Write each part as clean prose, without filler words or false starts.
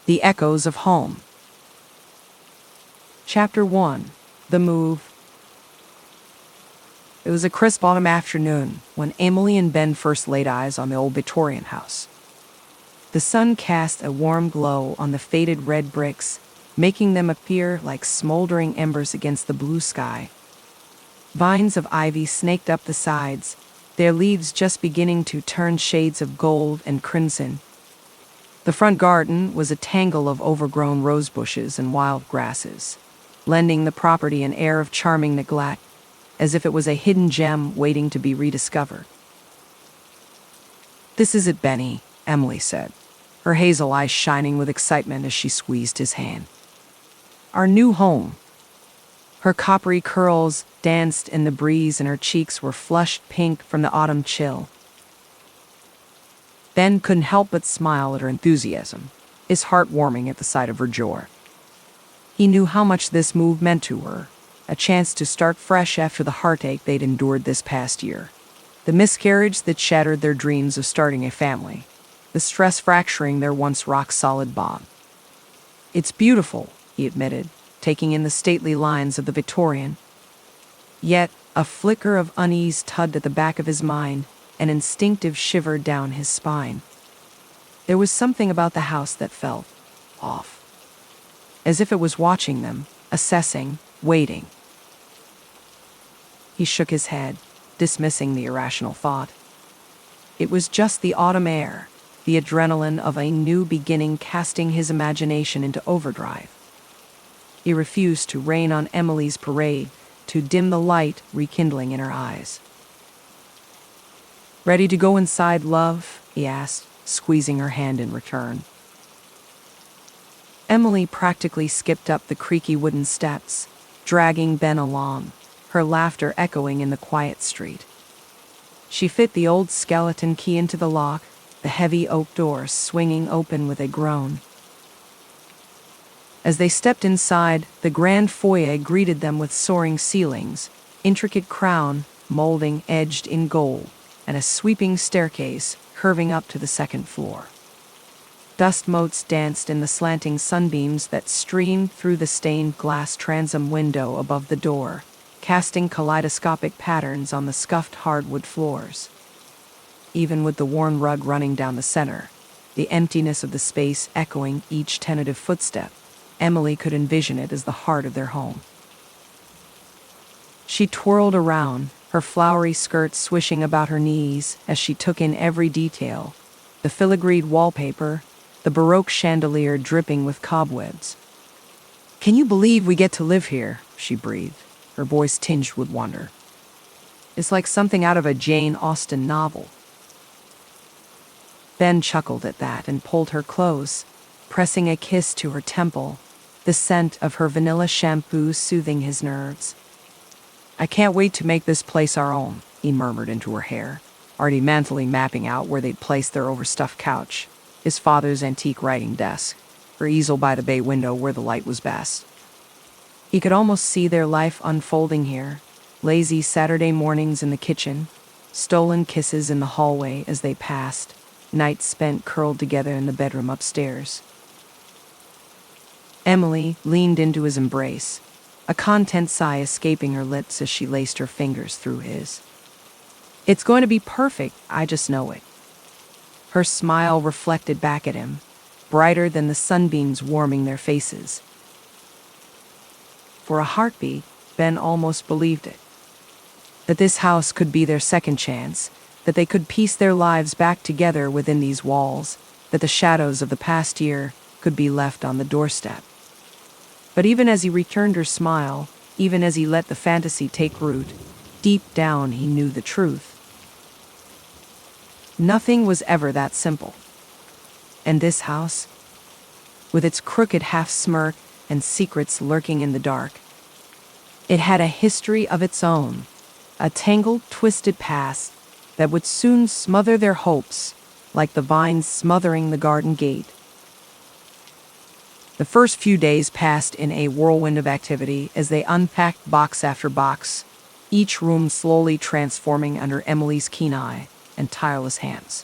The Echoes of Home. Chapter 1. The Move. It was a crisp autumn afternoon when Emily and Ben first laid eyes on the old Victorian house. The sun cast a warm glow on the faded red bricks, making them appear like smoldering embers against the blue sky. Vines of ivy snaked up the sides, their leaves just beginning to turn shades of gold and crimson. The front garden was a tangle of overgrown rose bushes and wild grasses, lending the property an air of charming neglect, as if it was a hidden gem waiting to be rediscovered. "This is it, Benny," Emily said, her hazel eyes shining with excitement as she squeezed his hand. "Our new home." Her coppery curls danced in the breeze and her cheeks were flushed pink from the autumn chill. Ben couldn't help but smile at her enthusiasm, his heart warming at the sight of her joy. He knew how much this move meant to her, a chance to start fresh after the heartache they'd endured this past year, the miscarriage that shattered their dreams of starting a family, the stress fracturing their once rock-solid bond. "It's beautiful," he admitted, taking in the stately lines of the Victorian. Yet a flicker of unease tugged at the back of his mind, an instinctive shiver down his spine. There was something about the house that felt off, as if it was watching them, assessing, waiting. He shook his head, dismissing the irrational thought. It was just the autumn air, the adrenaline of a new beginning casting his imagination into overdrive. He refused to rain on Emily's parade, to dim the light rekindling in her eyes. "Ready to go inside, love?" he asked, squeezing her hand in return. Emily practically skipped up the creaky wooden steps, dragging Ben along, her laughter echoing in the quiet street. She fit the old skeleton key into the lock, the heavy oak door swinging open with a groan. As they stepped inside, the grand foyer greeted them with soaring ceilings, intricate crown molding edged in gold, and a sweeping staircase curving up to the second floor. Dust motes danced in the slanting sunbeams that streamed through the stained glass transom window above the door, casting kaleidoscopic patterns on the scuffed hardwood floors. Even with the worn rug running down the center, the emptiness of the space echoing each tentative footstep, Emily could envision it as the heart of their home. She twirled around, her flowery skirt swishing about her knees as she took in every detail, the filigreed wallpaper, the Baroque chandelier dripping with cobwebs. "Can you believe we get to live here?" she breathed, her voice tinged with wonder. "It's like something out of a Jane Austen novel." Ben chuckled at that and pulled her close, pressing a kiss to her temple, the scent of her vanilla shampoo soothing his nerves. "I can't wait to make this place our own," he murmured into her hair, already mentally mapping out where they'd place their overstuffed couch, his father's antique writing desk, her easel by the bay window where the light was best. He could almost see their life unfolding here, lazy Saturday mornings in the kitchen, stolen kisses in the hallway as they passed, nights spent curled together in the bedroom upstairs. Emily leaned into his embrace, a content sigh escaping her lips as she laced her fingers through his. "It's going to be perfect, I just know it." Her smile reflected back at him, brighter than the sunbeams warming their faces. For a heartbeat, Ben almost believed it. That this house could be their second chance, that they could piece their lives back together within these walls, that the shadows of the past year could be left on the doorstep. But even as he returned her smile, even as he let the fantasy take root, deep down he knew the truth. Nothing was ever that simple. And this house, with its crooked half-smirk and secrets lurking in the dark, it had a history of its own, a tangled, twisted past that would soon smother their hopes, like the vines smothering the garden gate. The first few days passed in a whirlwind of activity as they unpacked box after box, each room slowly transforming under Emily's keen eye and tireless hands.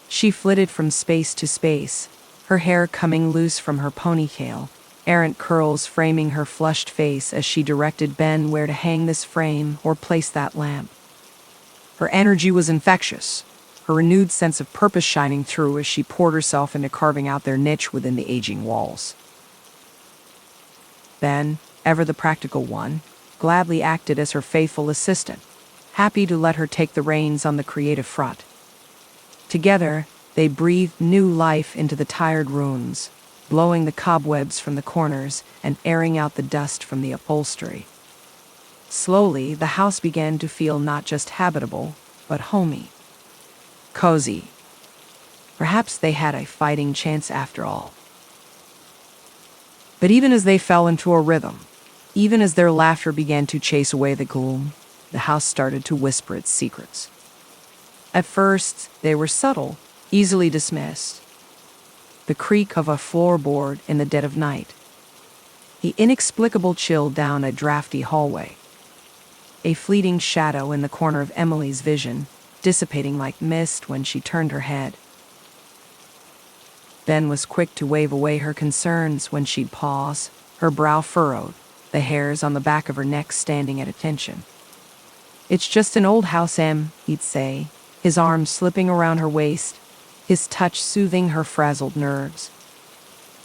She flitted from space to space, her hair coming loose from her ponytail, errant curls framing her flushed face as she directed Ben where to hang this frame or place that lamp. Her energy was infectious, her renewed sense of purpose shining through as she poured herself into carving out their niche within the aging walls. Ben, ever the practical one, gladly acted as her faithful assistant, happy to let her take the reins on the creative front. Together, they breathed new life into the tired rooms, blowing the cobwebs from the corners and airing out the dust from the upholstery. Slowly, the house began to feel not just habitable, but homey. Cozy. Perhaps they had a fighting chance after all. But even as they fell into a rhythm, even as their laughter began to chase away the gloom, the house started to whisper its secrets. At first, they were subtle, easily dismissed. The creak of a floorboard in the dead of night. The inexplicable chill down a drafty hallway. A fleeting shadow in the corner of Emily's vision, dissipating like mist when she turned her head. Ben was quick to wave away her concerns when she'd pause, her brow furrowed, the hairs on the back of her neck standing at attention. "It's just an old house, Em," he'd say, his arms slipping around her waist, his touch soothing her frazzled nerves.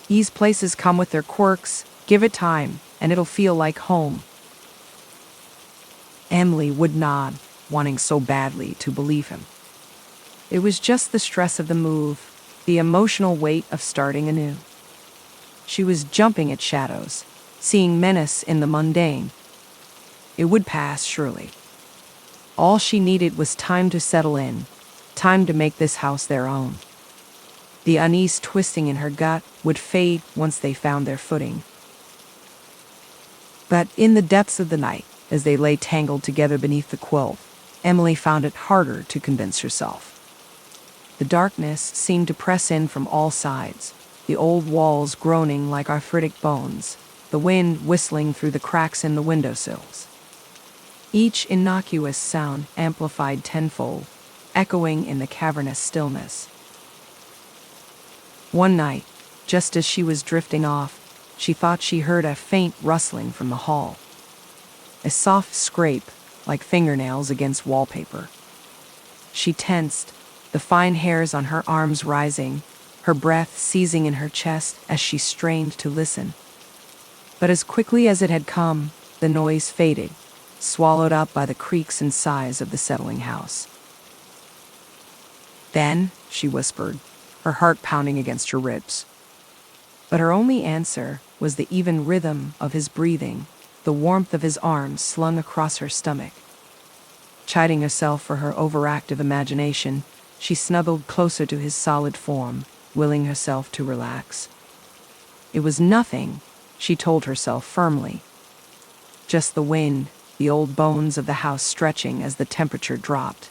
"These places come with their quirks. Give it time, and it'll feel like home." Emily would nod, wanting so badly to believe him. It was just the stress of the move, the emotional weight of starting anew. She was jumping at shadows, seeing menace in the mundane. It would pass, surely. All she needed was time to settle in, time to make this house their own. The unease twisting in her gut would fade once they found their footing. But in the depths of the night, as they lay tangled together beneath the quilt, Emily found it harder to convince herself. The darkness seemed to press in from all sides, the old walls groaning like arthritic bones, the wind whistling through the cracks in the windowsills. Each innocuous sound amplified tenfold, echoing in the cavernous stillness. One night, just as she was drifting off, she thought she heard a faint rustling from the hall. A soft scrape, like fingernails against wallpaper. She tensed, the fine hairs on her arms rising, her breath seizing in her chest as she strained to listen. But as quickly as it had come, the noise faded, swallowed up by the creaks and sighs of the settling house. "Ben," she whispered, her heart pounding against her ribs. But her only answer was the even rhythm of his breathing, the warmth of his arms slung across her stomach. Chiding herself for her overactive imagination, she snuggled closer to his solid form, willing herself to relax. It was nothing, she told herself firmly. Just the wind, the old bones of the house stretching as the temperature dropped.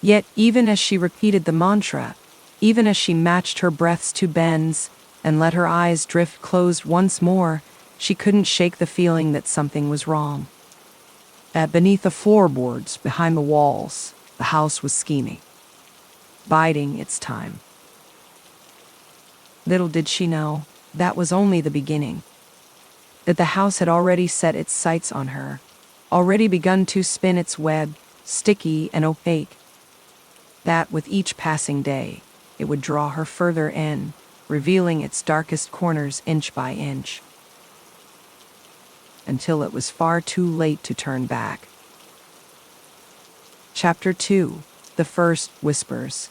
Yet even as she repeated the mantra, even as she matched her breaths to Ben's and let her eyes drift closed once more, she couldn't shake the feeling that something was wrong. That beneath the floorboards, behind the walls, the house was scheming, biding its time. Little did she know, that was only the beginning. That the house had already set its sights on her, already begun to spin its web, sticky and opaque. That with each passing day, it would draw her further in, revealing its darkest corners inch by inch. Until it was far too late to turn back. Chapter 2: The First Whispers.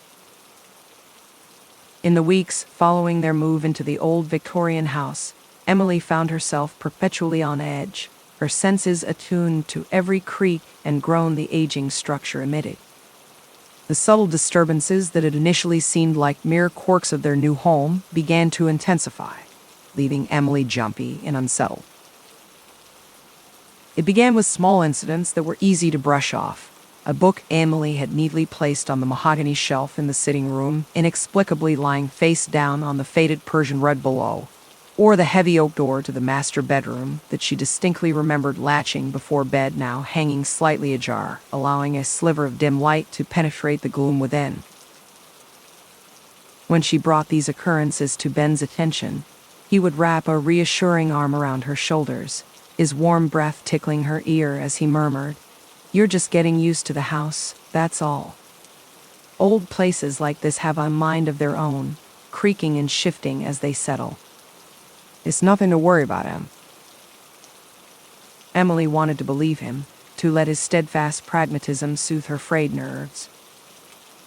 In the weeks following their move into the old Victorian house, Emily found herself perpetually on edge, her senses attuned to every creak and groan the aging structure emitted. The subtle disturbances that had initially seemed like mere quirks of their new home began to intensify, leaving Emily jumpy and unsettled. It began with small incidents that were easy to brush off. A book Emily had neatly placed on the mahogany shelf in the sitting room, inexplicably lying face down on the faded Persian rug below, or the heavy oak door to the master bedroom that she distinctly remembered latching before bed, now hanging slightly ajar, allowing a sliver of dim light to penetrate the gloom within. When she brought these occurrences to Ben's attention, he would wrap a reassuring arm around her shoulders, his warm breath tickling her ear as he murmured, "You're just getting used to the house, that's all. Old places like this have a mind of their own, creaking and shifting as they settle. It's nothing to worry about, Em." Emily wanted to believe him, to let his steadfast pragmatism soothe her frayed nerves.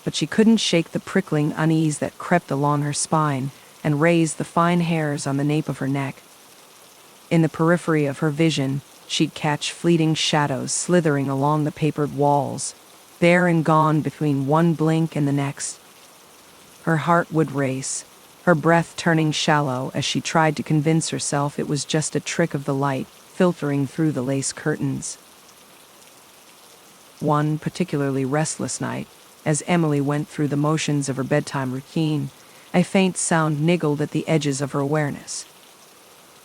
But she couldn't shake the prickling unease that crept along her spine and raised the fine hairs on the nape of her neck. In the periphery of her vision, she'd catch fleeting shadows slithering along the papered walls, there and gone between one blink and the next. Her heart would race, her breath turning shallow as she tried to convince herself it was just a trick of the light filtering through the lace curtains. One particularly restless night, as Emily went through the motions of her bedtime routine, a faint sound niggled at the edges of her awareness.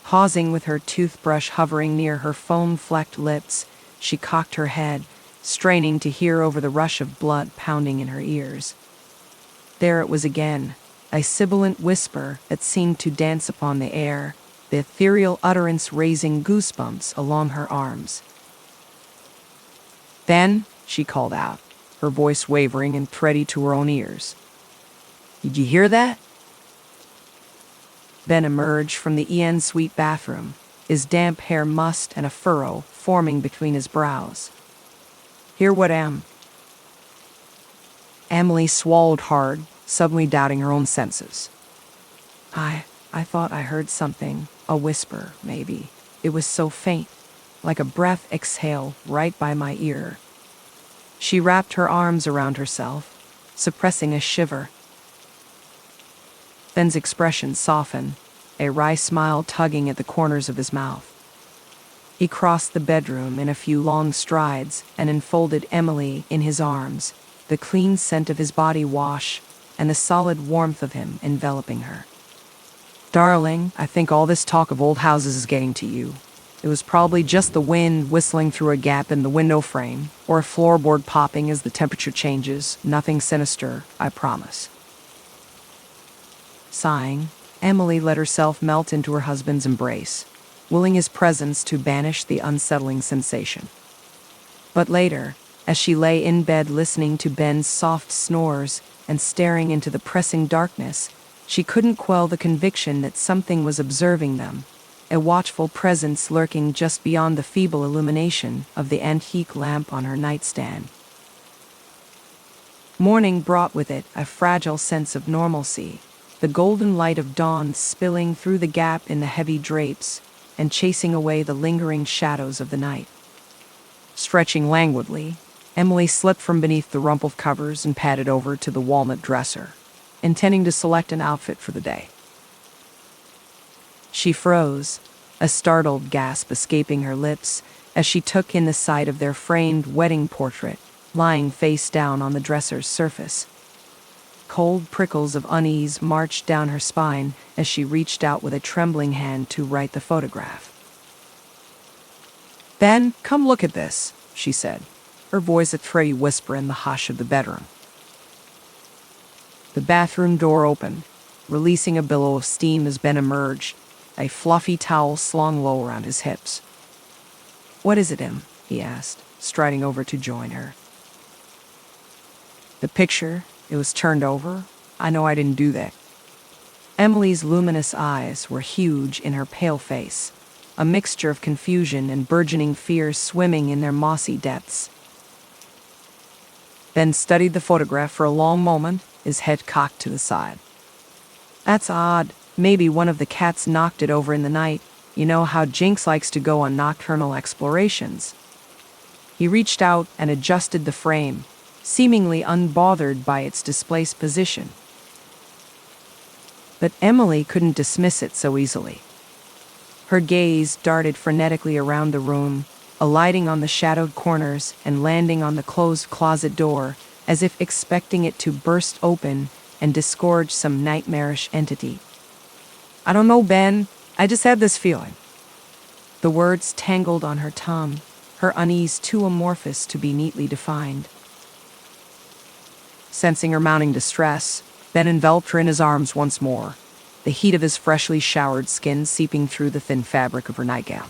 Pausing with her toothbrush hovering near her foam-flecked lips, she cocked her head, straining to hear over the rush of blood pounding in her ears. There it was again, a sibilant whisper that seemed to dance upon the air, the ethereal utterance raising goosebumps along her arms. "Ben," she called out, her voice wavering and thready to her own ears. "Did you hear that?" Ben emerged from the en-suite bathroom, his damp hair mussed and a furrow forming between his brows. "Hear what, Em?" Emily swallowed hard, suddenly doubting her own senses. I thought I heard something, a whisper, maybe. It was so faint, like a breath exhaled right by my ear." She wrapped her arms around herself, suppressing a shiver. Ben's expression softened, a wry smile tugging at the corners of his mouth. He crossed the bedroom in a few long strides and enfolded Emily in his arms, the clean scent of his body wash and the solid warmth of him enveloping her. "Darling, I think all this talk of old houses is getting to you. It was probably just the wind whistling through a gap in the window frame, or a floorboard popping as the temperature changes. Nothing sinister, I promise." Sighing, Emily let herself melt into her husband's embrace, willing his presence to banish the unsettling sensation. But later, as she lay in bed listening to Ben's soft snores and staring into the pressing darkness, she couldn't quell the conviction that something was observing them, a watchful presence lurking just beyond the feeble illumination of the antique lamp on her nightstand. Morning brought with it a fragile sense of normalcy, the golden light of dawn spilling through the gap in the heavy drapes and chasing away the lingering shadows of the night. Stretching languidly, Emily slipped from beneath the rumpled covers and padded over to the walnut dresser, intending to select an outfit for the day. She froze, a startled gasp escaping her lips as she took in the sight of their framed wedding portrait lying face down on the dresser's surface. Cold prickles of unease marched down her spine as she reached out with a trembling hand to right the photograph. "Ben, come look at this," she said, her voice a thready whisper in the hush of the bedroom. The bathroom door opened, releasing a billow of steam as Ben emerged, a fluffy towel slung low around his hips. "What is it, Em?" he asked, striding over to join her. "The picture, it was turned over. I know I didn't do that." Emily's luminous eyes were huge in her pale face, a mixture of confusion and burgeoning fear swimming in their mossy depths. Ben studied the photograph for a long moment, his head cocked to the side. "That's odd. Maybe one of the cats knocked it over in the night. You know how Jinx likes to go on nocturnal explorations." He reached out and adjusted the frame, seemingly unbothered by its displaced position. But Emily couldn't dismiss it so easily. Her gaze darted frenetically around the room, alighting on the shadowed corners and landing on the closed closet door, as if expecting it to burst open and disgorge some nightmarish entity. "I don't know, Ben. I just had this feeling." The words tangled on her tongue, her unease too amorphous to be neatly defined. Sensing her mounting distress, Ben enveloped her in his arms once more, the heat of his freshly showered skin seeping through the thin fabric of her nightgown.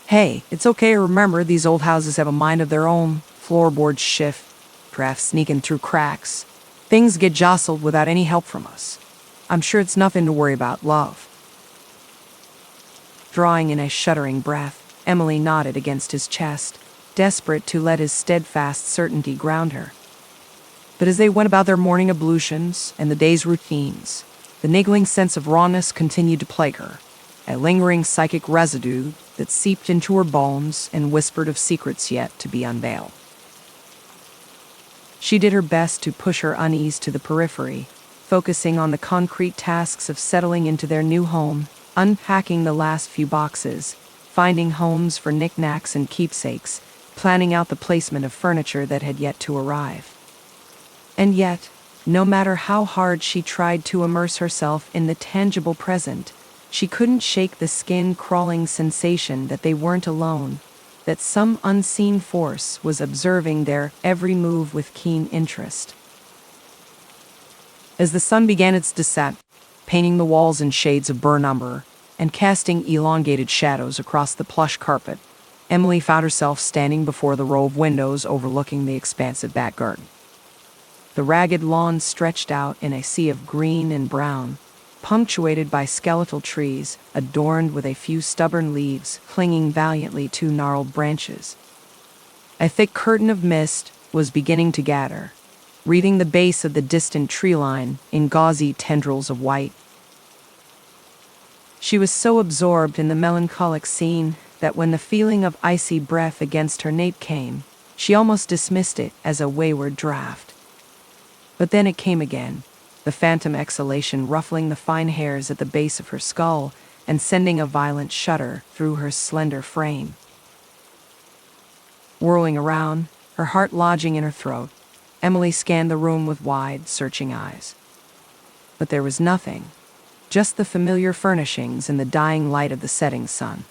Hey, it's okay to remember these old houses have a mind of their own. Floorboards shift, drafts sneaking through cracks. Things get jostled without any help from us. I'm sure it's nothing to worry about, love. Drawing in a shuddering breath, Emily nodded against his chest, desperate to let his steadfast certainty ground her. But as they went about their morning ablutions and the day's routines, the niggling sense of rawness continued to plague her, a lingering psychic residue that seeped into her bones and whispered of secrets yet to be unveiled. She did her best to push her unease to the periphery, focusing on the concrete tasks of settling into their new home, unpacking the last few boxes, finding homes for knickknacks and keepsakes, planning out the placement of furniture that had yet to arrive. And yet, no matter how hard she tried to immerse herself in the tangible present, she couldn't shake the skin-crawling sensation that they weren't alone, that some unseen force was observing their every move with keen interest. As the sun began its descent, painting the walls in shades of burnt umber and casting elongated shadows across the plush carpet, Emily found herself standing before the row of windows overlooking the expansive back garden. The ragged lawn stretched out in a sea of green and brown, punctuated by skeletal trees adorned with a few stubborn leaves clinging valiantly to gnarled branches. A thick curtain of mist was beginning to gather, wreathing the base of the distant tree line in gauzy tendrils of white. She was so absorbed in the melancholic scene that when the feeling of icy breath against her nape came, she almost dismissed it as a wayward draft. But then it came again, the phantom exhalation ruffling the fine hairs at the base of her skull and sending a violent shudder through her slender frame. Whirling around, her heart lodging in her throat, Emily scanned the room with wide, searching eyes. But there was nothing, just the familiar furnishings in the dying light of the setting sun.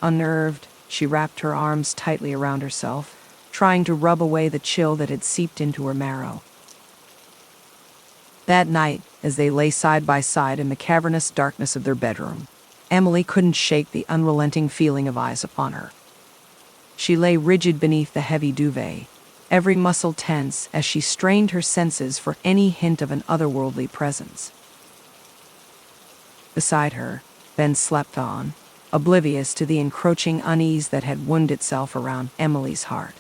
Unnerved, she wrapped her arms tightly around herself, trying to rub away the chill that had seeped into her marrow. That night, as they lay side by side in the cavernous darkness of their bedroom, Emily couldn't shake the unrelenting feeling of eyes upon her. She lay rigid beneath the heavy duvet, every muscle tense as she strained her senses for any hint of an otherworldly presence. Beside her, Ben slept on, oblivious to the encroaching unease that had wound itself around Emily's heart.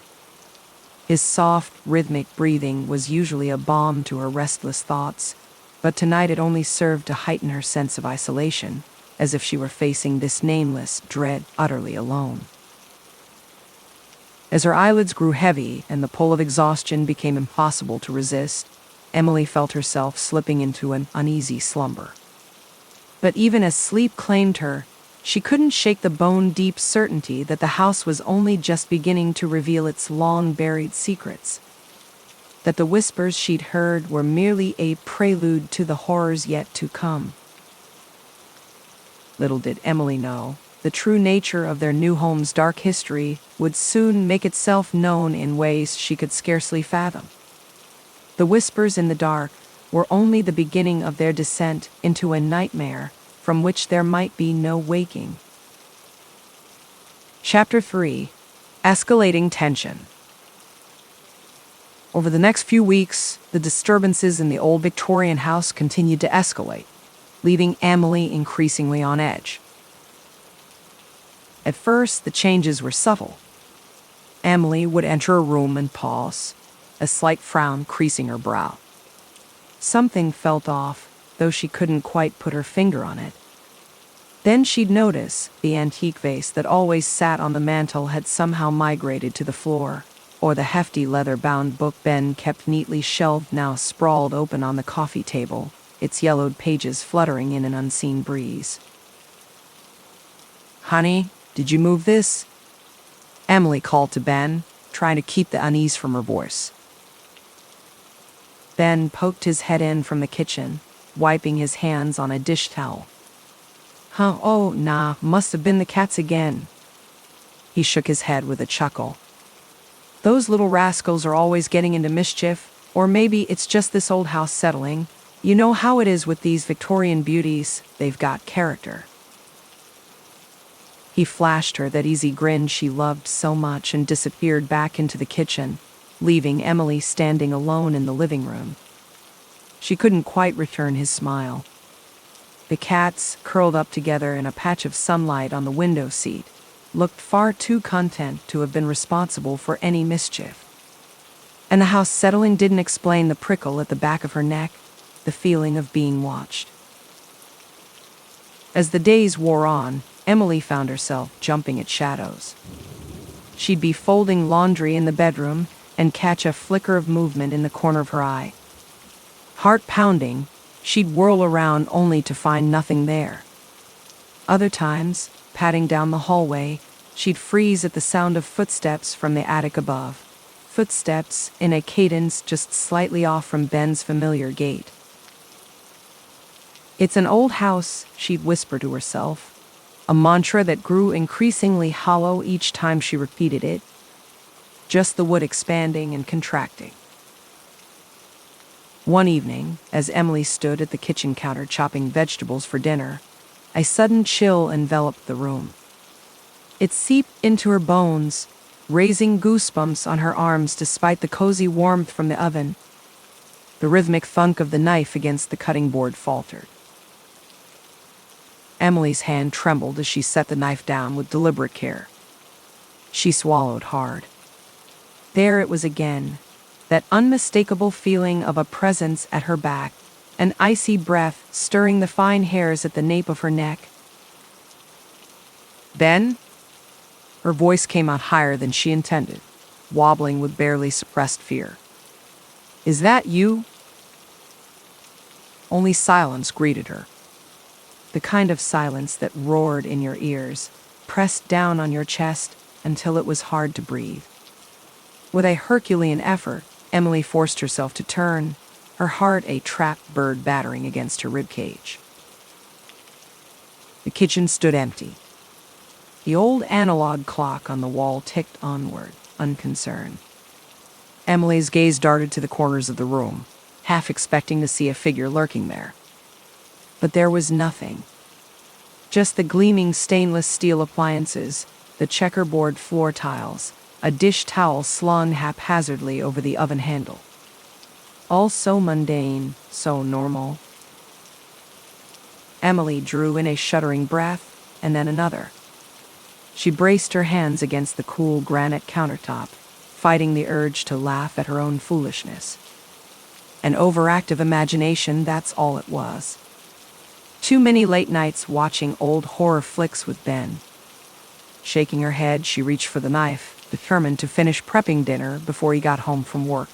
His soft, rhythmic breathing was usually a balm to her restless thoughts, but tonight it only served to heighten her sense of isolation, as if she were facing this nameless dread utterly alone. As her eyelids grew heavy and the pull of exhaustion became impossible to resist, Emily felt herself slipping into an uneasy slumber. But even as sleep claimed her, she couldn't shake the bone-deep certainty that the house was only just beginning to reveal its long-buried secrets, that the whispers she'd heard were merely a prelude to the horrors yet to come. Little did Emily know, the true nature of their new home's dark history would soon make itself known in ways she could scarcely fathom. The whispers in the dark were only the beginning of their descent into a nightmare from which there might be no waking. Chapter 3: Escalating Tension. Over the next few weeks, the disturbances in the old Victorian house continued to escalate, leaving Emily increasingly on edge. At first, the changes were subtle. Emily would enter a room and pause, a slight frown creasing her brow. Something felt off, though she couldn't quite put her finger on it. Then she'd notice the antique vase that always sat on the mantel had somehow migrated to the floor, or the hefty leather-bound book Ben kept neatly shelved now sprawled open on the coffee table, its yellowed pages fluttering in an unseen breeze. "Honey, did you move this?" Emily called to Ben, trying to keep the unease from her voice. Ben poked his head in from the kitchen, wiping his hands on a dish towel. Oh, nah, must have been the cats again." He shook his head with a chuckle. "Those little rascals are always getting into mischief, Or maybe it's just this old house settling. You know how it is with these Victorian beauties, they've got character. He flashed her that easy grin she loved so much and disappeared back into the kitchen, leaving Emily standing alone in the living room. She couldn't quite return his smile. The cats, curled up together in a patch of sunlight on the window seat, looked far too content to have been responsible for any mischief. And the house settling didn't explain the prickle at the back of her neck, the feeling of being watched. As the days wore on, Emily found herself jumping at shadows. She'd be folding laundry in the bedroom and catch a flicker of movement in the corner of her eye. Heart pounding, she'd whirl around only to find nothing there. Other times, padding down the hallway, she'd freeze at the sound of footsteps from the attic above. Footsteps in a cadence just slightly off from Ben's familiar gait. "It's an old house," she'd whisper to herself, a mantra that grew increasingly hollow each time she repeated it, just the wood expanding and contracting. One evening, as Emily stood at the kitchen counter chopping vegetables for dinner, a sudden chill enveloped the room. It seeped into her bones, raising goosebumps on her arms despite the cozy warmth from the oven. The rhythmic thunk of the knife against the cutting board faltered. Emily's hand trembled as she set the knife down with deliberate care. She swallowed hard. There it was again, that unmistakable feeling of a presence at her back, an icy breath stirring the fine hairs at the nape of her neck. "Ben?" Her voice came out higher than she intended, wobbling with barely suppressed fear. "Is that you?" Only silence greeted her. The kind of silence that roared in your ears, pressed down on your chest until it was hard to breathe. With a Herculean effort, Emily forced herself to turn, her heart a trapped bird battering against her ribcage. The kitchen stood empty. The old analog clock on the wall ticked onward, unconcerned. Emily's gaze darted to the corners of the room, half expecting to see a figure lurking there. But there was nothing. Just the gleaming stainless steel appliances, the checkerboard floor tiles, a dish towel slung haphazardly over the oven handle. All so mundane, so normal. Emily drew in a shuddering breath, and then another. She braced her hands against the cool granite countertop, fighting the urge to laugh at her own foolishness. An overactive imagination, that's all it was. Too many late nights watching old horror flicks with Ben. Shaking her head, she reached for the knife, determined to finish prepping dinner before he got home from work.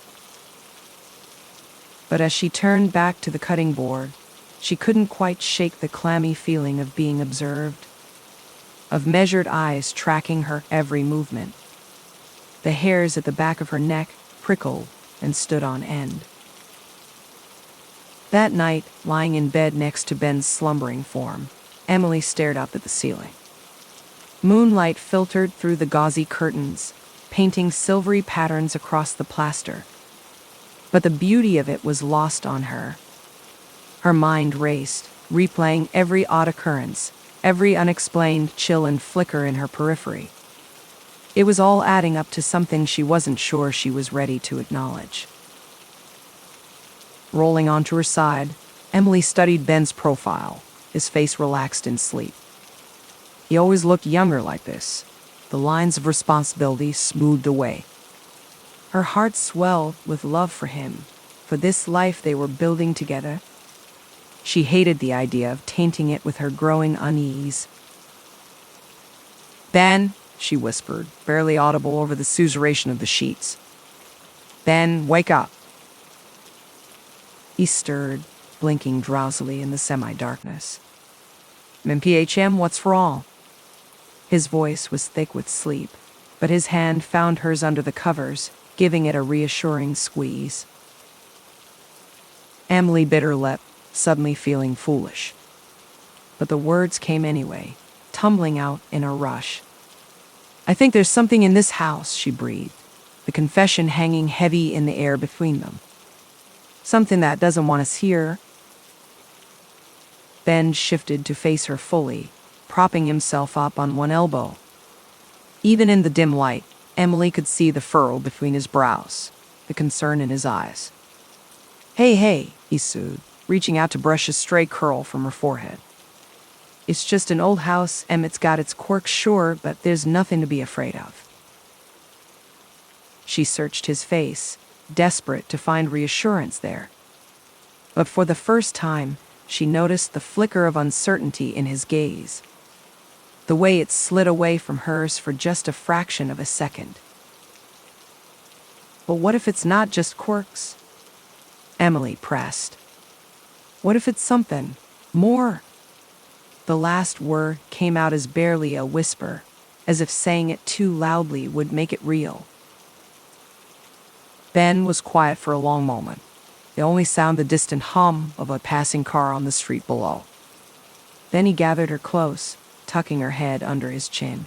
But as she turned back to the cutting board, she couldn't quite shake the clammy feeling of being observed, of measured eyes tracking her every movement. The hairs at the back of her neck prickled and stood on end. That night, lying in bed next to Ben's slumbering form, Emily stared up at the ceiling. Moonlight filtered through the gauzy curtains, painting silvery patterns across the plaster. But the beauty of it was lost on her. Her mind raced, replaying every odd occurrence, every unexplained chill and flicker in her periphery. It was all adding up to something she wasn't sure she was ready to acknowledge. Rolling onto her side, Emily studied Ben's profile, his face relaxed in sleep. He always looked younger like this, the lines of responsibility smoothed away. Her heart swelled with love for him, for this life they were building together. She hated the idea of tainting it with her growing unease. "Ben," she whispered, barely audible over the susurration of the sheets. "Ben, wake up." He stirred, blinking drowsily in the semi-darkness. "MPHM, what's wrong?" His voice was thick with sleep, but his hand found hers under the covers, giving it a reassuring squeeze. Emily bit her lip, suddenly feeling foolish. But the words came anyway, tumbling out in a rush. "I think there's something in this house," she breathed, the confession hanging heavy in the air between them. Something that doesn't want us here. Ben shifted to face her fully, propping himself up on one elbow. Even in the dim light, Emily could see the furrow between his brows, the concern in his eyes. Hey, he soothed, reaching out to brush a stray curl from her forehead. It's just an old house, and it's got its quirks, sure, but there's nothing to be afraid of. She searched his face, desperate to find reassurance there. But for the first time, she noticed the flicker of uncertainty in his gaze, the way it slid away from hers for just a fraction of a second. But what if it's not just quirks? Emily pressed. What if it's something more? The last word came out as barely a whisper, as if saying it too loudly would make it real. Ben was quiet for a long moment, the only sound the distant hum of a passing car on the street below. Then he gathered her close, tucking her head under his chin.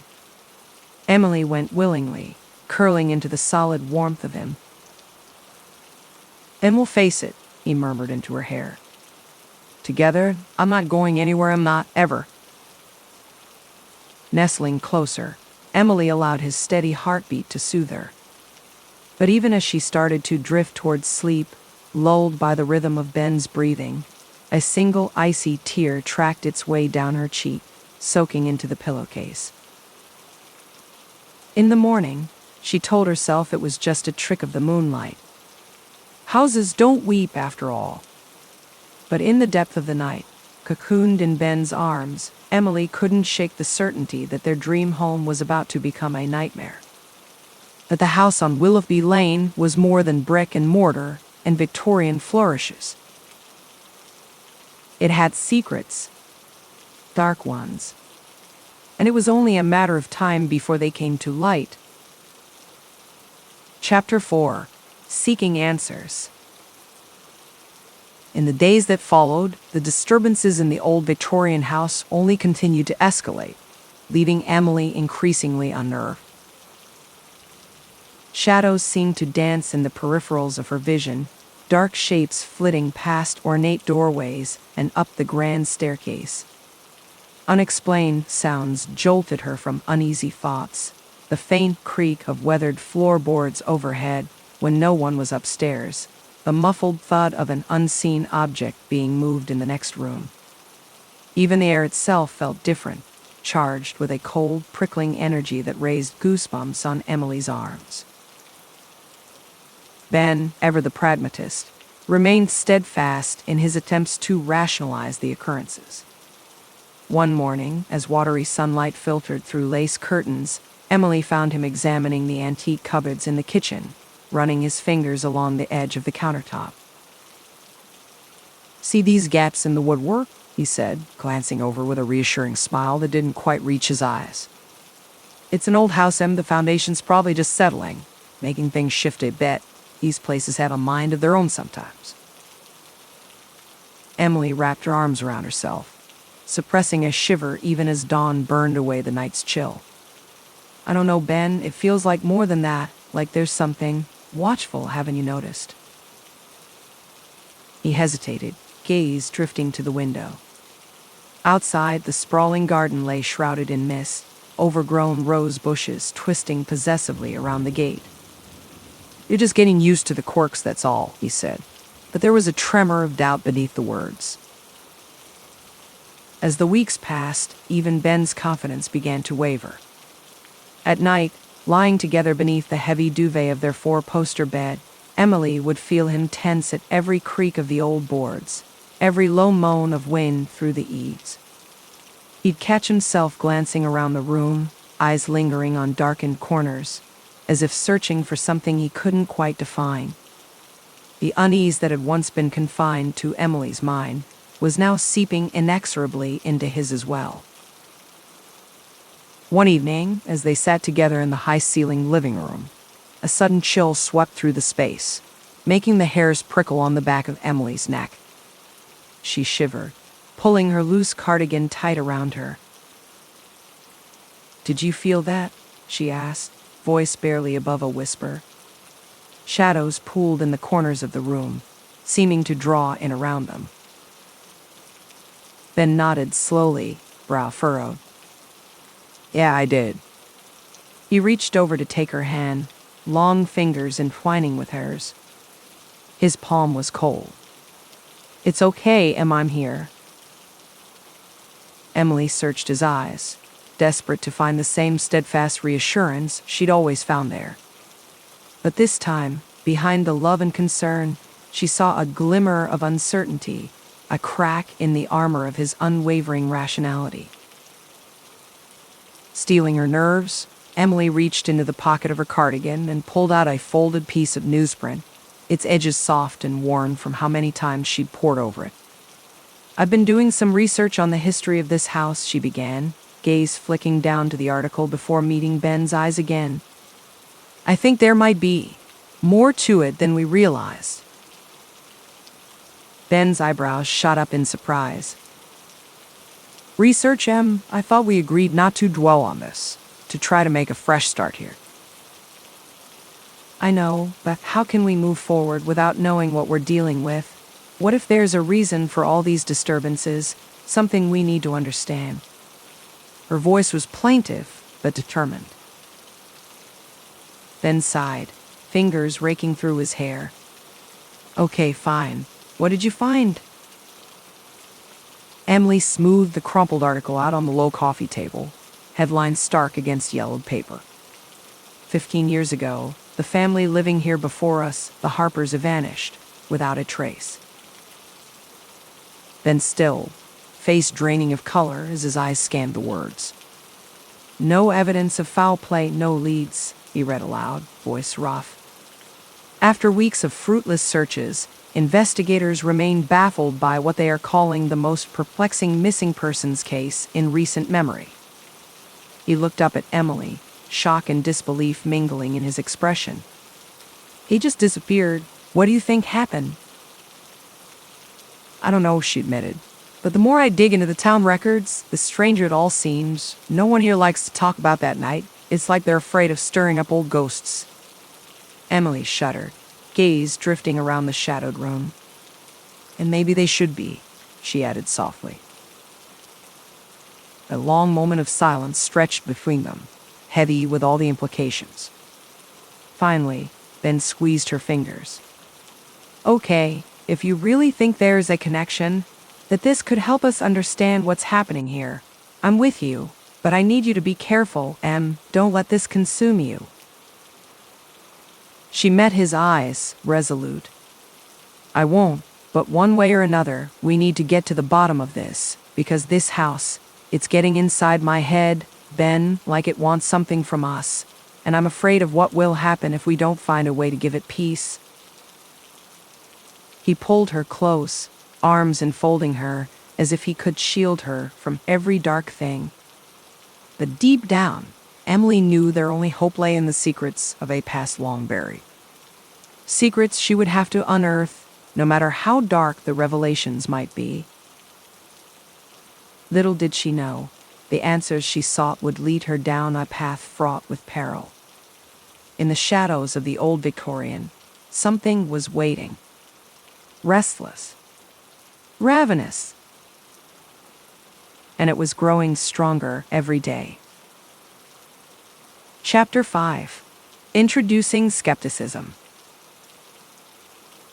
Emily went willingly, curling into the solid warmth of him. And we'll face it, he murmured into her hair. Together, I'm not going anywhere, I'm not, ever. Nestling closer, Emily allowed his steady heartbeat to soothe her. But even as she started to drift towards sleep, lulled by the rhythm of Ben's breathing, a single icy tear tracked its way down her cheek, soaking into the pillowcase. In the morning, she told herself it was just a trick of the moonlight. Houses don't weep, after all. But in the depth of the night, cocooned in Ben's arms, Emily couldn't shake the certainty that their dream home was about to become a nightmare. That the house on Willoughby Lane was more than brick and mortar and Victorian flourishes. It had secrets, dark ones, and it was only a matter of time before they came to light. Chapter 4: Seeking Answers. In the days that followed, the disturbances in the old Victorian house only continued to escalate, leaving Emily increasingly unnerved. Shadows seemed to dance in the peripherals of her vision, dark shapes flitting past ornate doorways and up the grand staircase. Unexplained sounds jolted her from uneasy thoughts, the faint creak of weathered floorboards overhead when no one was upstairs, the muffled thud of an unseen object being moved in the next room. Even the air itself felt different, charged with a cold, prickling energy that raised goosebumps on Emily's arms. Ben, ever the pragmatist, remained steadfast in his attempts to rationalize the occurrences. One morning, as watery sunlight filtered through lace curtains, Emily found him examining the antique cupboards in the kitchen, running his fingers along the edge of the countertop. "See these gaps in the woodwork?" he said, glancing over with a reassuring smile that didn't quite reach his eyes. "It's an old house, the foundation's probably just settling, making things shift a bit. These places have a mind of their own sometimes." Emily wrapped her arms around herself, suppressing a shiver even as dawn burned away the night's chill. "I don't know, Ben, it feels like more than that, like there's something watchful, haven't you noticed?" He hesitated, gaze drifting to the window. Outside, the sprawling garden lay shrouded in mist, overgrown rose bushes twisting possessively around the gate. "You're just getting used to the quirks, that's all," he said, but there was a tremor of doubt beneath the words. As the weeks passed, even Ben's confidence began to waver. At night, lying together beneath the heavy duvet of their four-poster bed, Emily would feel him tense at every creak of the old boards, every low moan of wind through the eaves. He'd catch himself glancing around the room, eyes lingering on darkened corners, as if searching for something he couldn't quite define. The unease that had once been confined to Emily's mind was now seeping inexorably into his as well. One evening, as they sat together in the high-ceilinged living room, a sudden chill swept through the space, making the hairs prickle on the back of Emily's neck. She shivered, pulling her loose cardigan tight around her. "Did you feel that?" she asked, voice barely above a whisper. Shadows pooled in the corners of the room, seeming to draw in around them. Ben nodded slowly, brow furrowed. Yeah, I did. He reached over to take her hand, long fingers entwining with hers. His palm was cold. It's okay, I'm here. Emily searched his eyes, desperate to find the same steadfast reassurance she'd always found there. But this time, behind the love and concern, she saw a glimmer of uncertainty, a crack in the armor of his unwavering rationality. Steeling her nerves, Emily reached into the pocket of her cardigan and pulled out a folded piece of newsprint, its edges soft and worn from how many times she'd pored over it. I've been doing some research on the history of this house, she began, gaze flicking down to the article before meeting Ben's eyes again. I think there might be more to it than we realized. Ben's eyebrows shot up in surprise. Research, Em? I thought we agreed not to dwell on this, to try to make a fresh start here. I know, but how can we move forward without knowing what we're dealing with? What if there's a reason for all these disturbances, something we need to understand? Her voice was plaintive, but determined. Ben sighed, fingers raking through his hair. Okay, fine. What did you find? Emily smoothed the crumpled article out on the low coffee table, headlines stark against yellowed paper. 15 years ago, the family living here before us, the Harpers, vanished, without a trace. Then still, face draining of color as his eyes scanned the words. No evidence of foul play, no leads, he read aloud, voice rough. After weeks of fruitless searches, investigators remain baffled by what they are calling the most perplexing missing persons case in recent memory. He looked up at Emily, shock and disbelief mingling in his expression. He just disappeared. What do you think happened? I don't know, she admitted. But the more I dig into the town records, the stranger it all seems. No one here likes to talk about that night. It's like they're afraid of stirring up old ghosts. Emily shuddered, gaze drifting around the shadowed room. And maybe they should be, she added softly. A long moment of silence stretched between them, heavy with all the implications. Finally, Ben squeezed her fingers. Okay, if you really think there's a connection, that this could help us understand what's happening here, I'm with you, but I need you to be careful, Em. Don't let this consume you. She met his eyes, resolute. I won't, but one way or another, we need to get to the bottom of this, because this house, it's getting inside my head, Ben, like it wants something from us, and I'm afraid of what will happen if we don't find a way to give it peace. He pulled her close, arms enfolding her, as if he could shield her from every dark thing. But deep down, Emily knew their only hope lay in the secrets of a past long buried. Secrets she would have to unearth, no matter how dark the revelations might be. Little did she know, the answers she sought would lead her down a path fraught with peril. In the shadows of the old Victorian, something was waiting. Restless. Ravenous. And it was growing stronger every day. Chapter 5. Introducing Skepticism.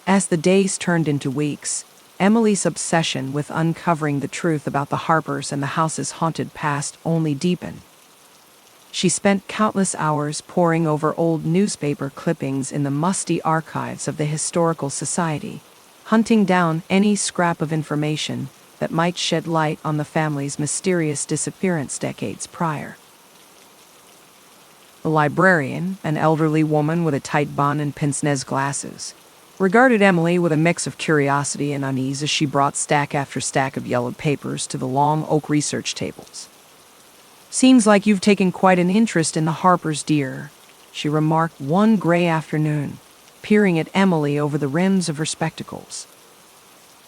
As the days turned into weeks, Emily's obsession with uncovering the truth about the Harpers and the house's haunted past only deepened. She spent countless hours poring over old newspaper clippings in the musty archives of the Historical Society, hunting down any scrap of information that might shed light on the family's mysterious disappearance decades prior. The librarian, an elderly woman with a tight bun and pince-nez glasses, regarded Emily with a mix of curiosity and unease as she brought stack after stack of yellowed papers to the long oak research tables. Seems like you've taken quite an interest in the Harpers, dear, she remarked one gray afternoon, peering at Emily over the rims of her spectacles.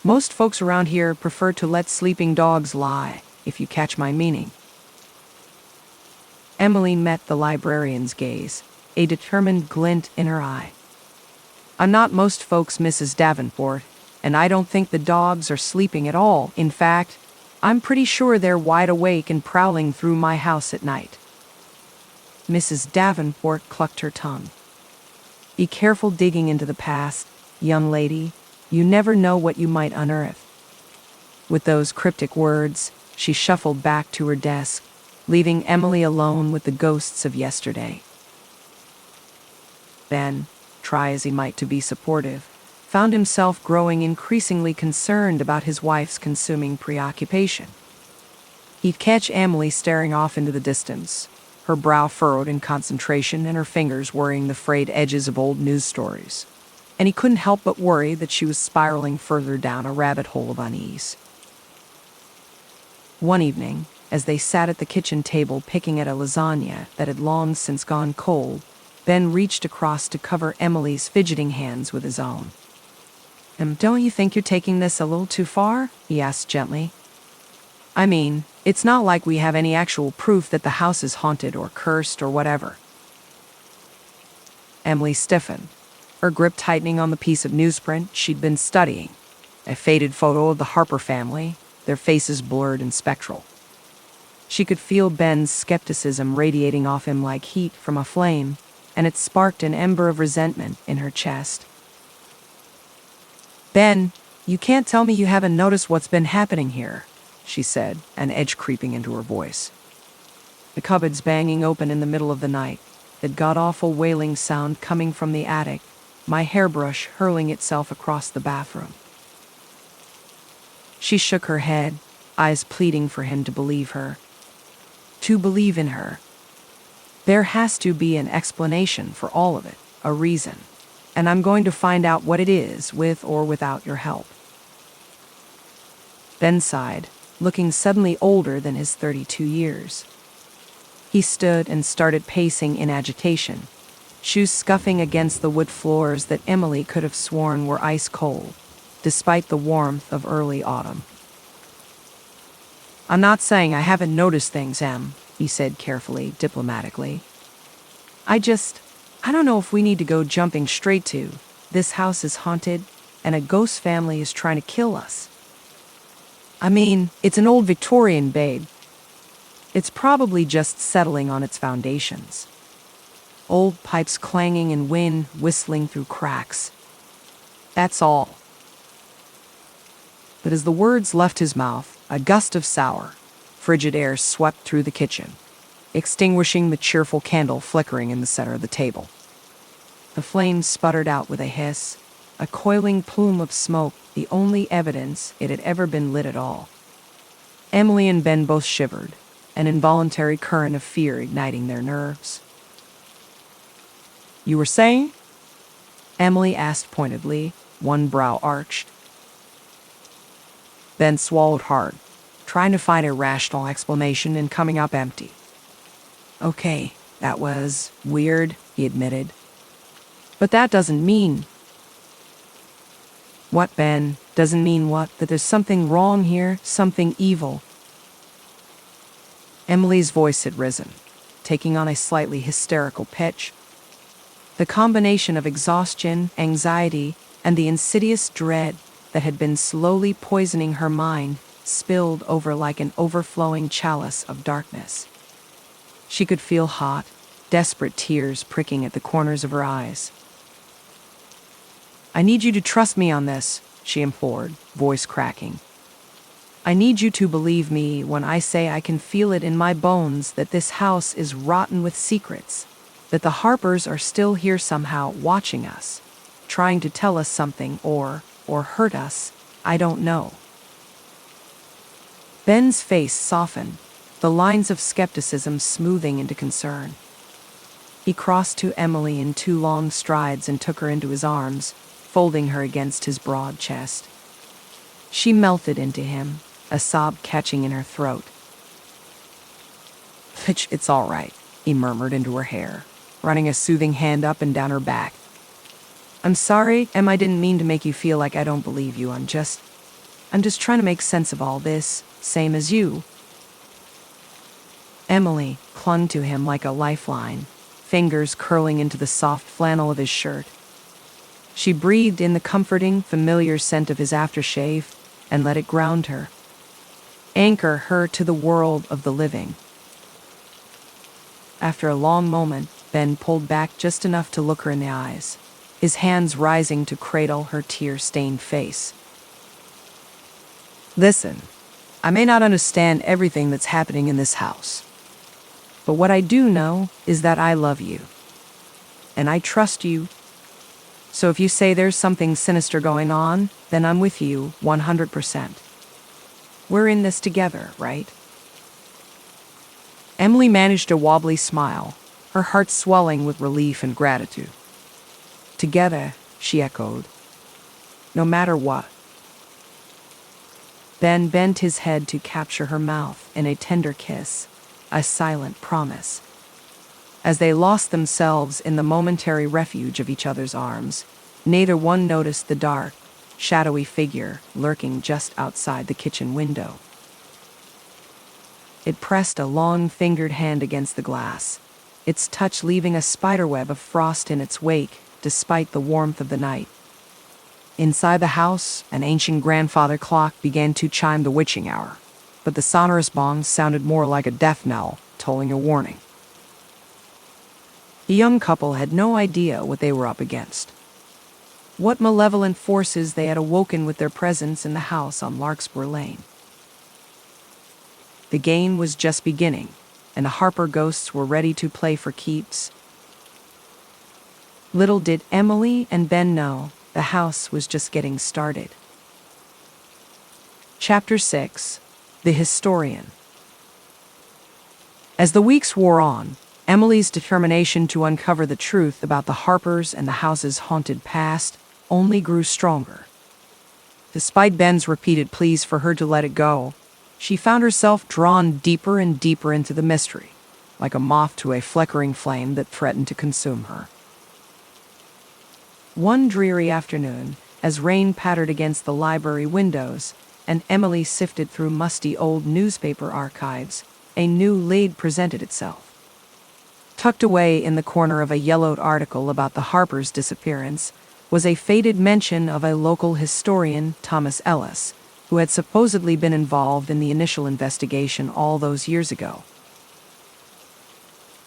Most folks around here prefer to let sleeping dogs lie, if you catch my meaning. Emily met the librarian's gaze, a determined glint in her eye. I'm not most folks, Mrs. Davenport, And I don't think the dogs are sleeping at all. In fact, I'm pretty sure they're wide awake and prowling through my house at night." Mrs. Davenport clucked her tongue. "Be careful digging into the past, young lady. You never know what you might unearth." With those cryptic words, she shuffled back to her desk, leaving Emily alone with the ghosts of yesterday. Ben, try as he might to be supportive, found himself growing increasingly concerned about his wife's consuming preoccupation. He'd catch Emily staring off into the distance, her brow furrowed in concentration and her fingers worrying the frayed edges of old news stories. And he couldn't help but worry that she was spiraling further down a rabbit hole of unease. One evening, as they sat at the kitchen table picking at a lasagna that had long since gone cold, Ben reached across to cover Emily's fidgeting hands with his own. "Don't you think you're taking this a little too far?" he asked gently. "I mean, it's not like we have any actual proof that the house is haunted or cursed or whatever." Emily stiffened, her grip tightening on the piece of newsprint she'd been studying, a faded photo of the Harper family, their faces blurred and spectral. She could feel Ben's skepticism radiating off him like heat from a flame, and it sparked an ember of resentment in her chest. "Ben, you can't tell me you haven't noticed what's been happening here," she said, an edge creeping into her voice. The cupboards banging open in the middle of the night, that god-awful wailing sound coming from the attic, my hairbrush hurling itself across the bathroom. She shook her head, eyes pleading for him to believe her. To believe in her. There has to be an explanation for all of it, a reason, and I'm going to find out what it is with or without your help. Ben sighed, looking suddenly older than his 32 years. He stood and started pacing in agitation, shoes scuffing against the wood floors that Emily could have sworn were ice cold, despite the warmth of early autumn. "I'm not saying I haven't noticed things, Em," he said carefully, diplomatically. I don't know if we need to go jumping straight to, this house is haunted, and a ghost family is trying to kill us. I mean, it's an old Victorian, babe. It's probably just settling on its foundations. Old pipes clanging and wind whistling through cracks. That's all." But as the words left his mouth, a gust of sour, frigid air swept through the kitchen, extinguishing the cheerful candle flickering in the center of the table. The flames sputtered out with a hiss, a coiling plume of smoke, the only evidence it had ever been lit at all. Emily and Ben both shivered, an involuntary current of fear igniting their nerves. "You were saying?" Emily asked pointedly, one brow arched. Ben swallowed hard, trying to find a rational explanation and coming up empty. "Okay, that was weird," he admitted. "But that doesn't mean—" "What, Ben? Doesn't mean what? That there's something wrong here, something evil?" Emily's voice had risen, taking on a slightly hysterical pitch. The combination of exhaustion, anxiety, and the insidious dread that had been slowly poisoning her mind spilled over like an overflowing chalice of darkness. She could feel hot, desperate tears pricking at the corners of her eyes. "I need you to trust me on this," she implored, voice cracking. "I need you to believe me when I say I can feel it in my bones that this house is rotten with secrets, that the Harpers are still here somehow watching us, trying to tell us something or hurt us, I don't know." Ben's face softened, the lines of skepticism smoothing into concern. He crossed to Emily in 2 long strides and took her into his arms, folding her against his broad chest. She melted into him, a sob catching in her throat. "It's all right," he murmured into her hair, running a soothing hand up and down her back. "I'm sorry, Em, I didn't mean to make you feel like I don't believe you. I'm just trying to make sense of all this, same as you." Emily clung to him like a lifeline, fingers curling into the soft flannel of his shirt. She breathed in the comforting, familiar scent of his aftershave and let it ground her, anchor her to the world of the living. After a long moment, Ben pulled back just enough to look her in the eyes, his hands rising to cradle her tear-stained face. Listen, I may not understand everything that's happening in this house, but what I do know is that I love you, and I trust you. So if you say there's something sinister going on, then I'm with you 100%. We're in this together, right? Emily managed a wobbly smile, her heart swelling with relief and gratitude. Together, she echoed. No matter what. Ben bent his head to capture her mouth in a tender kiss, a silent promise. As they lost themselves in the momentary refuge of each other's arms, neither one noticed the dark, shadowy figure lurking just outside the kitchen window. It pressed a long-fingered hand against the glass, its touch leaving a spiderweb of frost in its wake despite the warmth of the night. Inside the house, an ancient grandfather clock began to chime the witching hour, but the sonorous bong sounded more like a death knell, tolling a warning. The young couple had no idea what they were up against, what malevolent forces they had awoken with their presence in the house on Larkspur Lane. The game was just beginning, and the Harper ghosts were ready to play for keeps. Little did Emily and Ben know, the house was just getting started. Chapter 6: The Historian. As the weeks wore on, Emily's determination to uncover the truth about the Harpers and the house's haunted past only grew stronger. Despite Ben's repeated pleas for her to let it go, she found herself drawn deeper and deeper into the mystery, like a moth to a flickering flame that threatened to consume her. One dreary afternoon, as rain pattered against the library windows and Emily sifted through musty old newspaper archives, a new lead presented itself. Tucked away in the corner of a yellowed article about the Harpers' disappearance was a faded mention of a local historian, Thomas Ellis, who had supposedly been involved in the initial investigation all those years ago.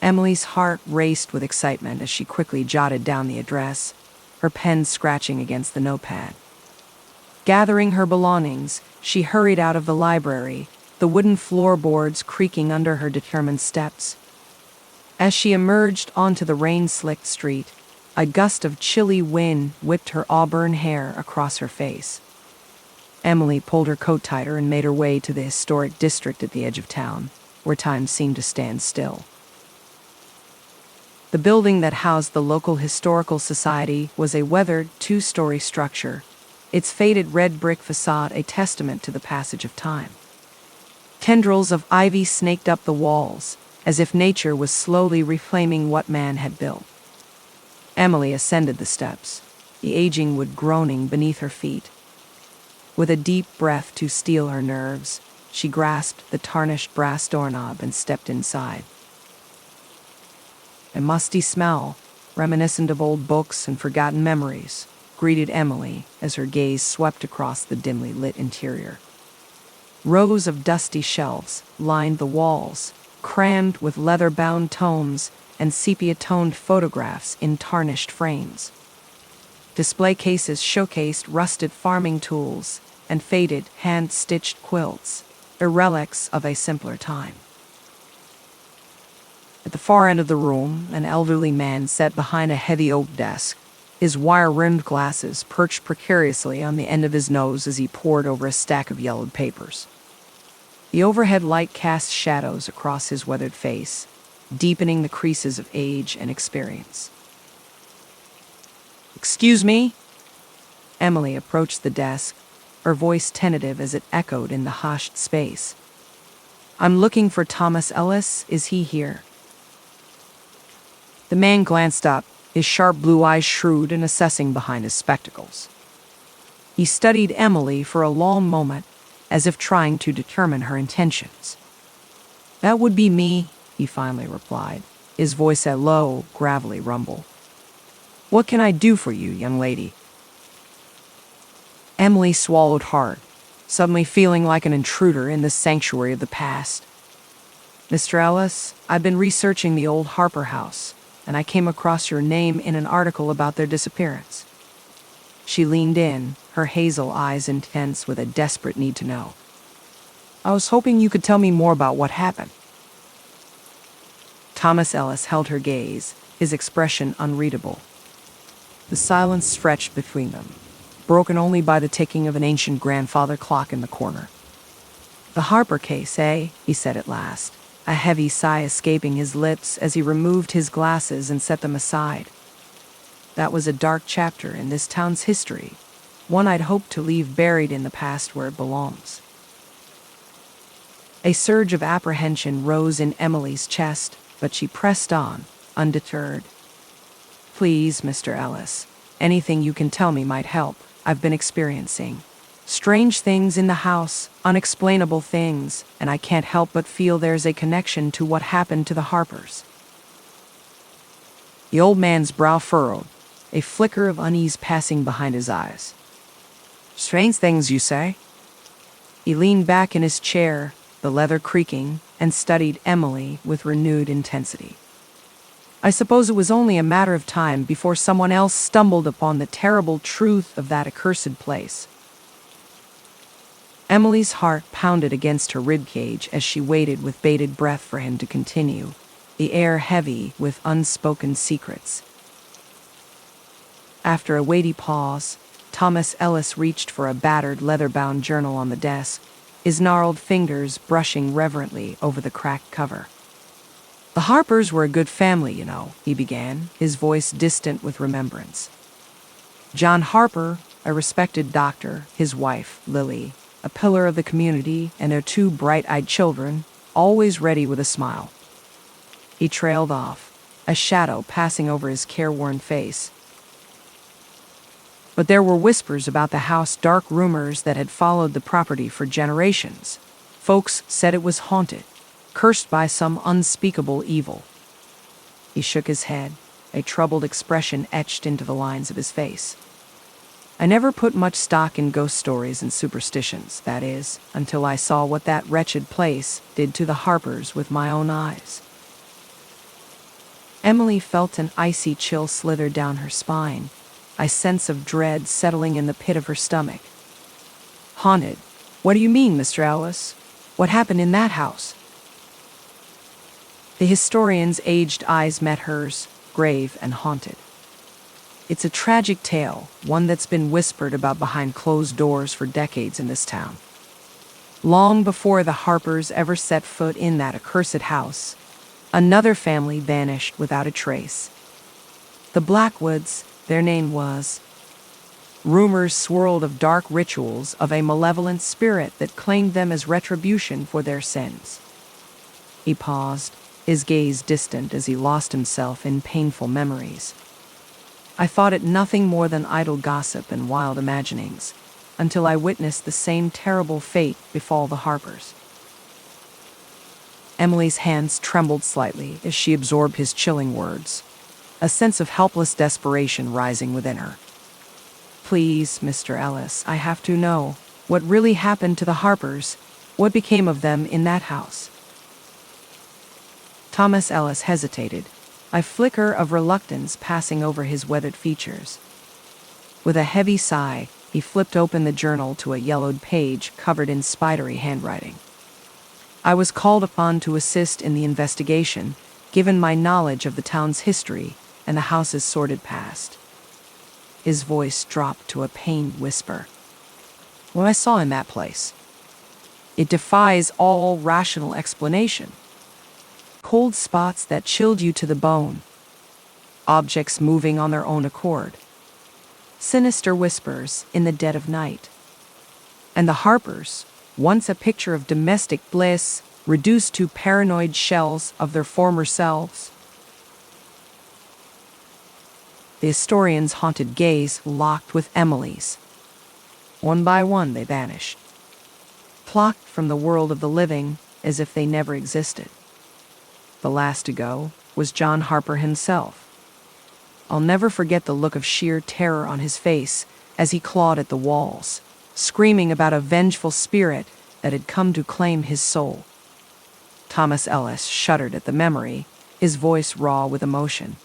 Emily's heart raced with excitement as she quickly jotted down the address, her pen scratching against the notepad. Gathering her belongings, she hurried out of the library, the wooden floorboards creaking under her determined steps. As she emerged onto the rain-slicked street, a gust of chilly wind whipped her auburn hair across her face. Emily pulled her coat tighter and made her way to the historic district at the edge of town, where time seemed to stand still. The building that housed the local historical society was a weathered, two-story structure, its faded red brick facade a testament to the passage of time. Tendrils of ivy snaked up the walls, as if nature was slowly reclaiming what man had built. Emily ascended the steps, the aging wood groaning beneath her feet. With a deep breath to steel her nerves, she grasped the tarnished brass doorknob and stepped inside. A musty smell, reminiscent of old books and forgotten memories, greeted Emily as her gaze swept across the dimly lit interior. Rows of dusty shelves lined the walls, crammed with leather-bound tomes and sepia-toned photographs in tarnished frames. Display cases showcased rusted farming tools and faded, hand-stitched quilts, relics of a simpler time. At the far end of the room, an elderly man sat behind a heavy oak desk, his wire-rimmed glasses perched precariously on the end of his nose as he pored over a stack of yellowed papers. The overhead light cast shadows across his weathered face, deepening the creases of age and experience. "Excuse me?" Emily approached the desk, her voice tentative as it echoed in the hushed space. "I'm looking for Thomas Ellis. Is he here?" The man glanced up, his sharp blue eyes shrewd and assessing behind his spectacles. He studied Emily for a long moment, as if trying to determine her intentions. "That would be me," he finally replied, his voice a low, gravelly rumble. "What can I do for you, young lady?" Emily swallowed hard, suddenly feeling like an intruder in this sanctuary of the past. Mr. Ellis, I've been researching the old Harper house, and I came across your name in an article about their disappearance. She leaned in, her hazel eyes intense with a desperate need to know. I was hoping you could tell me more about what happened. Thomas Ellis held her gaze, his expression unreadable. The silence stretched between them, broken only by the ticking of an ancient grandfather clock in the corner. The Harper case, eh? He said at last, a heavy sigh escaping his lips as he removed his glasses and set them aside. That was a dark chapter in this town's history, one I'd hoped to leave buried in the past where it belongs. A surge of apprehension rose in Emily's chest, but she pressed on, undeterred. Please, Mr. Ellis, anything you can tell me might help. I've been experiencing strange things in the house, unexplainable things, and I can't help but feel there's a connection to what happened to the Harpers. The old man's brow furrowed, a flicker of unease passing behind his eyes. Strange things, you say? He leaned back in his chair, the leather creaking, and studied Emily with renewed intensity. I suppose it was only a matter of time before someone else stumbled upon the terrible truth of that accursed place. Emily's heart pounded against her ribcage as she waited with bated breath for him to continue, the air heavy with unspoken secrets. After a weighty pause, Thomas Ellis reached for a battered leather-bound journal on the desk, his gnarled fingers brushing reverently over the cracked cover. The Harpers were a good family, you know, he began, his voice distant with remembrance. John Harper, a respected doctor, his wife, Lily, a pillar of the community, and their two bright-eyed children, always ready with a smile. He trailed off, a shadow passing over his careworn face. But there were whispers about the house, dark rumors that had followed the property for generations. Folks said it was haunted, cursed by some unspeakable evil. He shook his head, a troubled expression etched into the lines of his face. I never put much stock in ghost stories and superstitions, that is, until I saw what that wretched place did to the Harpers with my own eyes. Emily felt an icy chill slither down her spine, a sense of dread settling in the pit of her stomach. Haunted? What do you mean, Mr. Ellis? What happened in that house? The historian's aged eyes met hers, grave and haunted. It's a tragic tale, one that's been whispered about behind closed doors for decades in this town. Long before the Harpers ever set foot in that accursed house, another family vanished without a trace. The Blackwoods, their name was. Rumors swirled of dark rituals of a malevolent spirit that claimed them as retribution for their sins. He paused, his gaze distant as he lost himself in painful memories. I thought it nothing more than idle gossip and wild imaginings, until I witnessed the same terrible fate befall the Harpers. Emily's hands trembled slightly as she absorbed his chilling words, a sense of helpless desperation rising within her. Please, Mr. Ellis, I have to know what really happened to the Harpers, what became of them in that house. Thomas Ellis hesitated, a flicker of reluctance passing over his weathered features. With a heavy sigh, he flipped open the journal to a yellowed page covered in spidery handwriting. I was called upon to assist in the investigation, given my knowledge of the town's history and the house's sordid past. His voice dropped to a pained whisper. What I saw in that place, it defies all rational explanation. Cold spots that chilled you to the bone. Objects moving on their own accord. Sinister whispers in the dead of night. And the Harpers, once a picture of domestic bliss, reduced to paranoid shells of their former selves. The historian's haunted gaze locked with Emily's. One by one they vanished, plucked from the world of the living as if they never existed. The last to go was John Harper himself. I'll never forget the look of sheer terror on his face as he clawed at the walls, screaming about a vengeful spirit that had come to claim his soul. Thomas Ellis shuddered at the memory, his voice raw with emotion.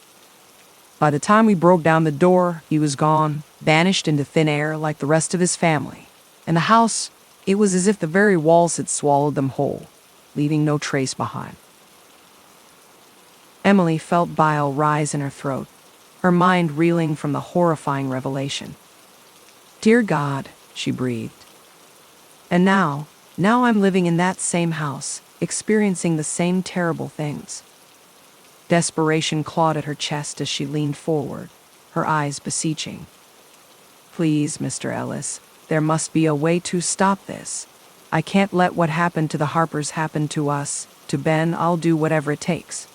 By the time we broke down the door, he was gone, vanished into thin air like the rest of his family. And the house, it was as if the very walls had swallowed them whole, leaving no trace behind. Emily felt bile rise in her throat, her mind reeling from the horrifying revelation. "Dear God," she breathed. "And now I'm living in that same house, experiencing the same terrible things." Desperation clawed at her chest as she leaned forward, her eyes beseeching. "Please, Mr. Ellis, there must be a way to stop this. I can't let what happened to the Harpers happen to us. To Ben, I'll do whatever it takes."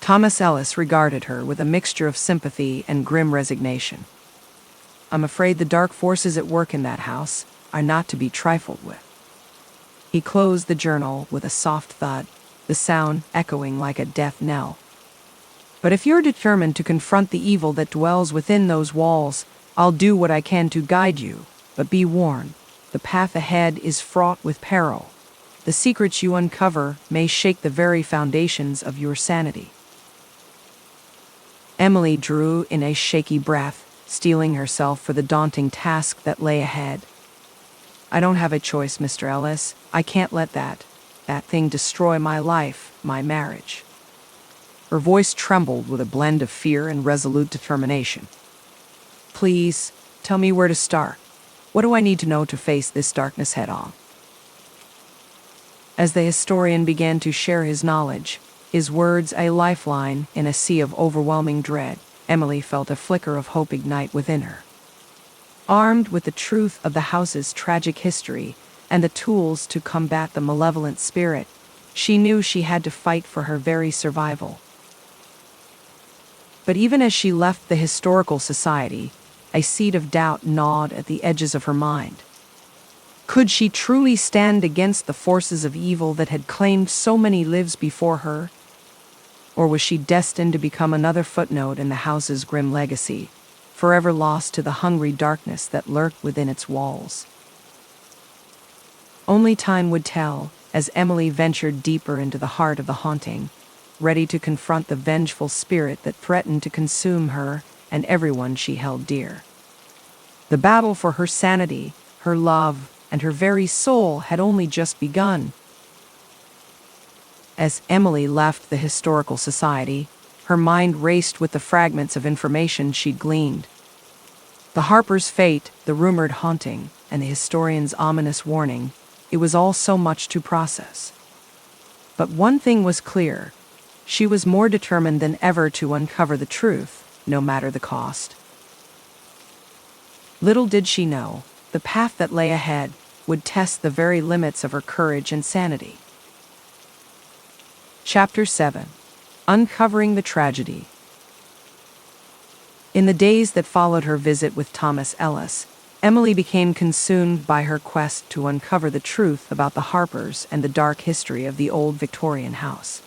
Thomas Ellis regarded her with a mixture of sympathy and grim resignation. "I'm afraid the dark forces at work in that house are not to be trifled with." He closed the journal with a soft thud, the sound echoing like a death knell. "But if you're determined to confront the evil that dwells within those walls, I'll do what I can to guide you, but be warned, the path ahead is fraught with peril. The secrets you uncover may shake the very foundations of your sanity." Emily drew in a shaky breath, steeling herself for the daunting task that lay ahead. "I don't have a choice, Mr. Ellis. I can't let that thing destroy my life, my marriage." Her voice trembled with a blend of fear and resolute determination. "Please, tell me where to start. What do I need to know to face this darkness head on?" As the historian began to share his knowledge, his words a lifeline in a sea of overwhelming dread, Emily felt a flicker of hope ignite within her. Armed with the truth of the house's tragic history and the tools to combat the malevolent spirit, she knew she had to fight for her very survival. But even as she left the historical society, a seed of doubt gnawed at the edges of her mind. Could she truly stand against the forces of evil that had claimed so many lives before her? Or was she destined to become another footnote in the house's grim legacy, forever lost to the hungry darkness that lurked within its walls? Only time would tell, as Emily ventured deeper into the heart of the haunting, ready to confront the vengeful spirit that threatened to consume her and everyone she held dear. The battle for her sanity, her love, and her very soul had only just begun. As Emily left the historical society, her mind raced with the fragments of information she'd gleaned. The Harpers' fate, the rumored haunting, and the historian's ominous warning, it was all so much to process. But one thing was clear: she was more determined than ever to uncover the truth, no matter the cost. Little did she know, the path that lay ahead would test the very limits of her courage and sanity. Chapter 7. Uncovering the Tragedy. In the days that followed her visit with Thomas Ellis, Emily became consumed by her quest to uncover the truth about the Harpers and the dark history of the old Victorian house.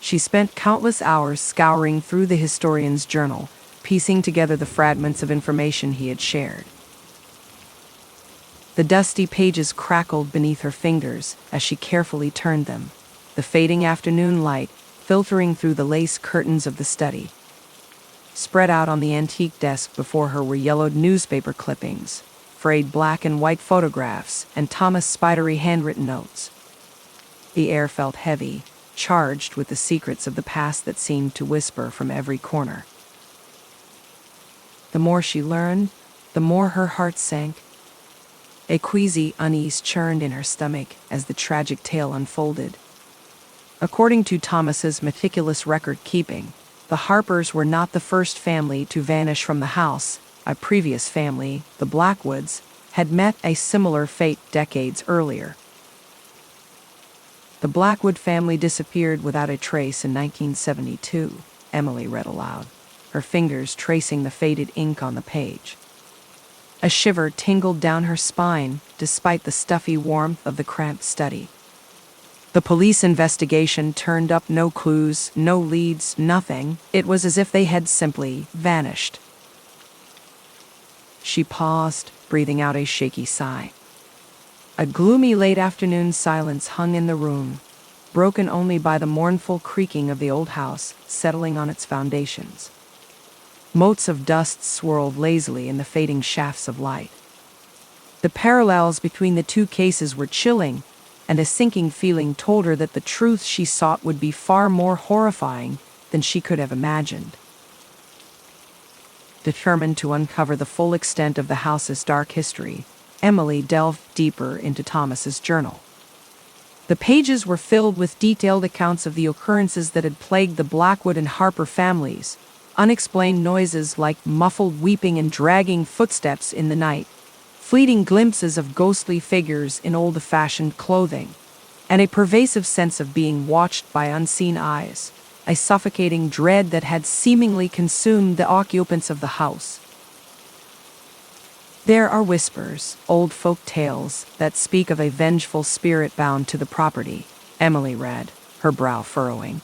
She spent countless hours scouring through the historian's journal, piecing together the fragments of information he had shared. The dusty pages crackled beneath her fingers as she carefully turned them, the fading afternoon light filtering through the lace curtains of the study. Spread out on the antique desk before her were yellowed newspaper clippings, frayed black and white photographs, and Thomas' spidery handwritten notes. The air felt heavy, charged with the secrets of the past that seemed to whisper from every corner. The more she learned, the more her heart sank. A queasy unease churned in her stomach as the tragic tale unfolded. According to Thomas's meticulous record-keeping, the Harpers were not the first family to vanish from the house. A previous family, the Blackwoods, had met a similar fate decades earlier. The Blackwood family disappeared without a trace in 1972, Emily read aloud, her fingers tracing the faded ink on the page. A shiver tingled down her spine, despite the stuffy warmth of the cramped study. The police investigation turned up no clues, no leads, nothing. It was as if they had simply vanished. She paused, breathing out a shaky sigh. A gloomy late-afternoon silence hung in the room, broken only by the mournful creaking of the old house settling on its foundations. Motes of dust swirled lazily in the fading shafts of light. The parallels between the two cases were chilling, and a sinking feeling told her that the truth she sought would be far more horrifying than she could have imagined. Determined to uncover the full extent of the house's dark history, Emily delved deeper into Thomas's journal. The pages were filled with detailed accounts of the occurrences that had plagued the Blackwood and Harper families, unexplained noises like muffled weeping and dragging footsteps in the night, fleeting glimpses of ghostly figures in old-fashioned clothing, and a pervasive sense of being watched by unseen eyes, a suffocating dread that had seemingly consumed the occupants of the house. There are whispers, old folk tales, that speak of a vengeful spirit bound to the property, Emily read, her brow furrowing.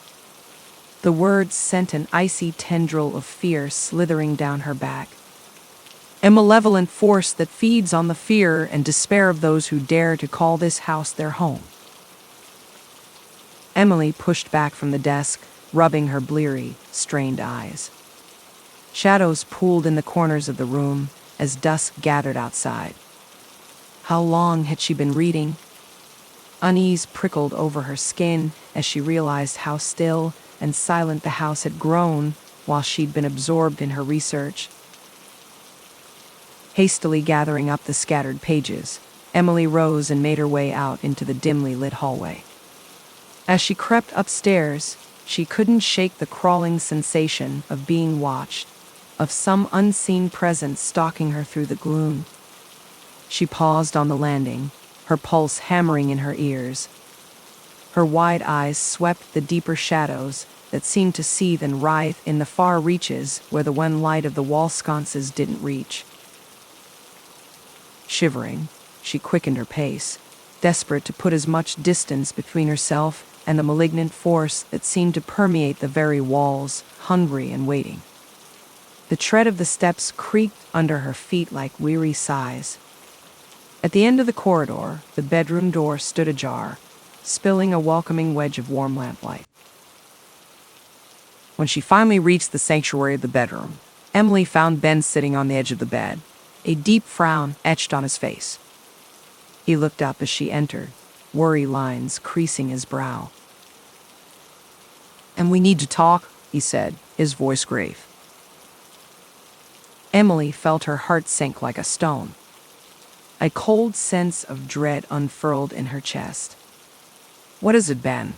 The words sent an icy tendril of fear slithering down her back. A malevolent force that feeds on the fear and despair of those who dare to call this house their home. Emily pushed back from the desk, rubbing her bleary, strained eyes. Shadows pooled in the corners of the room as dusk gathered outside. How long had she been reading? Unease prickled over her skin as she realized how still and silent the house had grown while she'd been absorbed in her research. Hastily gathering up the scattered pages, Emily rose and made her way out into the dimly lit hallway. As she crept upstairs, she couldn't shake the crawling sensation of being watched, of some unseen presence stalking her through the gloom. She paused on the landing, her pulse hammering in her ears. Her wide eyes swept the deeper shadows that seemed to seethe and writhe in the far reaches where the one light of the wall sconces didn't reach. Shivering, she quickened her pace, desperate to put as much distance between herself and the malignant force that seemed to permeate the very walls, hungry and waiting. The tread of the steps creaked under her feet like weary sighs. At the end of the corridor, the bedroom door stood ajar, spilling a welcoming wedge of warm lamplight. When she finally reached the sanctuary of the bedroom, Emily found Ben sitting on the edge of the bed, a deep frown etched on his face. He looked up as she entered, worry lines creasing his brow. "And we need to talk," he said, his voice grave. Emily felt her heart sink like a stone. A cold sense of dread unfurled in her chest. "What is it, Ben?"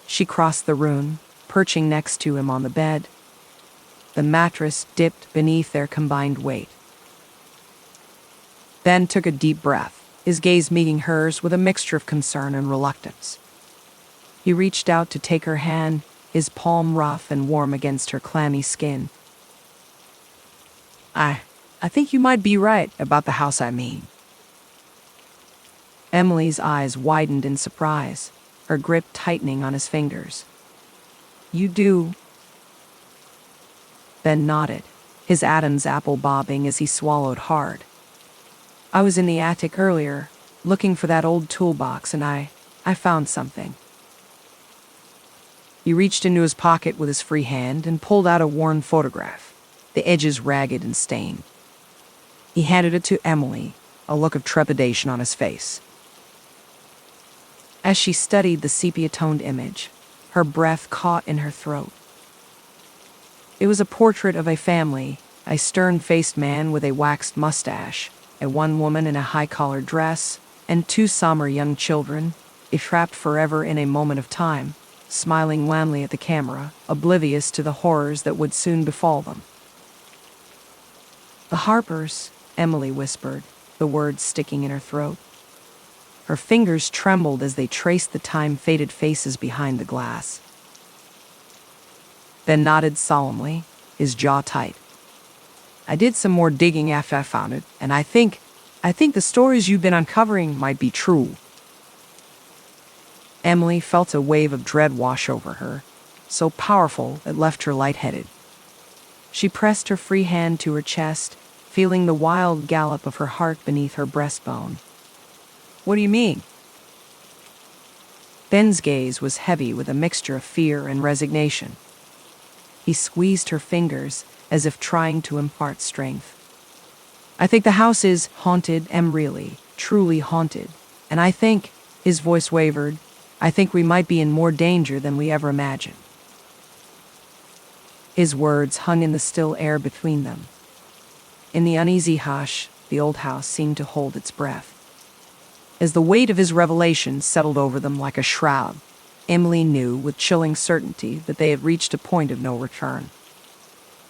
She crossed the room, perching next to him on the bed. The mattress dipped beneath their combined weight. Ben took a deep breath, his gaze meeting hers with a mixture of concern and reluctance. He reached out to take her hand, his palm rough and warm against her clammy skin. I think you might be right about the house I mean." Emily's eyes widened in surprise, her grip tightening on his fingers. "You do?" Ben nodded, his Adam's apple bobbing as he swallowed hard. "I was in the attic earlier, looking for that old toolbox, and I found something." He reached into his pocket with his free hand and pulled out a worn photograph, the edges ragged and stained. He handed it to Emily, a look of trepidation on his face. As she studied the sepia-toned image, her breath caught in her throat. It was a portrait of a family, a stern-faced man with a waxed mustache, a one woman in a high-collared dress, and two somber young children, trapped forever in a moment of time, smiling wanly at the camera, oblivious to the horrors that would soon befall them. "The Harpers," Emily whispered, the words sticking in her throat. Her fingers trembled as they traced the time-faded faces behind the glass. Ben nodded solemnly, his jaw tight. "I did some more digging after I found it, and I think the stories you've been uncovering might be true." Emily felt a wave of dread wash over her, so powerful it left her lightheaded. She pressed her free hand to her chest, feeling the wild gallop of her heart beneath her breastbone. "What do you mean?" Ben's gaze was heavy with a mixture of fear and resignation. He squeezed her fingers as if trying to impart strength. "I think the house is haunted, really, truly haunted. And I think," his voice wavered, "I think we might be in more danger than we ever imagined." His words hung in the still air between them. In the uneasy hush, the old house seemed to hold its breath. As the weight of his revelation settled over them like a shroud, Emily knew with chilling certainty that they had reached a point of no return.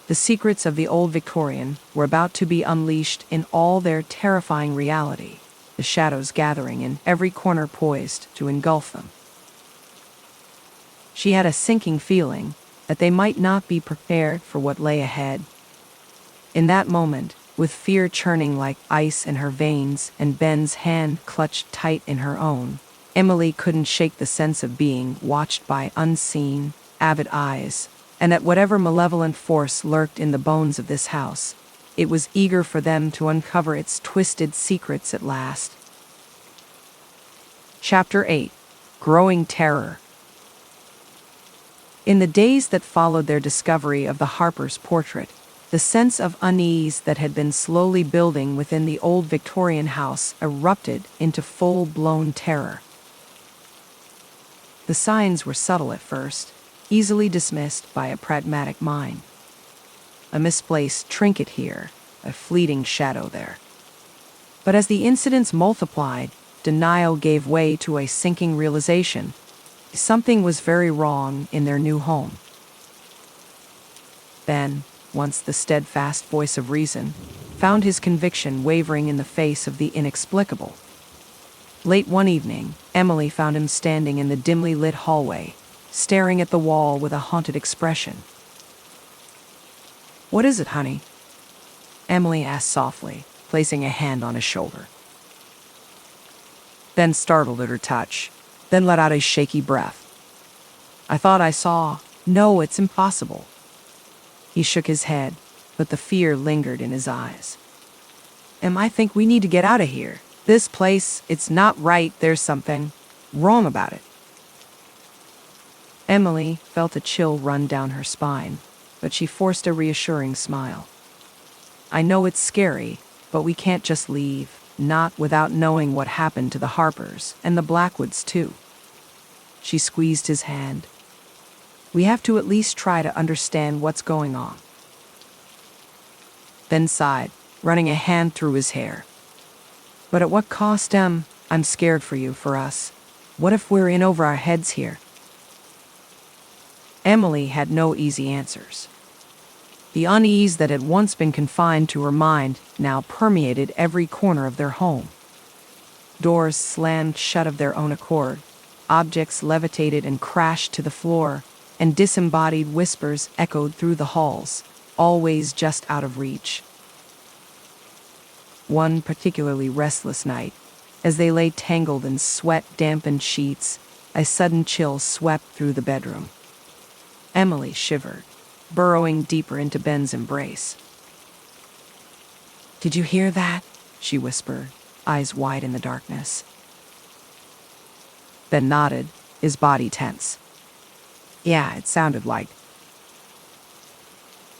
The secrets of the old Victorian were about to be unleashed in all their terrifying reality, the shadows gathering in every corner poised to engulf them. She had a sinking feeling that they might not be prepared for what lay ahead. In that moment, with fear churning like ice in her veins and Ben's hand clutched tight in her own, Emily couldn't shake the sense of being watched by unseen, avid eyes, and that whatever malevolent force lurked in the bones of this house, it was eager for them to uncover its twisted secrets at last. Chapter 8. Growing Terror. In the days that followed their discovery of the Harper's portrait, the sense of unease that had been slowly building within the old Victorian house erupted into full-blown terror. The signs were subtle at first, easily dismissed by a pragmatic mind. A misplaced trinket here, a fleeting shadow there. But as the incidents multiplied, denial gave way to a sinking realization. Something was very wrong in their new home. Ben, once the steadfast voice of reason, found his conviction wavering in the face of the inexplicable. Late one evening, Emily found him standing in the dimly lit hallway, staring at the wall with a haunted expression. "What is it, honey?" Emily asked softly, placing a hand on his shoulder. Ben startled at her touch, then let out a shaky breath. "I thought I saw. No, it's impossible." He shook his head, but the fear lingered in his eyes. I think we need to get out of here. This place, it's not right. There's something wrong about it." Emily felt a chill run down her spine, but she forced a reassuring smile. "I know it's scary, but we can't just leave, not without knowing what happened to the Harpers and the Blackwoods too." She squeezed his hand. "We have to at least try to understand what's going on." Ben sighed, running a hand through his hair. "But at what cost, Em? I'm scared for you, for us. What if we're in over our heads here?" Emily had no easy answers. The unease that had once been confined to her mind now permeated every corner of their home. Doors slammed shut of their own accord, objects levitated and crashed to the floor, and disembodied whispers echoed through the halls, always just out of reach. One particularly restless night, as they lay tangled in sweat-dampened sheets, a sudden chill swept through the bedroom. Emily shivered, burrowing deeper into Ben's embrace. "Did you hear that?" she whispered, eyes wide in the darkness. Ben nodded, his body tense. "Yeah, it sounded like."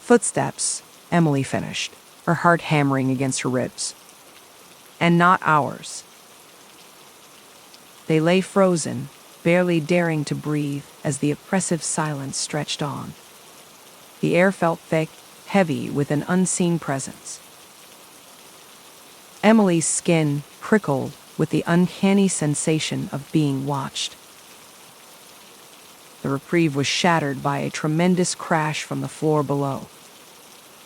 "Footsteps," Emily finished, her heart hammering against her ribs. "And not ours." They lay frozen, barely daring to breathe as the oppressive silence stretched on. The air felt thick, heavy with an unseen presence. Emily's skin prickled with the uncanny sensation of being watched. The reprieve was shattered by a tremendous crash from the floor below.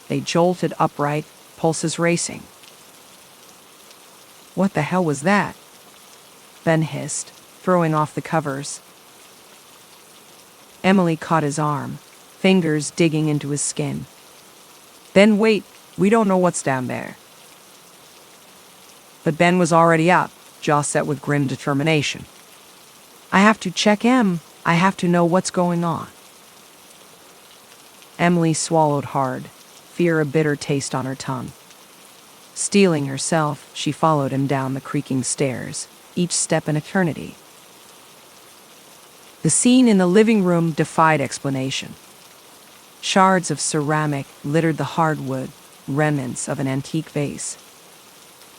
They jolted upright, pulses racing. "What the hell was that?" Ben hissed, throwing off the covers. Emily caught his arm, fingers digging into his skin. "Ben, wait, we don't know what's down there." But Ben was already up, jaw set with grim determination. "I have to check Em. I have to know what's going on." Emily swallowed hard, fear a bitter taste on her tongue. Steeling herself, she followed him down the creaking stairs, each step an eternity. The scene in the living room defied explanation. Shards of ceramic littered the hardwood, remnants of an antique vase.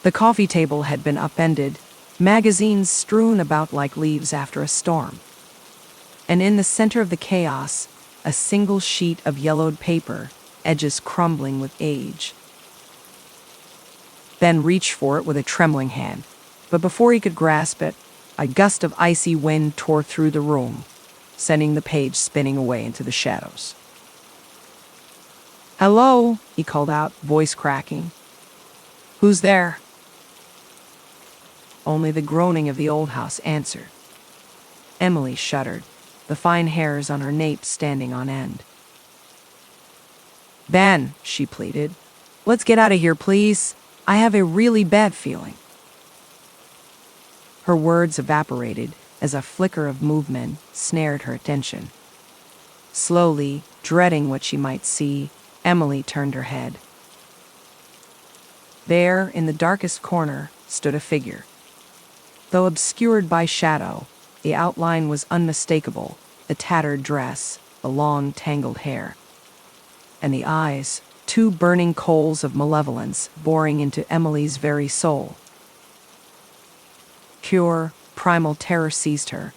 The coffee table had been upended, magazines strewn about like leaves after a storm. And in the center of the chaos, a single sheet of yellowed paper, edges crumbling with age. Ben reached for it with a trembling hand, but before he could grasp it, a gust of icy wind tore through the room, sending the page spinning away into the shadows. "Hello," he called out, voice cracking. "Who's there?" Only the groaning of the old house answered. Emily shuddered, the fine hairs on her nape standing on end. "Ben," she pleaded, "let's get out of here, please. I have a really bad feeling." Her words evaporated as a flicker of movement snared her attention. Slowly, dreading what she might see, Emily turned her head. There, in the darkest corner, stood a figure. Though obscured by shadow, the outline was unmistakable, the tattered dress, the long, tangled hair. And the eyes, two burning coals of malevolence boring into Emily's very soul. Pure, primal terror seized her.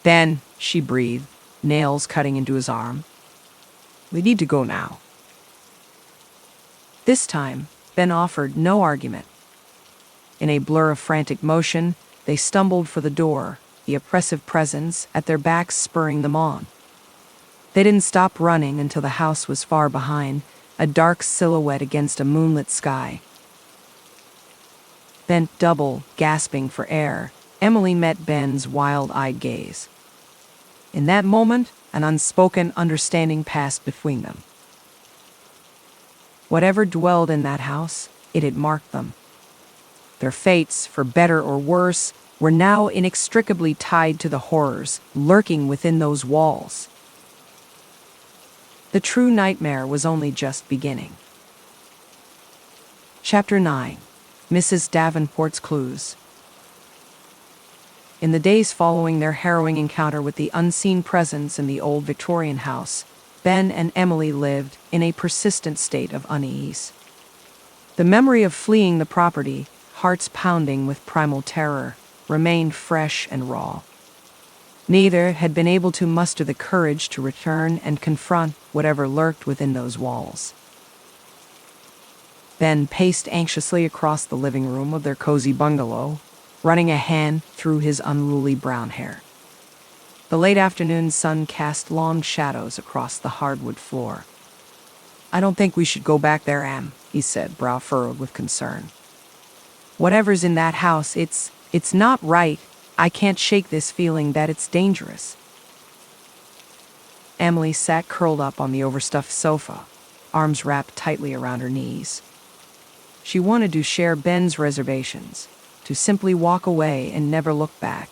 "Ben," she breathed, nails cutting into his arm. "We need to go now." This time, Ben offered no argument. In a blur of frantic motion, they stumbled for the door, the oppressive presence at their backs spurring them on. They didn't stop running until the house was far behind, a dark silhouette against a moonlit sky. Bent double, gasping for air, Emily met Ben's wild-eyed gaze. In that moment, an unspoken understanding passed between them. Whatever dwelled in that house, it had marked them. Their fates, for better or worse, were now inextricably tied to the horrors lurking within those walls. The true nightmare was only just beginning. Chapter 9. Mrs. Davenport's Clues. In the days following their harrowing encounter with the unseen presence in the old Victorian house, Ben and Emily lived in a persistent state of unease. The memory of fleeing the property, hearts pounding with primal terror, remained fresh and raw. Neither had been able to muster the courage to return and confront whatever lurked within those walls. Ben paced anxiously across the living room of their cozy bungalow, running a hand through his unruly brown hair. The late afternoon sun cast long shadows across the hardwood floor. "I don't think we should go back there, Em," he said, brow furrowed with concern. "Whatever's in that house, it's not right. I can't shake this feeling that it's dangerous." Emily sat curled up on the overstuffed sofa, arms wrapped tightly around her knees. She wanted to share Ben's reservations, to simply walk away and never look back.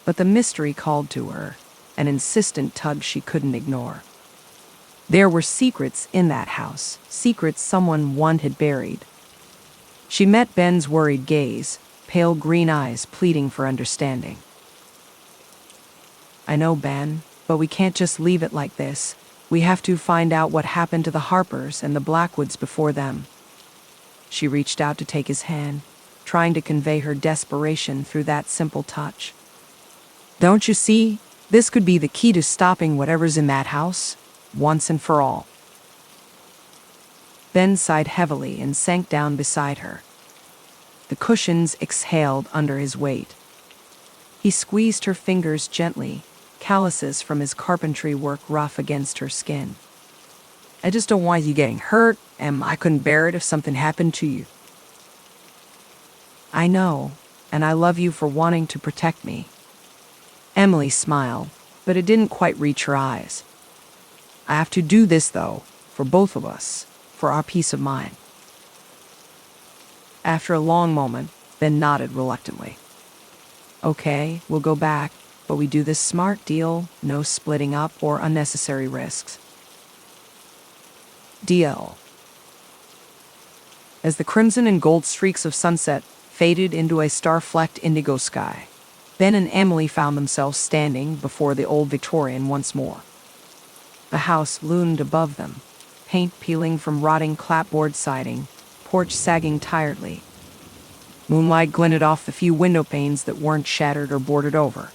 But the mystery called to her, an insistent tug she couldn't ignore. There were secrets in that house, secrets someone once had buried. She met Ben's worried gaze, pale green eyes pleading for understanding. "I know, Ben, but we can't just leave it like this. We have to find out what happened to the Harpers and the Blackwoods before them." She reached out to take his hand, trying to convey her desperation through that simple touch. "Don't you see? This could be the key to stopping whatever's in that house, once and for all." Ben sighed heavily and sank down beside her. The cushions exhaled under his weight. He squeezed her fingers gently, calluses from his carpentry work rough against her skin. "I just don't want you getting hurt, and I couldn't bear it if something happened to you." "I know, and I love you for wanting to protect me." Emily smiled, but it didn't quite reach her eyes. "I have to do this, though, for both of us, for our peace of mind." After a long moment, Ben nodded reluctantly. "Okay, we'll go back, but we do this smart deal, no splitting up or unnecessary risks." "Deal." as the crimson and gold streaks of sunset faded into a star-flecked indigo sky. Ben and Emily found themselves standing before the old Victorian once more. The house loomed above them, paint peeling from rotting clapboard siding, porch sagging tiredly. Moonlight glinted off the few window panes that weren't shattered or boarded over.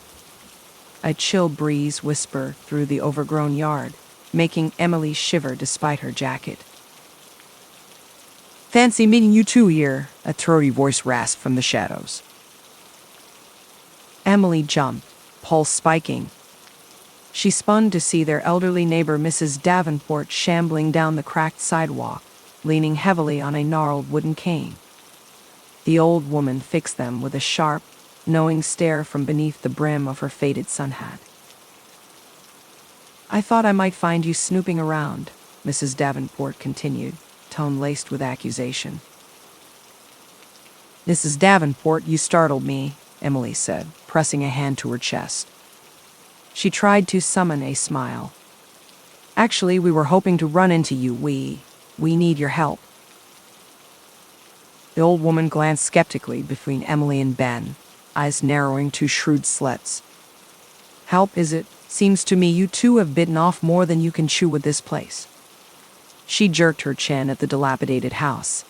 A chill breeze whispered through the overgrown yard, making Emily shiver despite her jacket. "Fancy meeting you two here," a throaty voice rasped from the shadows. Emily jumped, pulse spiking. She spun to see their elderly neighbor Mrs. Davenport shambling down the cracked sidewalk, leaning heavily on a gnarled wooden cane. The old woman fixed them with a sharp, knowing stare from beneath the brim of her faded sun hat. "I thought I might find you snooping around," Mrs. Davenport continued, tone laced with accusation. "Mrs. Davenport, you startled me," Emily said, pressing a hand to her chest. She tried to summon a smile. "Actually, we were hoping to run into you. We need your help." The old woman glanced skeptically between Emily and Ben, eyes narrowing to shrewd slits. "Help, is it? Seems to me you two have bitten off more than you can chew with this place." She jerked her chin at the dilapidated house.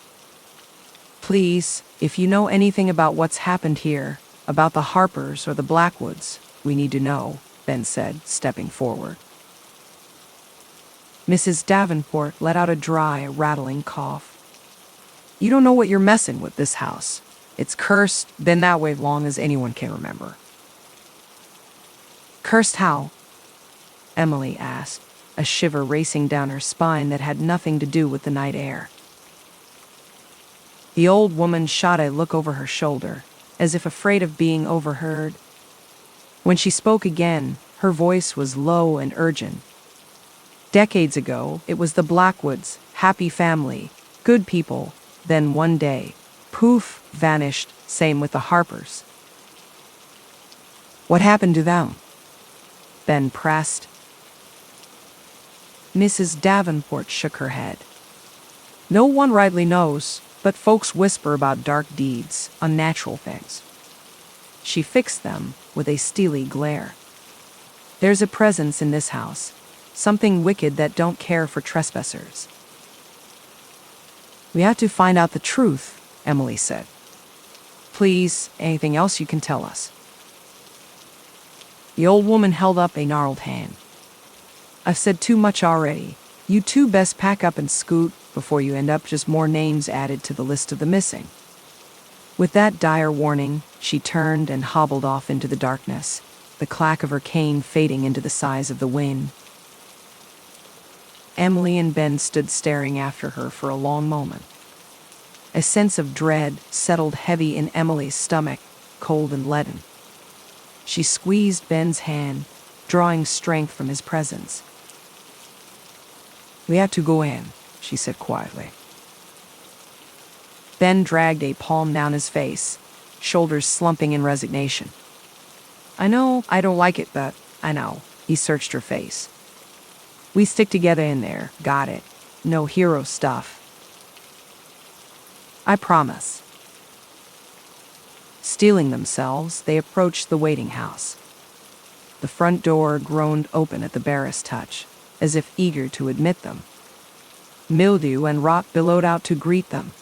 "Please, if you know anything about what's happened here, about the Harpers or the Blackwoods, we need to know," Ben said, stepping forward. Mrs. Davenport let out a dry, rattling cough. "You don't know what you're messing with, this house. It's cursed, been that way long as anyone can remember." "Cursed how?" Emily asked, a shiver racing down her spine that had nothing to do with the night air. The old woman shot a look over her shoulder, as if afraid of being overheard. When she spoke again, her voice was low and urgent. "Decades ago, it was the Blackwoods, happy family, good people. Then one day, poof, vanished, same with the Harpers." "What happened to them?" Ben pressed. Mrs. Davenport shook her head. "No one rightly knows, but folks whisper about dark deeds, unnatural things." She fixed them with a steely glare. "There's a presence in this house, something wicked that don't care for trespassers." "We have to find out the truth," Emily said. "Please, anything else you can tell us?" The old woman held up a gnarled hand. "I've said too much already. You two best pack up and scoot before you end up just more names added to the list of the missing." With that dire warning, she turned and hobbled off into the darkness, the clack of her cane fading into the sighs of the wind. Emily and Ben stood staring after her for a long moment. A sense of dread settled heavy in Emily's stomach, cold and leaden. She squeezed Ben's hand, drawing strength from his presence. "We have to go in," she said quietly. Ben dragged a palm down his face, shoulders slumping in resignation. "I know, I don't like it, but I know." He searched her face. "We stick together in there, got it. No hero stuff. I promise." Steeling themselves, they approached the waiting house. The front door groaned open at the barest touch, as if eager to admit them. Mildew and rot billowed out to greet them.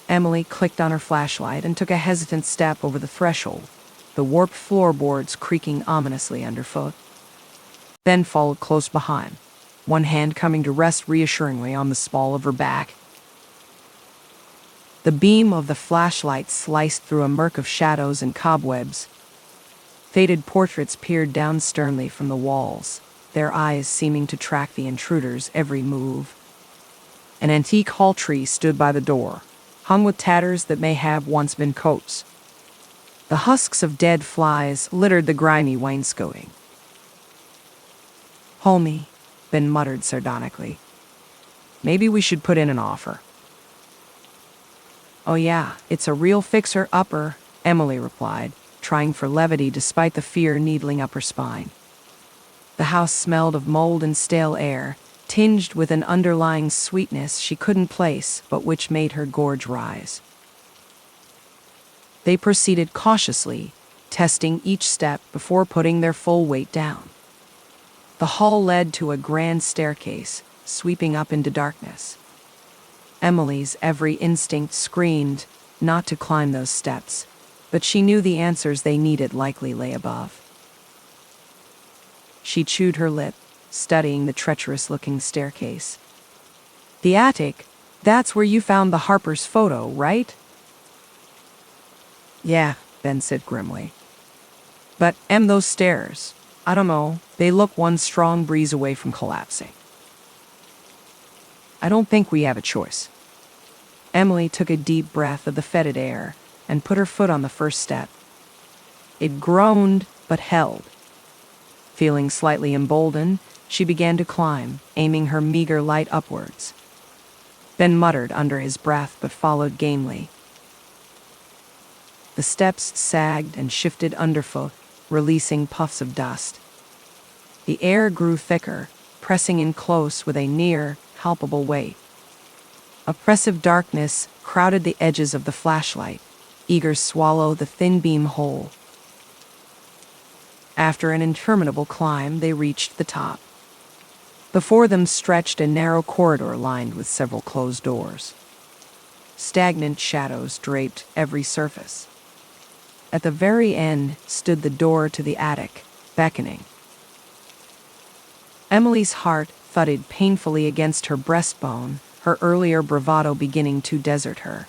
Emily clicked on her flashlight and took a hesitant step over the threshold, the warped floorboards creaking ominously underfoot. Ben followed close behind, one hand coming to rest reassuringly on the small of her back. The beam of the flashlight sliced through a murk of shadows and cobwebs. Faded portraits peered down sternly from the walls, their eyes seeming to track the intruder's every move. An antique hall tree stood by the door, hung with tatters that may have once been coats. The husks of dead flies littered the grimy wainscoting. "Homie," Ben muttered sardonically. "Maybe we should put in an offer." "Oh yeah, it's a real fixer-upper," Emily replied, trying for levity despite the fear needling up her spine. The house smelled of mold and stale air, tinged with an underlying sweetness she couldn't place, but which made her gorge rise. They proceeded cautiously, testing each step before putting their full weight down. The hall led to a grand staircase, sweeping up into darkness. Emily's every instinct screamed not to climb those steps, but she knew the answers they needed likely lay above. She chewed her lip, studying the treacherous-looking staircase. "The attic, that's where you found the Harper's photo, right?" "Yeah," Ben said grimly. "But, those stairs, I don't know, they look one strong breeze away from collapsing." "I don't think we have a choice." Emily took a deep breath of the fetid air and put her foot on the first step. It groaned, but held. Feeling slightly emboldened, she began to climb, aiming her meager light upwards. Ben muttered under his breath, but followed gamely. The steps sagged and shifted underfoot, releasing puffs of dust. The air grew thicker, pressing in close with a near, palpable weight. Oppressive darkness crowded the edges of the flashlight, eager to swallow the thin beam whole. After an interminable climb, they reached the top. Before them stretched a narrow corridor lined with several closed doors. Stagnant shadows draped every surface. At the very end stood the door to the attic, beckoning. Emily's heart thudded painfully against her breastbone, her earlier bravado beginning to desert her.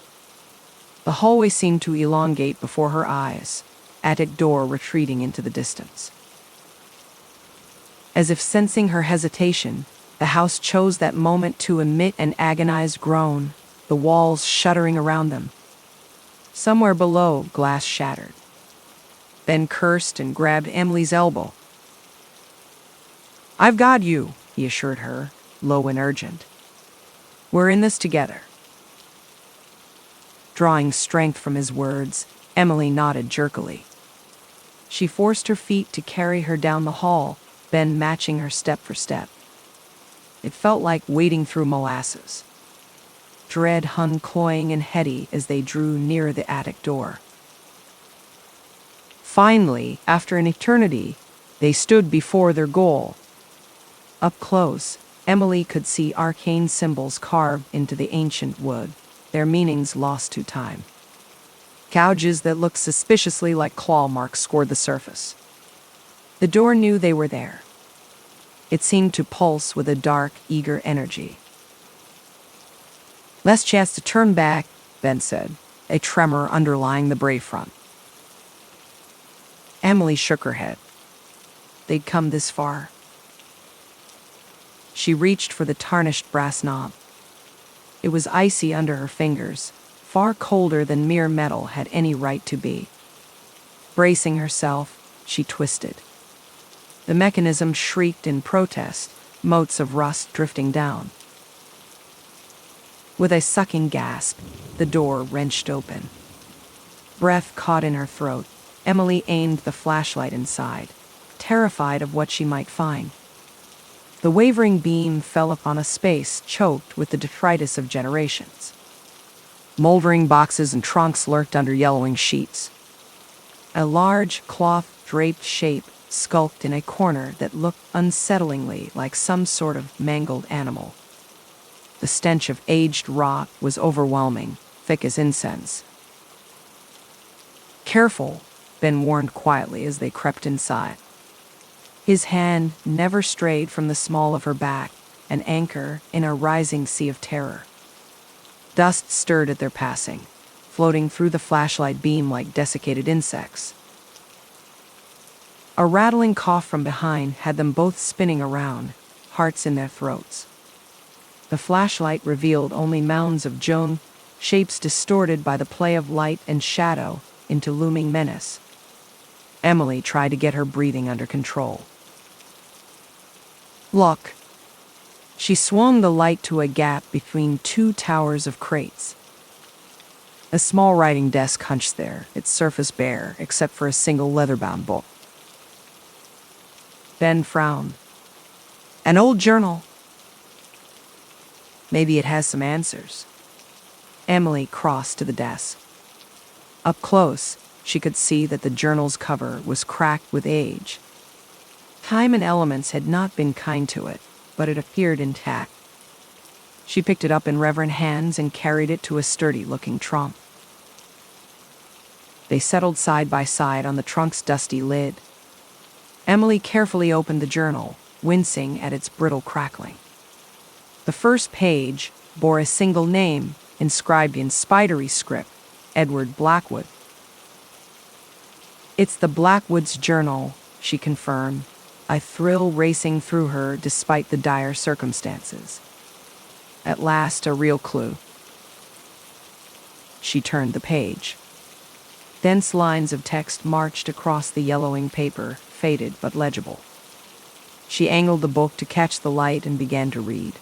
The hallway seemed to elongate before her eyes, attic door retreating into the distance. As if sensing her hesitation, the house chose that moment to emit an agonized groan, the walls shuddering around them. Somewhere below, glass shattered. Ben cursed and grabbed Emily's elbow. "I've got you," he assured her, low and urgent. "We're in this together." Drawing strength from his words, Emily nodded jerkily. She forced her feet to carry her down the hall, Ben matching her step for step. It felt like wading through molasses. Dread hung cloying and heady as they drew near the attic door. Finally, after an eternity, they stood before their goal. Up close, Emily could see arcane symbols carved into the ancient wood, their meanings lost to time. Gouges that looked suspiciously like claw marks scored the surface. The door knew they were there. It seemed to pulse with a dark, eager energy. "Less chance to turn back," Ben said, a tremor underlying the brave front. Emily shook her head. They'd come this far. She reached for the tarnished brass knob. It was icy under her fingers, far colder than mere metal had any right to be. Bracing herself, she twisted. The mechanism shrieked in protest, motes of rust drifting down. With a sucking gasp, the door wrenched open. Breath caught in her throat, Emily aimed the flashlight inside, terrified of what she might find. The wavering beam fell upon a space choked with the detritus of generations. Moldering boxes and trunks lurked under yellowing sheets. A large, cloth-draped shape skulked in a corner that looked unsettlingly like some sort of mangled animal. The stench of aged rot was overwhelming, thick as incense. "Careful," Ben warned quietly as they crept inside. His hand never strayed from the small of her back, an anchor in a rising sea of terror. Dust stirred at their passing, floating through the flashlight beam like desiccated insects. A rattling cough from behind had them both spinning around, hearts in their throats. The flashlight revealed only mounds of Joan, shapes distorted by the play of light and shadow into looming menace. Emily tried to get her breathing under control. "Look." She swung the light to a gap between two towers of crates. A small writing desk hunched there, its surface bare except for a single leather-bound book. Ben frowned. "An old journal." Maybe it has some answers. Emily crossed to the desk. Up close, she could see that the journal's cover was cracked with age. Time and elements had not been kind to it, but it appeared intact. She picked it up in reverent hands and carried it to a sturdy-looking trunk. They settled side by side on the trunk's dusty lid. Emily carefully opened the journal, wincing at its brittle crackling. The first page bore a single name, inscribed in spidery script, Edward Blackwood. "It's the Blackwoods Journal," she confirmed, a thrill racing through her despite the dire circumstances. At last, a real clue. She turned the page. Dense lines of text marched across the yellowing paper, faded but legible. She angled the book to catch the light and began to read.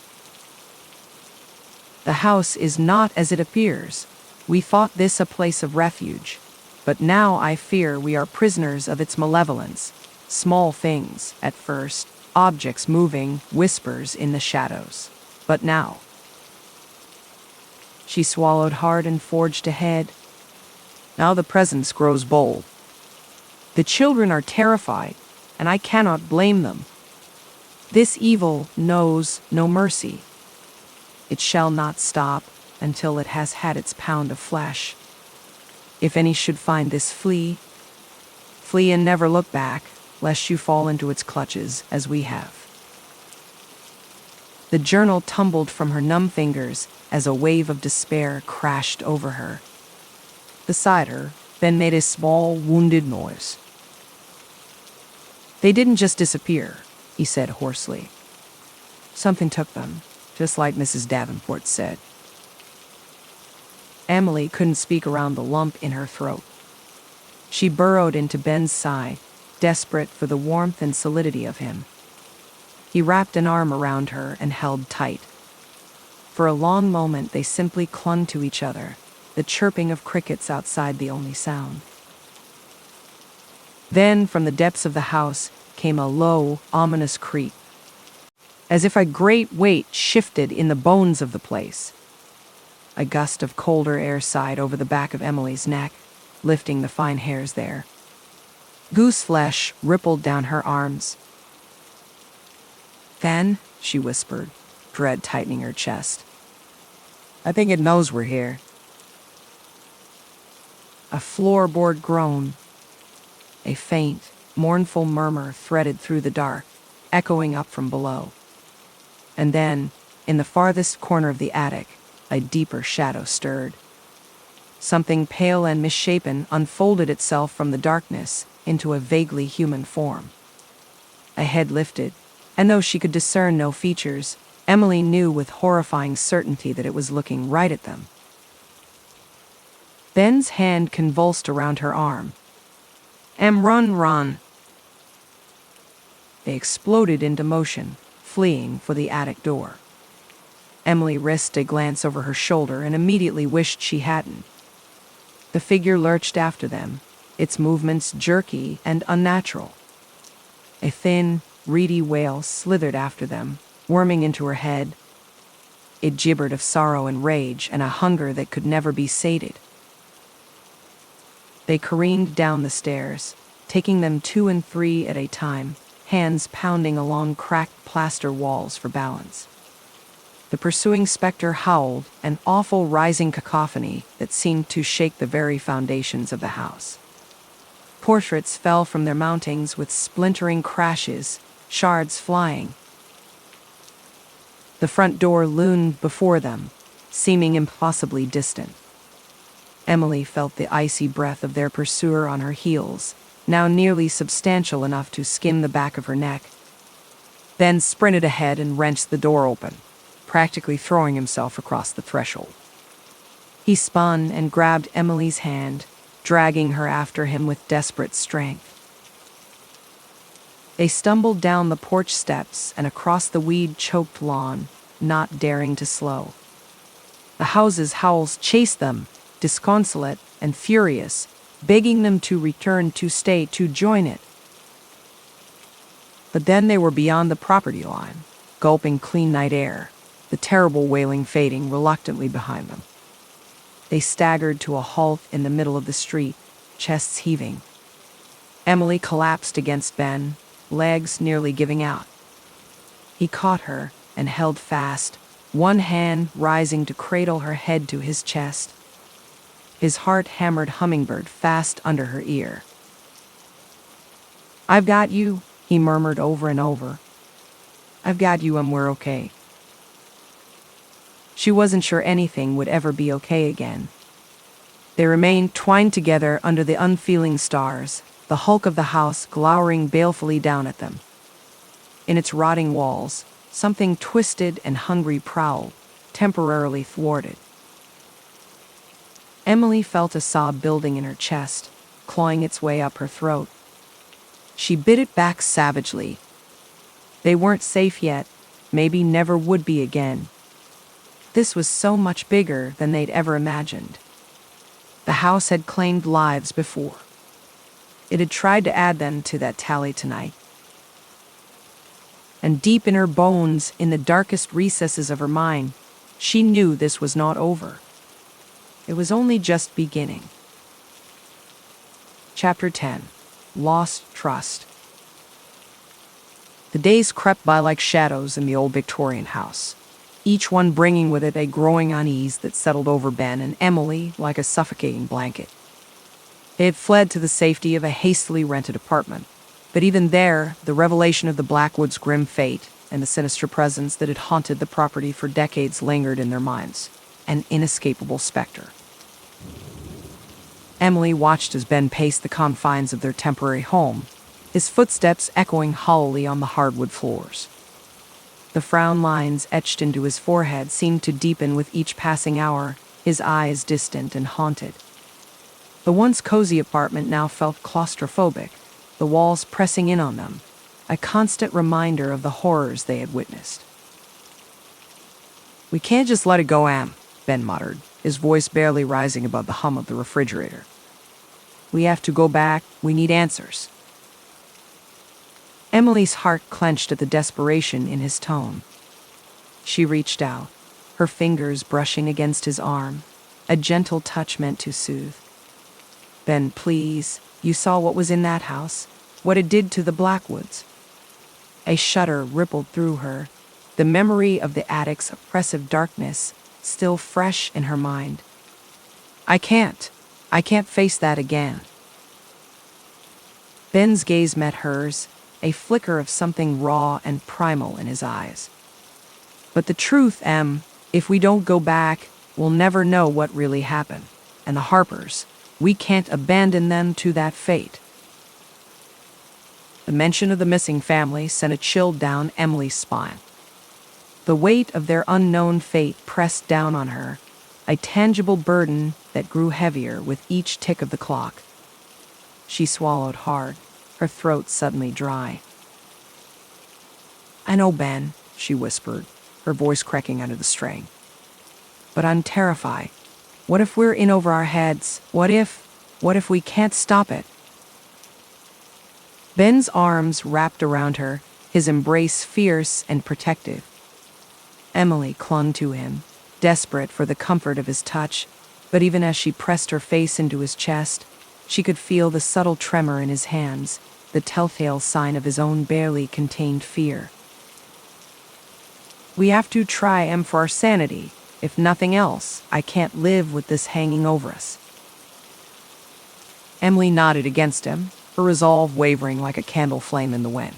"The house is not as it appears. We thought this a place of refuge, but now I fear we are prisoners of its malevolence. Small things, at first, objects moving, whispers in the shadows. But now..." She swallowed hard and forged ahead. "Now the presence grows bold. The children are terrified, and I cannot blame them. This evil knows no mercy. It shall not stop until it has had its pound of flesh. If any should find this, flee. Flee and never look back, lest you fall into its clutches as we have." The journal tumbled from her numb fingers as a wave of despair crashed over her. Beside her, Ben made a small, wounded noise. "They didn't just disappear," he said hoarsely. "Something took them, just like Mrs. Davenport said." Emily couldn't speak around the lump in her throat. She burrowed into Ben's side, desperate for the warmth and solidity of him. He wrapped an arm around her and held tight. For a long moment they simply clung to each other, the chirping of crickets outside the only sound. Then, from the depths of the house, came a low, ominous creak, as if a great weight shifted in the bones of the place. A gust of colder air sighed over the back of Emily's neck, lifting the fine hairs there. Goose flesh rippled down her arms. "Ben," she whispered, dread tightening her chest. "I think it knows we're here." A floorboard groan. A faint, mournful murmur threaded through the dark, echoing up from below. And then, in the farthest corner of the attic, a deeper shadow stirred. Something pale and misshapen unfolded itself from the darkness into a vaguely human form. A head lifted, and though she could discern no features, Emily knew with horrifying certainty that it was looking right at them. Ben's hand convulsed around her arm. Run!" They exploded into motion, fleeing for the attic door. Emily risked a glance over her shoulder and immediately wished she hadn't. The figure lurched after them, its movements jerky and unnatural. A thin, reedy wail slithered after them, worming into her head. It gibbered of sorrow and rage and a hunger that could never be sated. They careened down the stairs, taking them 2 and 3 at a time, hands pounding along cracked plaster walls for balance. The pursuing specter howled, an awful rising cacophony that seemed to shake the very foundations of the house. Portraits fell from their mountings with splintering crashes, shards flying. The front door loomed before them, seeming impossibly distant. Emily felt the icy breath of their pursuer on her heels, now nearly substantial enough to skim the back of her neck. Ben sprinted ahead and wrenched the door open, practically throwing himself across the threshold. He spun and grabbed Emily's hand, dragging her after him with desperate strength. They stumbled down the porch steps and across the weed-choked lawn, not daring to slow. The house's howls chased them, disconsolate and furious, begging them to return, to stay, to join it. But then they were beyond the property line, gulping clean night air, the terrible wailing fading reluctantly behind them. They staggered to a halt in the middle of the street, chests heaving. Emily collapsed against Ben, legs nearly giving out. He caught her and held fast, one hand rising to cradle her head to his chest. His heart-hammered hummingbird fast under her ear. "I've got you," he murmured over and over. "I've got you and we're okay." She wasn't sure anything would ever be okay again. They remained twined together under the unfeeling stars, the hulk of the house glowering balefully down at them. In its rotting walls, something twisted and hungry prowled, temporarily thwarted. Emily felt a sob building in her chest, clawing its way up her throat. She bit it back savagely. They weren't safe yet, maybe never would be again. This was so much bigger than they'd ever imagined. The house had claimed lives before. It had tried to add them to that tally tonight. And deep in her bones, in the darkest recesses of her mind, she knew this was not over. It was only just beginning. Chapter 10. Lost Trust. The days crept by like shadows in the old Victorian house, each one bringing with it a growing unease that settled over Ben and Emily like a suffocating blanket. They had fled to the safety of a hastily rented apartment, but even there, the revelation of the Blackwood's grim fate and the sinister presence that had haunted the property for decades lingered in their minds, an inescapable specter. Emily watched as Ben paced the confines of their temporary home, his footsteps echoing hollowly on the hardwood floors. The frown lines etched into his forehead seemed to deepen with each passing hour, his eyes distant and haunted. The once cozy apartment now felt claustrophobic, the walls pressing in on them, a constant reminder of the horrors they had witnessed. "We can't just let it go, Em," Ben muttered, his voice barely rising above the hum of the refrigerator. "We have to go back. We need answers." Emily's heart clenched at the desperation in his tone. She reached out, her fingers brushing against his arm, a gentle touch meant to soothe. "Ben, please, you saw what was in that house, what it did to the Blackwoods." A shudder rippled through her, the memory of the attic's oppressive darkness still fresh in her mind. I can't face that again." Ben's gaze met hers, a flicker of something raw and primal in his eyes. "But the truth, Em, if we don't go back, we'll never know what really happened. And the Harpers, we can't abandon them to that fate." The mention of the missing family sent a chill down Emily's spine. The weight of their unknown fate pressed down on her, a tangible burden that grew heavier with each tick of the clock. She swallowed hard, her throat suddenly dry. "I know, Ben," she whispered, her voice cracking under the strain. "But I'm terrified. What if we're in over our heads? What if we can't stop it?" Ben's arms wrapped around her, his embrace fierce and protective. Emily clung to him, desperate for the comfort of his touch, but even as she pressed her face into his chest, she could feel the subtle tremor in his hands, the telltale sign of his own barely contained fear. "We have to try, Em, for our sanity. If nothing else, I can't live with this hanging over us." Emily nodded against him, her resolve wavering like a candle flame in the wind.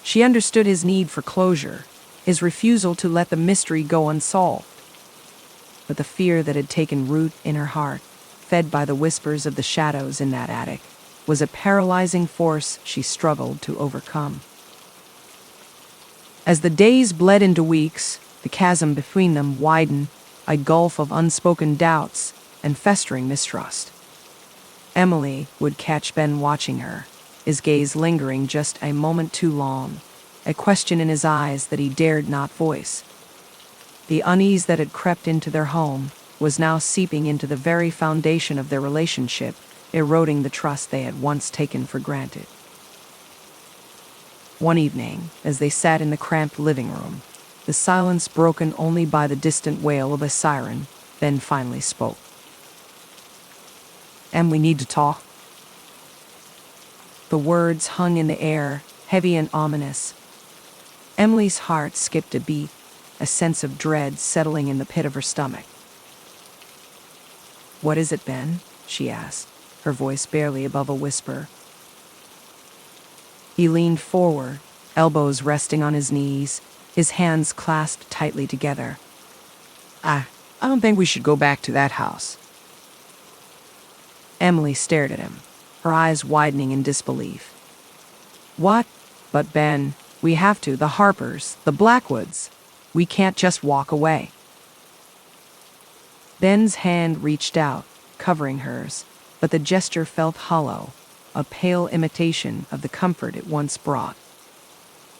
She understood his need for closure, his refusal to let the mystery go unsolved. But the fear that had taken root in her heart, fed by the whispers of the shadows in that attic, was a paralyzing force she struggled to overcome. As the days bled into weeks, the chasm between them widened, a gulf of unspoken doubts and festering mistrust. Emily would catch Ben watching her, his gaze lingering just a moment too long, a question in his eyes that he dared not voice. The unease that had crept into their home was now seeping into the very foundation of their relationship, eroding the trust they had once taken for granted. One evening, as they sat in the cramped living room, the silence broken only by the distant wail of a siren. Ben finally spoke. "And we need to talk." The words hung in the air, heavy and ominous. Emily's heart skipped a beat, a sense of dread settling in the pit of her stomach. "What is it, Ben?" she asked, her voice barely above a whisper. He leaned forward, elbows resting on his knees, his hands clasped tightly together. I don't think we should go back to that house." Emily stared at him, her eyes widening in disbelief. "What? But Ben, we have to. The Harpers, the Blackwoods. We can't just walk away." Ben's hand reached out, covering hers, but the gesture felt hollow, a pale imitation of the comfort it once brought.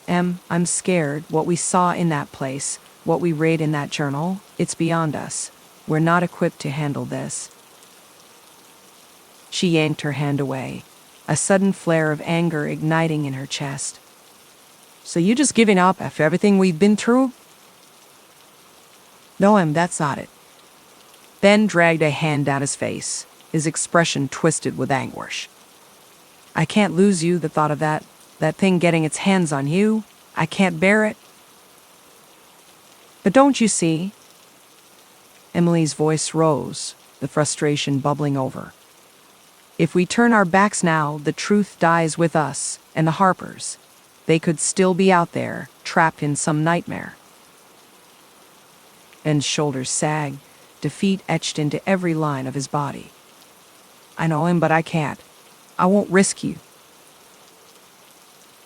I'm scared. What we saw in that place, what we read in that journal, it's beyond us. We're not equipped to handle this." She yanked her hand away, a sudden flare of anger igniting in her chest. "So you just giving up after everything we've been through?" "No, that's not it." Ben dragged a hand down his face, his expression twisted with anguish. "I can't lose you. The thought of that thing getting its hands on you, I can't bear it." "But don't you see?" Emily's voice rose, the frustration bubbling over. "If we turn our backs now, the truth dies with us and the Harpers. They could still be out there, trapped in some nightmare." Ben's shoulders sagged, defeat etched into every line of his body. "I know him, but I can't. I won't risk you."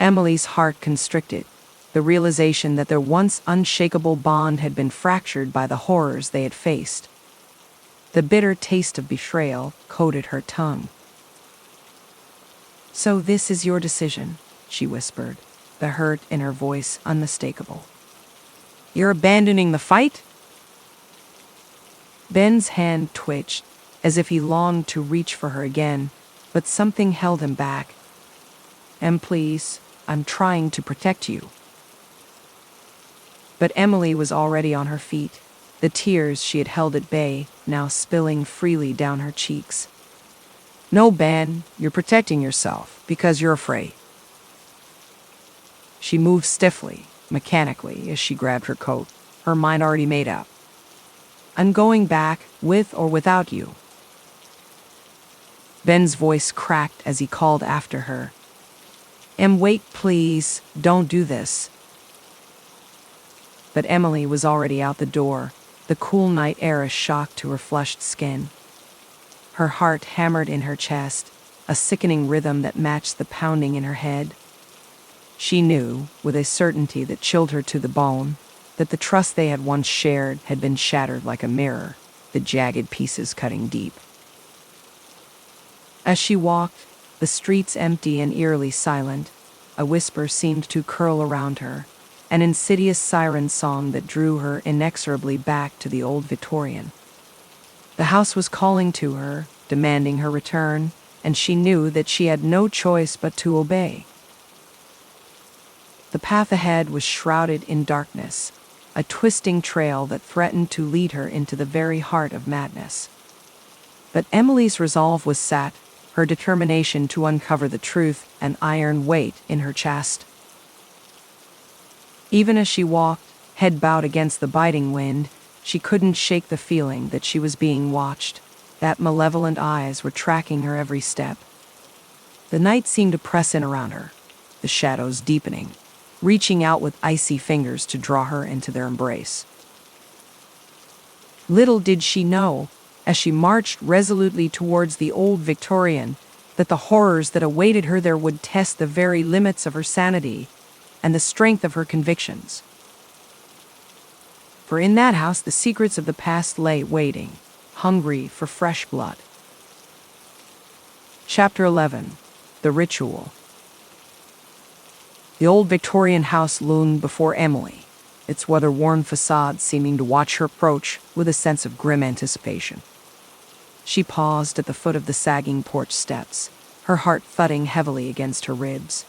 Emily's heart constricted, the realization that their once unshakable bond had been fractured by the horrors they had faced. The bitter taste of betrayal coated her tongue. "So this is your decision," she whispered, the hurt in her voice unmistakable. "You're abandoning the fight?" Ben's hand twitched, as if he longed to reach for her again, but something held him back. Please, I'm trying to protect you." But Emily was already on her feet, the tears she had held at bay now spilling freely down her cheeks. "No, Ben, you're protecting yourself because you're afraid." She moved stiffly, mechanically, as she grabbed her coat, her mind already made up. "I'm going back, with or without you." Ben's voice cracked as he called after her. Wait, please, don't do this." But Emily was already out the door, the cool night air a shock to her flushed skin. Her heart hammered in her chest, a sickening rhythm that matched the pounding in her head. She knew, with a certainty that chilled her to the bone, that the trust they had once shared had been shattered like a mirror, the jagged pieces cutting deep. As she walked, the streets empty and eerily silent, a whisper seemed to curl around her, an insidious siren song that drew her inexorably back to the old Victorian. The house was calling to her, demanding her return, and she knew that she had no choice but to obey. The path ahead was shrouded in darkness, a twisting trail that threatened to lead her into the very heart of madness. But Emily's resolve was set, her determination to uncover the truth an iron weight in her chest. Even as she walked, head bowed against the biting wind, she couldn't shake the feeling that she was being watched, that malevolent eyes were tracking her every step. The night seemed to press in around her, the shadows deepening, reaching out with icy fingers to draw her into their embrace. Little did she know, as she marched resolutely towards the old Victorian, that the horrors that awaited her there would test the very limits of her sanity and the strength of her convictions. For in that house the secrets of the past lay waiting, hungry for fresh blood. Chapter 11. The Ritual. The old Victorian house loomed before Emily, its weather-worn facade seeming to watch her approach with a sense of grim anticipation. She paused at the foot of the sagging porch steps, her heart thudding heavily against her ribs.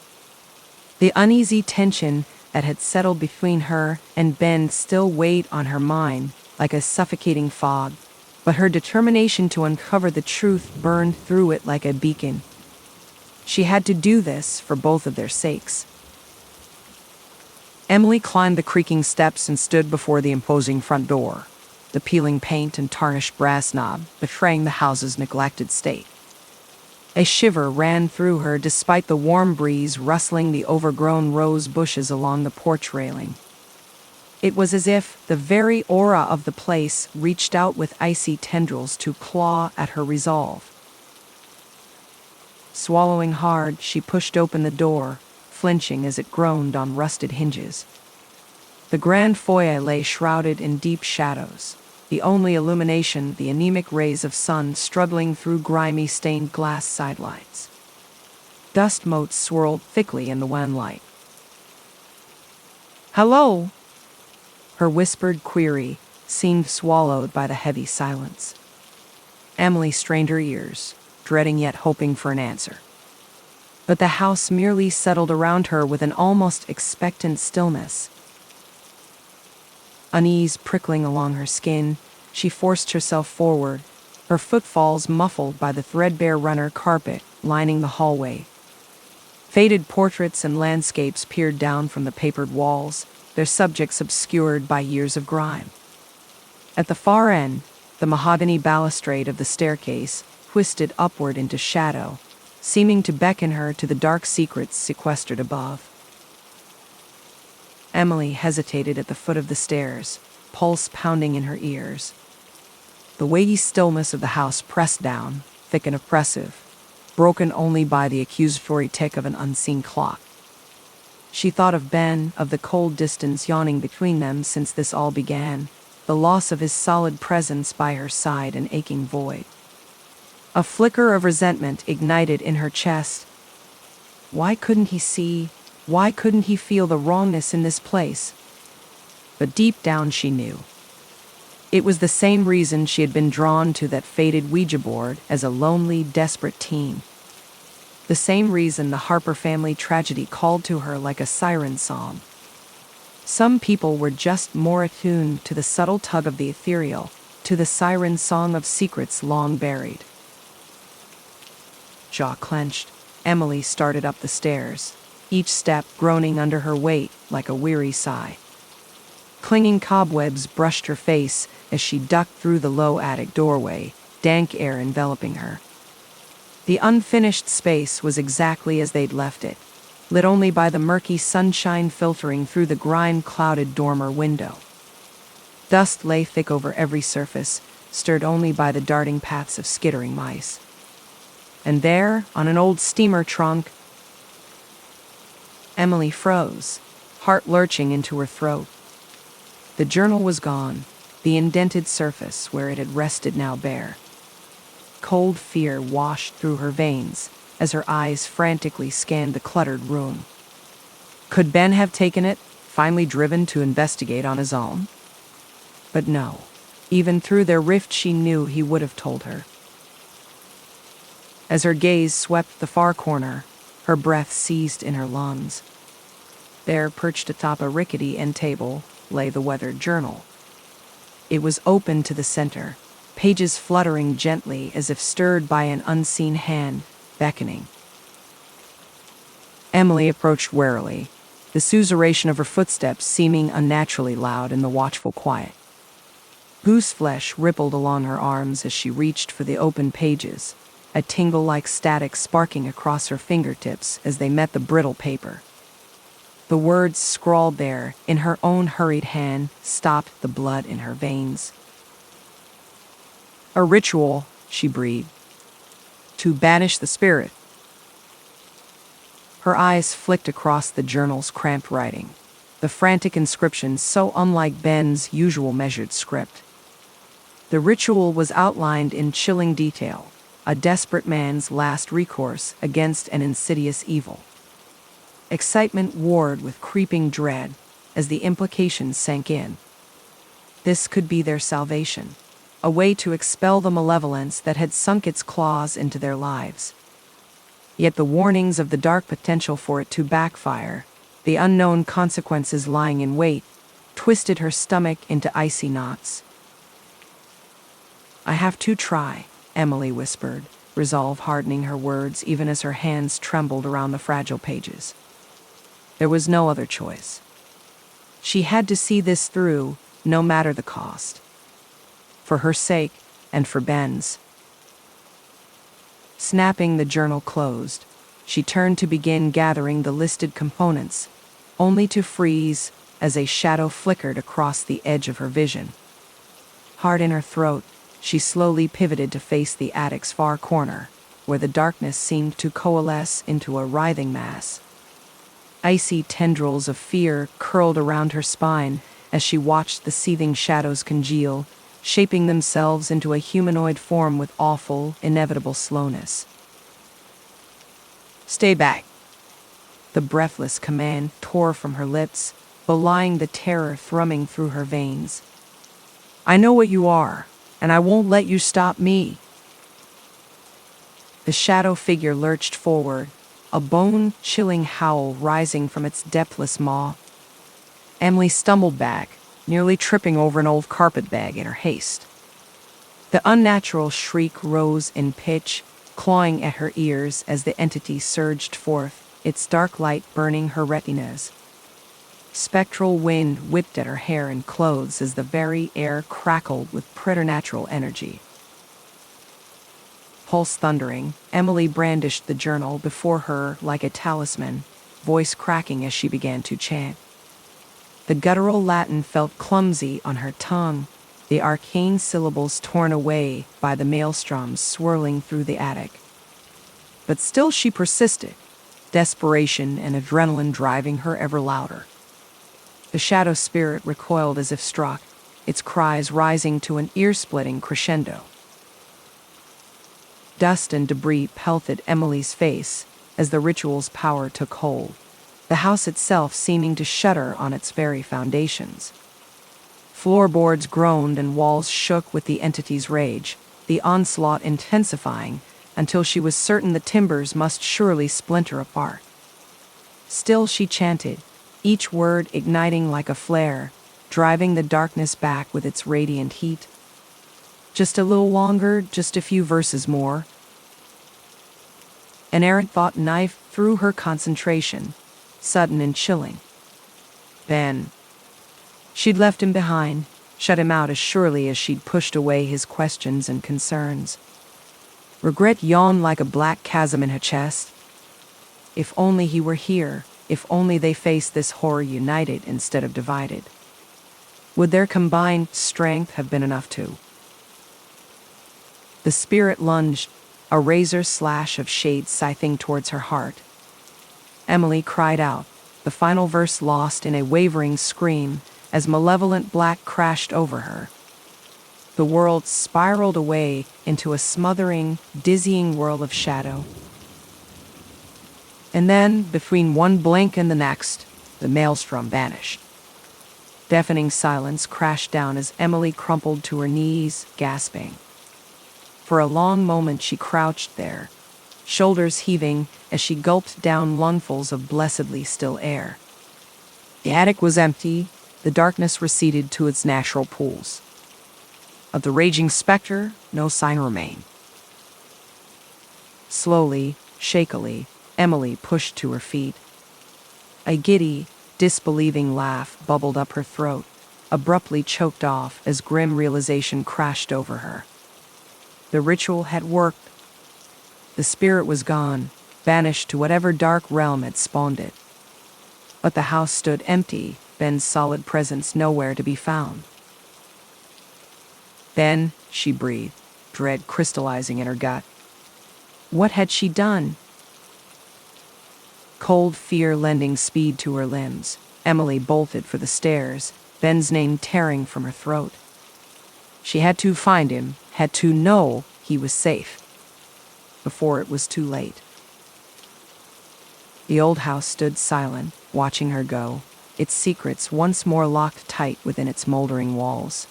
The uneasy tension that had settled between her and Ben still weighed on her mind like a suffocating fog, but her determination to uncover the truth burned through it like a beacon. She had to do this for both of their sakes. Emily climbed the creaking steps and stood before the imposing front door, the peeling paint and tarnished brass knob betraying the house's neglected state. A shiver ran through her despite the warm breeze rustling the overgrown rose bushes along the porch railing. It was as if the very aura of the place reached out with icy tendrils to claw at her resolve. Swallowing hard, she pushed open the door, flinching as it groaned on rusted hinges. The grand foyer lay shrouded in deep shadows, the only illumination the anemic rays of sun struggling through grimy stained glass sidelights. Dust motes swirled thickly in the wan light. "Hello?" Her whispered query seemed swallowed by the heavy silence. Emily strained her ears, dreading yet hoping for an answer. But the house merely settled around her with an almost expectant stillness. Unease prickling along her skin, she forced herself forward, her footfalls muffled by the threadbare runner carpet lining the hallway. Faded portraits and landscapes peered down from the papered walls, their subjects obscured by years of grime. At the far end, the mahogany balustrade of the staircase twisted upward into shadow, seeming to beckon her to the dark secrets sequestered above. Emily hesitated at the foot of the stairs, pulse pounding in her ears. The weighty stillness of the house pressed down, thick and oppressive, broken only by the accusatory tick of an unseen clock. She thought of Ben, of the cold distance yawning between them since this all began, the loss of his solid presence by her side, an aching void. A flicker of resentment ignited in her chest. Why couldn't he see? Why couldn't he feel the wrongness in this place? But deep down she knew. It was the same reason she had been drawn to that faded Ouija board as a lonely, desperate teen. The same reason the Harper family tragedy called to her like a siren song. Some people were just more attuned to the subtle tug of the ethereal, to the siren song of secrets long buried. Jaw clenched, Emily started up the stairs, each step groaning under her weight like a weary sigh. Clinging cobwebs brushed her face as she ducked through the low attic doorway, dank air enveloping her. The unfinished space was exactly as they'd left it, lit only by the murky sunshine filtering through the grime-clouded dormer window. Dust lay thick over every surface, stirred only by the darting paths of skittering mice. And there, on an old steamer trunk, Emily froze, heart lurching into her throat. The journal was gone, the indented surface where it had rested now bare. Cold fear washed through her veins as her eyes frantically scanned the cluttered room. Could Ben have taken it, finally driven to investigate on his own? But no, even through their rift she knew he would have told her. As her gaze swept the far corner, her breath seized in her lungs. There, perched atop a rickety end table, lay the weathered journal. It was open to the center, pages fluttering gently as if stirred by an unseen hand, beckoning. Emily approached warily, the susurration of her footsteps seeming unnaturally loud in the watchful quiet. Gooseflesh rippled along her arms as she reached for the open pages, a tingle-like static sparking across her fingertips as they met the brittle paper. The words scrawled there, in her own hurried hand, stopped the blood in her veins. "A ritual," she breathed, "to banish the spirit." Her eyes flicked across the journal's cramped writing, the frantic inscriptions so unlike Ben's usual measured script. The ritual was outlined in chilling detail, a desperate man's last recourse against an insidious evil. Excitement warred with creeping dread as the implications sank in. This could be their salvation, a way to expel the malevolence that had sunk its claws into their lives. Yet the warnings of the dark potential for it to backfire the unknown consequences lying in wait, twisted her stomach into icy knots. "I have to try," Emily whispered, resolve hardening her words even as her hands trembled around the fragile pages. There was no other choice. She had to see this through, no matter the cost. For her sake, and for Ben's. Snapping the journal closed, she turned to begin gathering the listed components, only to freeze as a shadow flickered across the edge of her vision. Hard in her throat, she slowly pivoted to face the attic's far corner, where the darkness seemed to coalesce into a writhing mass. Icy tendrils of fear curled around her spine as she watched the seething shadows congeal, shaping themselves into a humanoid form with awful, inevitable slowness. "Stay back." The breathless command tore from her lips, belying the terror thrumming through her veins. "I know what you are, and I won't let you stop me." The shadow figure lurched forward, a bone-chilling howl rising from its depthless maw. Emily stumbled back, nearly tripping over an old carpet bag in her haste. The unnatural shriek rose in pitch, clawing at her ears as the entity surged forth, its dark light burning her retinas. Spectral wind whipped at her hair and clothes as the very air crackled with preternatural energy. Pulse thundering, Emily brandished the journal before her like a talisman, voice cracking as she began to chant. The guttural Latin felt clumsy on her tongue, the arcane syllables torn away by the maelstroms swirling through the attic. But still she persisted, desperation and adrenaline driving her ever louder. The shadow spirit recoiled as if struck, its cries rising to an ear-splitting crescendo. Dust and debris pelted Emily's face as the ritual's power took hold, the house itself seeming to shudder on its very foundations. Floorboards groaned and walls shook with the entity's rage, the onslaught intensifying until she was certain the timbers must surely splinter apart. Still she chanted, each word igniting like a flare, driving the darkness back with its radiant heat. Just a little longer, just a few verses more. An errant thought knifed through her concentration, sudden and chilling. Ben. She'd left him behind, shut him out as surely as she'd pushed away his questions and concerns. Regret yawned like a black chasm in her chest. If only he were here, if only they faced this horror united instead of divided. Would their combined strength have been enough to? The spirit lunged, a razor slash of shade scything towards her heart. Emily cried out, the final verse lost in a wavering scream as malevolent black crashed over her. The world spiraled away into a smothering, dizzying whirl of shadow. And then, between one blink and the next, the maelstrom vanished. Deafening silence crashed down as Emily crumpled to her knees, gasping. For a long moment she crouched there, shoulders heaving as she gulped down lungfuls of blessedly still air. The attic was empty, the darkness receded to its natural pools. Of the raging specter, no sign remained. Slowly, shakily, Emily pushed to her feet. A giddy, disbelieving laugh bubbled up her throat, abruptly choked off as grim realization crashed over her. The ritual had worked. The spirit was gone, vanished to whatever dark realm had spawned it. But the house stood empty, Ben's solid presence nowhere to be found. "Ben," she breathed, dread crystallizing in her gut. What had she done? Cold fear lending speed to her limbs, Emily bolted for the stairs, Ben's name tearing from her throat. She had to find him, had to know he was safe, before it was too late. The old house stood silent, watching her go, its secrets once more locked tight within its moldering walls.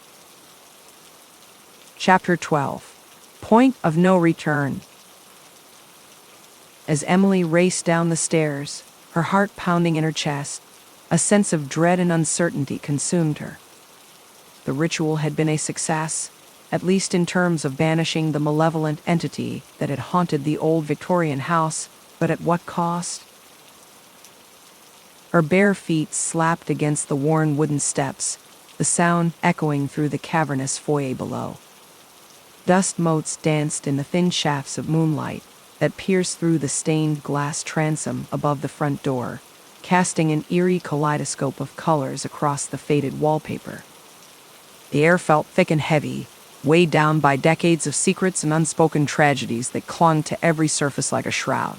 Chapter 12. Point of No Return. As Emily raced down the stairs, her heart pounding in her chest. A sense of dread and uncertainty consumed her. The ritual had been a success, at least in terms of banishing the malevolent entity that had haunted the old Victorian house, but at what cost? Her bare feet slapped against the worn wooden steps, the sound echoing through the cavernous foyer below. Dust motes danced in the thin shafts of moonlight that pierced through the stained glass transom above the front door, casting an eerie kaleidoscope of colors across the faded wallpaper. The air felt thick and heavy, weighed down by decades of secrets and unspoken tragedies that clung to every surface like a shroud.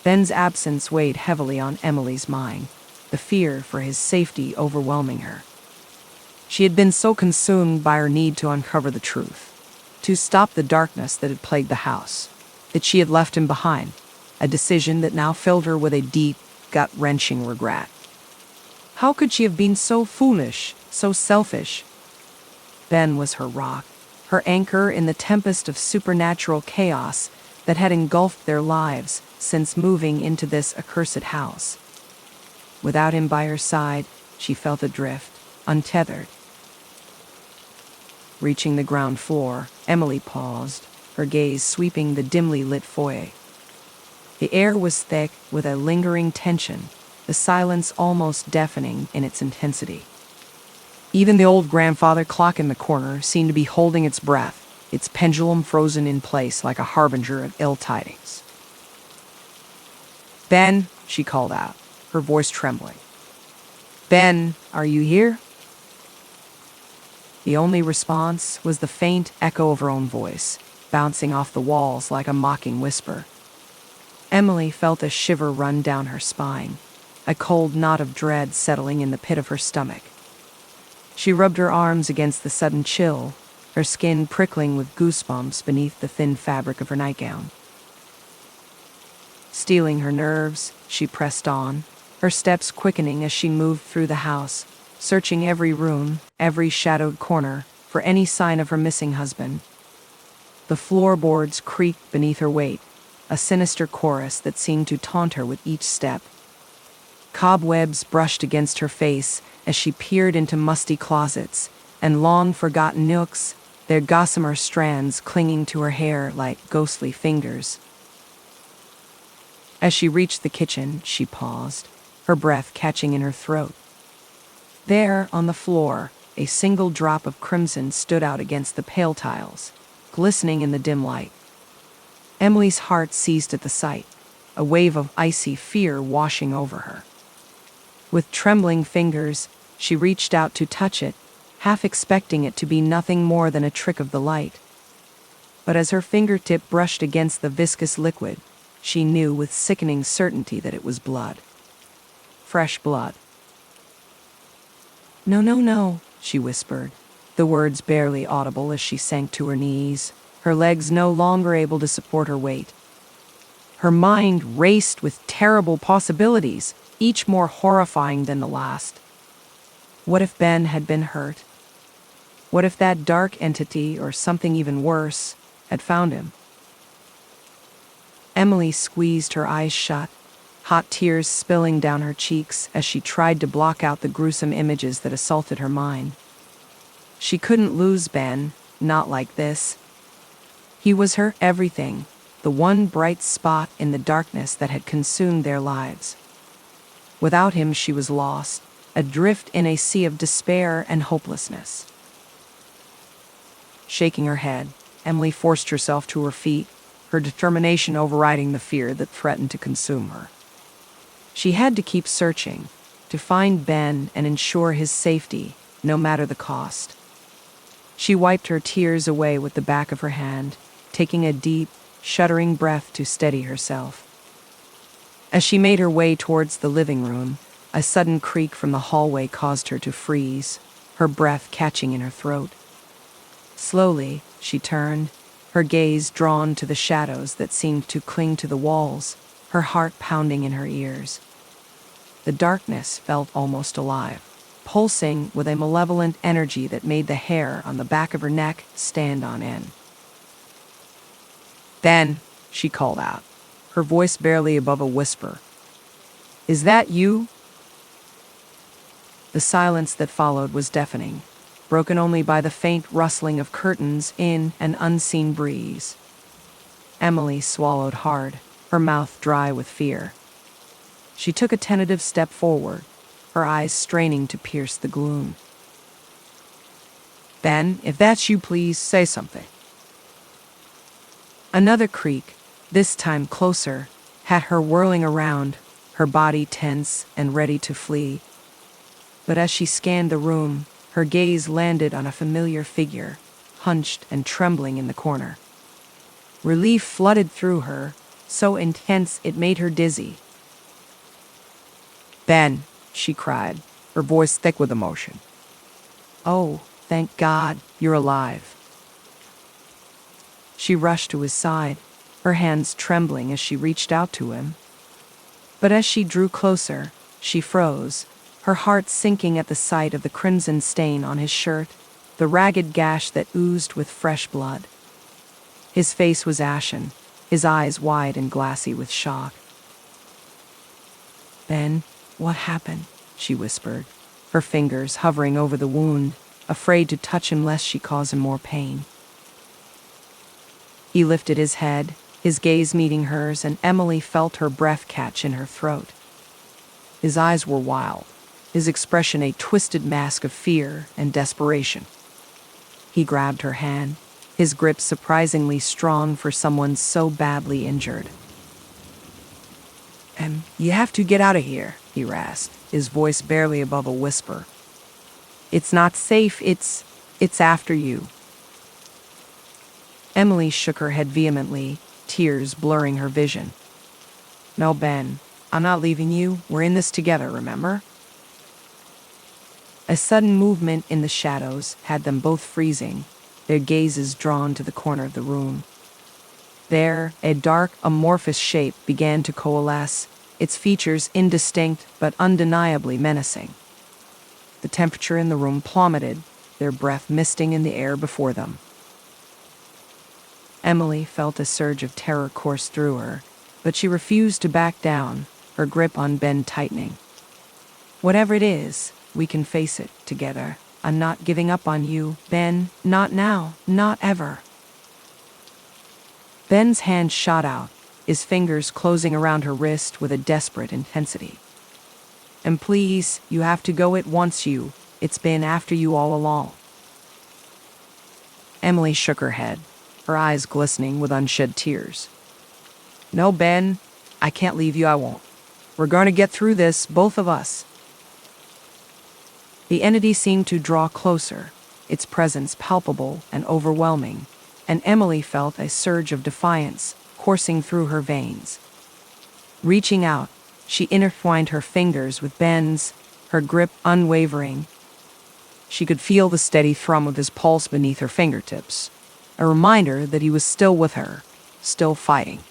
Ben's absence weighed heavily on Emily's mind, the fear for his safety overwhelming her. She had been so consumed by her need to uncover the truth, to stop the darkness that had plagued the house, that she had left him behind, a decision that now filled her with a deep, gut-wrenching regret. How could she have been so foolish, so selfish? Ben was her rock, her anchor in the tempest of supernatural chaos that had engulfed their lives since moving into this accursed house. Without him by her side, she felt adrift, untethered. Reaching the ground floor, Emily paused, her gaze sweeping the dimly lit foyer. The air was thick with a lingering tension, the silence almost deafening in its intensity. Even the old grandfather clock in the corner seemed to be holding its breath, its pendulum frozen in place like a harbinger of ill tidings. "Ben," she called out, her voice trembling. "Ben, are you here?" The only response was the faint echo of her own voice, bouncing off the walls like a mocking whisper. Emily felt a shiver run down her spine, a cold knot of dread settling in the pit of her stomach. She rubbed her arms against the sudden chill, her skin prickling with goosebumps beneath the thin fabric of her nightgown. Steeling her nerves, she pressed on, her steps quickening as she moved through the house, searching every room, every shadowed corner, for any sign of her missing husband. The floorboards creaked beneath her weight, a sinister chorus that seemed to taunt her with each step. Cobwebs brushed against her face as she peered into musty closets and long-forgotten nooks, their gossamer strands clinging to her hair like ghostly fingers. As she reached the kitchen, she paused, her breath catching in her throat. There, on the floor, a single drop of crimson stood out against the pale tiles, glistening in the dim light. Emily's heart seized at the sight, a wave of icy fear washing over her. With trembling fingers, she reached out to touch it, half expecting it to be nothing more than a trick of the light. But as her fingertip brushed against the viscous liquid, she knew with sickening certainty that it was blood. Fresh blood. "No, no, no," she whispered, the words barely audible as she sank to her knees, her legs no longer able to support her weight. Her mind raced with terrible possibilities, each more horrifying than the last. What if Ben had been hurt? What if that dark entity, or something even worse, had found him? Emily squeezed her eyes shut, hot tears spilling down her cheeks as she tried to block out the gruesome images that assaulted her mind. She couldn't lose Ben, not like this. He was her everything, the one bright spot in the darkness that had consumed their lives. Without him, she was lost, adrift in a sea of despair and hopelessness. Shaking her head, Emily forced herself to her feet, her determination overriding the fear that threatened to consume her. She had to keep searching, to find Ben and ensure his safety, no matter the cost. She wiped her tears away with the back of her hand, taking a deep, shuddering breath to steady herself. As she made her way towards the living room, a sudden creak from the hallway caused her to freeze, her breath catching in her throat. Slowly, she turned, her gaze drawn to the shadows that seemed to cling to the walls, her heart pounding in her ears. The darkness felt almost alive, pulsing with a malevolent energy that made the hair on the back of her neck stand on end. "Ben," she called out, her voice barely above a whisper. "Is that you?" The silence that followed was deafening, broken only by the faint rustling of curtains in an unseen breeze. Emily swallowed hard, her mouth dry with fear. She took a tentative step forward, her eyes straining to pierce the gloom. "Ben, if that's you, please say something." Another creak, this time closer, had her whirling around, her body tense and ready to flee. But as she scanned the room, her gaze landed on a familiar figure, hunched and trembling in the corner. Relief flooded through her, so intense it made her dizzy. "Ben," she cried, her voice thick with emotion. "Oh, thank God, you're alive." She rushed to his side, her hands trembling as she reached out to him. But as she drew closer, she froze, her heart sinking at the sight of the crimson stain on his shirt, the ragged gash that oozed with fresh blood. His face was ashen, his eyes wide and glassy with shock. "Ben, what happened?" she whispered, her fingers hovering over the wound, afraid to touch him lest she cause him more pain. He lifted his head, his gaze meeting hers, and Emily felt her breath catch in her throat. His eyes were wild, his expression a twisted mask of fear and desperation. He grabbed her hand, his grip surprisingly strong for someone so badly injured. You have to get out of here," he rasped, his voice barely above a whisper. "It's not safe, it's after you." Emily shook her head vehemently, tears blurring her vision. "No, Ben, I'm not leaving you. We're in this together, remember?" A sudden movement in the shadows had them both freezing, their gazes drawn to the corner of the room. There, a dark, amorphous shape began to coalesce, its features indistinct but undeniably menacing. The temperature in the room plummeted, their breath misting in the air before them. Emily felt a surge of terror course through her, but she refused to back down, her grip on Ben tightening. "Whatever it is, we can face it together. I'm not giving up on you, Ben, not now, not ever." Ben's hand shot out, his fingers closing around her wrist with a desperate intensity. "And please, you have to go at once, it's been after you all along." Emily shook her head, her eyes glistening with unshed tears. "No, Ben, I can't leave you, I won't. We're going to get through this, both of us." The entity seemed to draw closer, its presence palpable and overwhelming, and Emily felt a surge of defiance coursing through her veins. Reaching out, she intertwined her fingers with Ben's, her grip unwavering. She could feel the steady thrum of his pulse beneath her fingertips, a reminder that he was still with her, still fighting.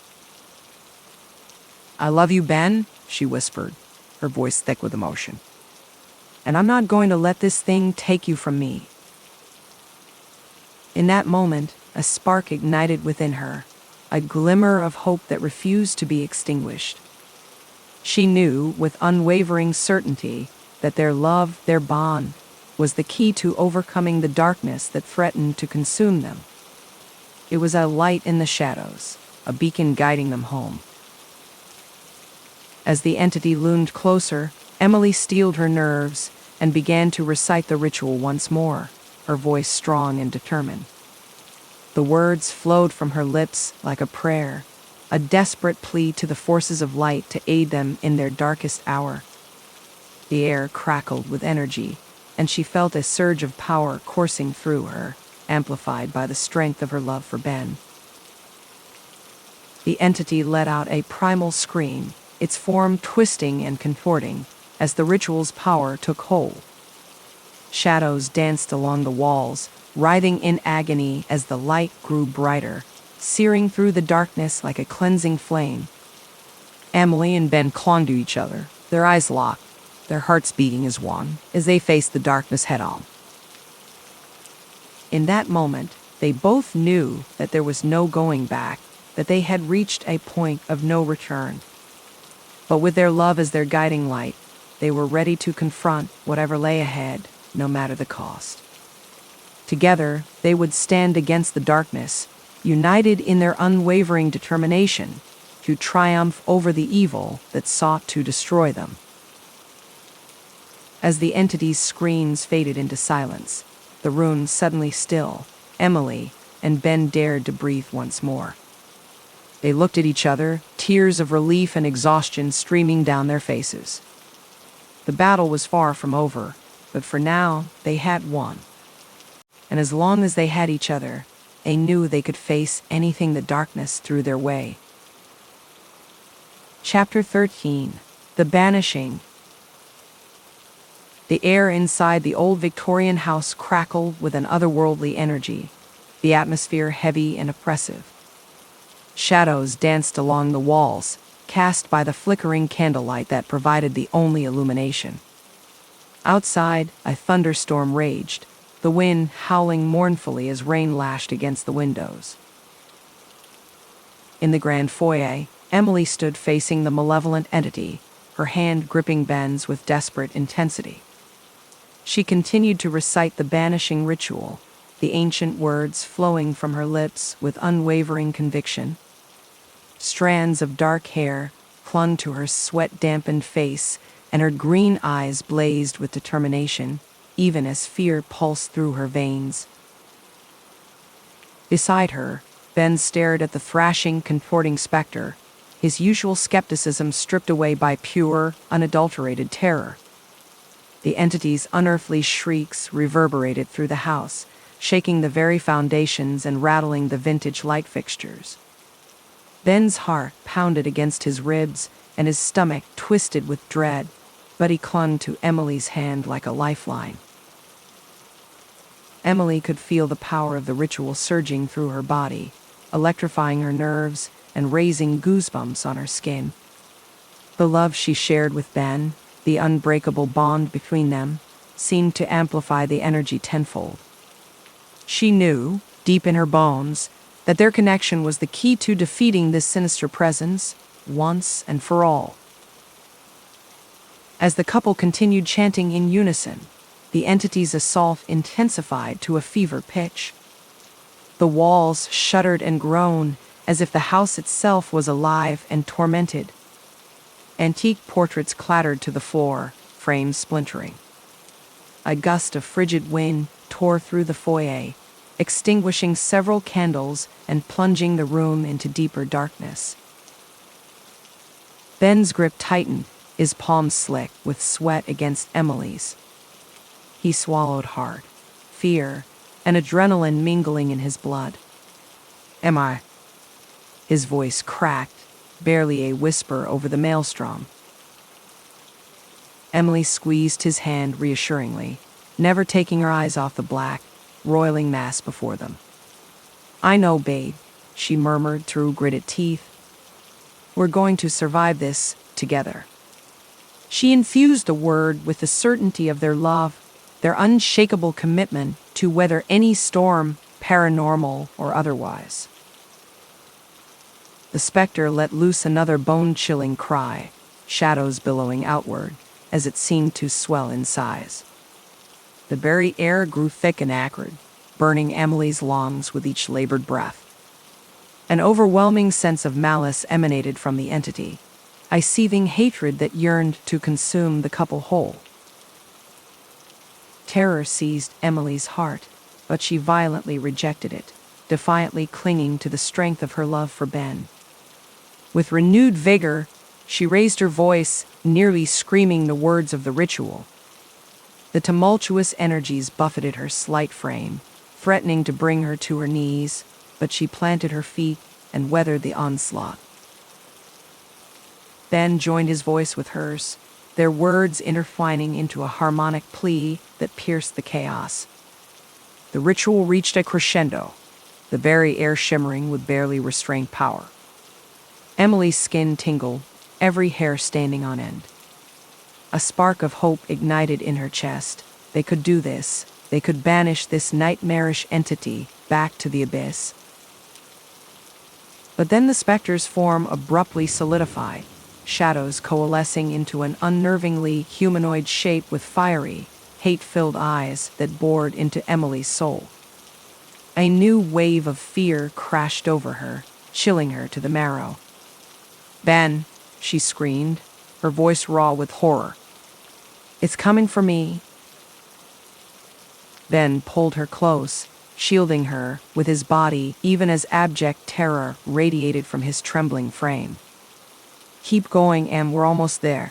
"I love you, Ben," she whispered, her voice thick with emotion. "And I'm not going to let this thing take you from me." In that moment, a spark ignited within her, a glimmer of hope that refused to be extinguished. She knew, with unwavering certainty, that their love, their bond, was the key to overcoming the darkness that threatened to consume them. It was a light in the shadows, a beacon guiding them home. As the entity loomed closer, Emily steeled her nerves and began to recite the ritual once more, her voice strong and determined. The words flowed from her lips like a prayer, a desperate plea to the forces of light to aid them in their darkest hour. The air crackled with energy, and she felt a surge of power coursing through her, amplified by the strength of her love for Ben. The entity let out a primal scream, its form twisting and contorting as the ritual's power took hold. Shadows danced along the walls, writhing in agony as the light grew brighter, searing through the darkness like a cleansing flame. Emily and Ben clung to each other, their eyes locked, their hearts beating as one, as they faced the darkness head-on. In that moment, they both knew that there was no going back, that they had reached a point of no return. But with their love as their guiding light, they were ready to confront whatever lay ahead, no matter the cost. Together, they would stand against the darkness, united in their unwavering determination to triumph over the evil that sought to destroy them. As the entity's screams faded into silence, the room suddenly still, Emily and Ben dared to breathe once more. They looked at each other, tears of relief and exhaustion streaming down their faces. The battle was far from over, but for now, they had won. And as long as they had each other, they knew they could face anything the darkness threw their way. Chapter 13. The Banishing. The air inside the old Victorian house crackled with an otherworldly energy, the atmosphere heavy and oppressive. Shadows danced along the walls, cast by the flickering candlelight that provided the only illumination. Outside, a thunderstorm raged, the wind howling mournfully as rain lashed against the windows. In the grand foyer, Emily stood facing the malevolent entity, her hand gripping Ben's with desperate intensity. She continued to recite the banishing ritual, the ancient words flowing from her lips with unwavering conviction. Strands of dark hair clung to her sweat-dampened face, and her green eyes blazed with determination, even as fear pulsed through her veins. Beside her, Ben stared at the thrashing, contorting specter, his usual skepticism stripped away by pure, unadulterated terror. The entity's unearthly shrieks reverberated through the house, shaking the very foundations and rattling the vintage light fixtures. Ben's heart pounded against his ribs and his stomach twisted with dread, but he clung to Emily's hand like a lifeline. Emily could feel the power of the ritual surging through her body, electrifying her nerves and raising goosebumps on her skin. The love she shared with Ben, the unbreakable bond between them, seemed to amplify the energy tenfold. She knew, deep in her bones, that their connection was the key to defeating this sinister presence, once and for all. As the couple continued chanting in unison, the entity's assault intensified to a fever pitch. The walls shuddered and groaned as if the house itself was alive and tormented. Antique portraits clattered to the floor, frames splintering. A gust of frigid wind tore through the foyer, extinguishing several candles and plunging the room into deeper darkness. Ben's grip tightened, his palms slick with sweat against Emily's. He swallowed hard, fear and adrenaline mingling in his blood. "Am I?" His voice cracked, barely a whisper over the maelstrom. Emily squeezed his hand reassuringly, never taking her eyes off the black, roiling mass before them. "I know, babe," she murmured through gritted teeth. "We're going to survive this together." She infused the word with the certainty of their love, their unshakable commitment to weather any storm, paranormal or otherwise. The specter let loose another bone-chilling cry, shadows billowing outward, as it seemed to swell in size. The very air grew thick and acrid, burning Emily's lungs with each labored breath. An overwhelming sense of malice emanated from the entity, a seething hatred that yearned to consume the couple whole. Terror seized Emily's heart, but she violently rejected it, defiantly clinging to the strength of her love for Ben. With renewed vigor, she raised her voice, nearly screaming the words of the ritual. The tumultuous energies buffeted her slight frame, threatening to bring her to her knees, but she planted her feet and weathered the onslaught. Ben joined his voice with hers, their words intertwining into a harmonic plea that pierced the chaos. The ritual reached a crescendo, the very air shimmering with barely restrained power. Emily's skin tingled, every hair standing on end. A spark of hope ignited in her chest. They could do this. They could banish this nightmarish entity back to the abyss. But then the specter's form abruptly solidified, shadows coalescing into an unnervingly humanoid shape with fiery, hate-filled eyes that bored into Emily's soul. A new wave of fear crashed over her, chilling her to the marrow. "Ben," she screamed, her voice raw with horror. "It's coming for me." Ben pulled her close, shielding her with his body even as abject terror radiated from his trembling frame. "Keep going, Em, we're almost there."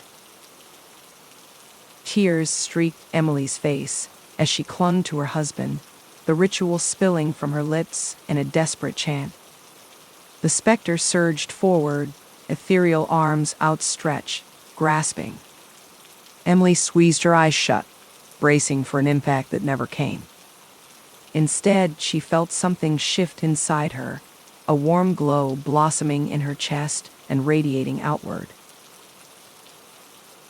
Tears streaked Emily's face as she clung to her husband, the ritual spilling from her lips in a desperate chant. The specter surged forward, ethereal arms outstretched, grasping. Emily squeezed her eyes shut, bracing for an impact that never came. Instead, she felt something shift inside her, a warm glow blossoming in her chest and radiating outward.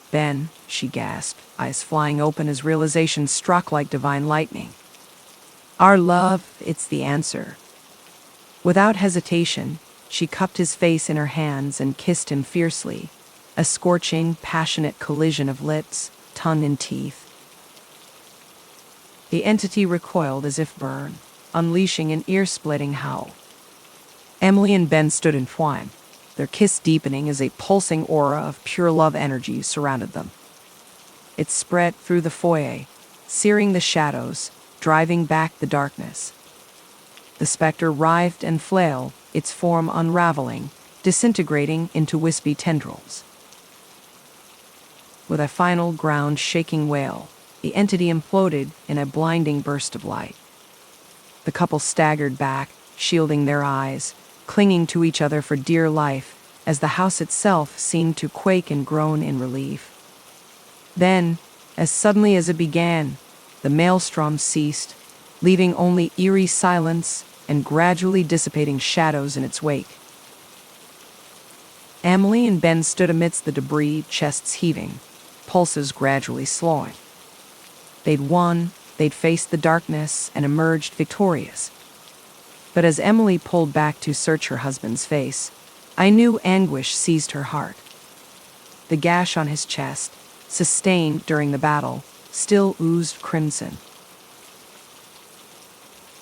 "Ben," she gasped, eyes flying open as realization struck like divine lightning. "Our love, it's the answer." Without hesitation, she cupped his face in her hands and kissed him fiercely, a scorching, passionate collision of lips, tongue and teeth. The entity recoiled as if burned, unleashing an ear-splitting howl. Emily and Ben stood entwined, their kiss deepening as a pulsing aura of pure love energy surrounded them. It spread through the foyer, searing the shadows, driving back the darkness. The specter writhed and flailed, its form unraveling, disintegrating into wispy tendrils. With a final ground-shaking wail, the entity imploded in a blinding burst of light. The couple staggered back, shielding their eyes, clinging to each other for dear life, as the house itself seemed to quake and groan in relief. Then, as suddenly as it began, the maelstrom ceased, leaving only eerie silence and gradually dissipating shadows in its wake. Emily and Ben stood amidst the debris, chests heaving, pulses gradually slowing. They'd won, they'd faced the darkness and emerged victorious. But as Emily pulled back to search her husband's face, I knew anguish seized her heart. The gash on his chest, sustained during the battle, still oozed crimson.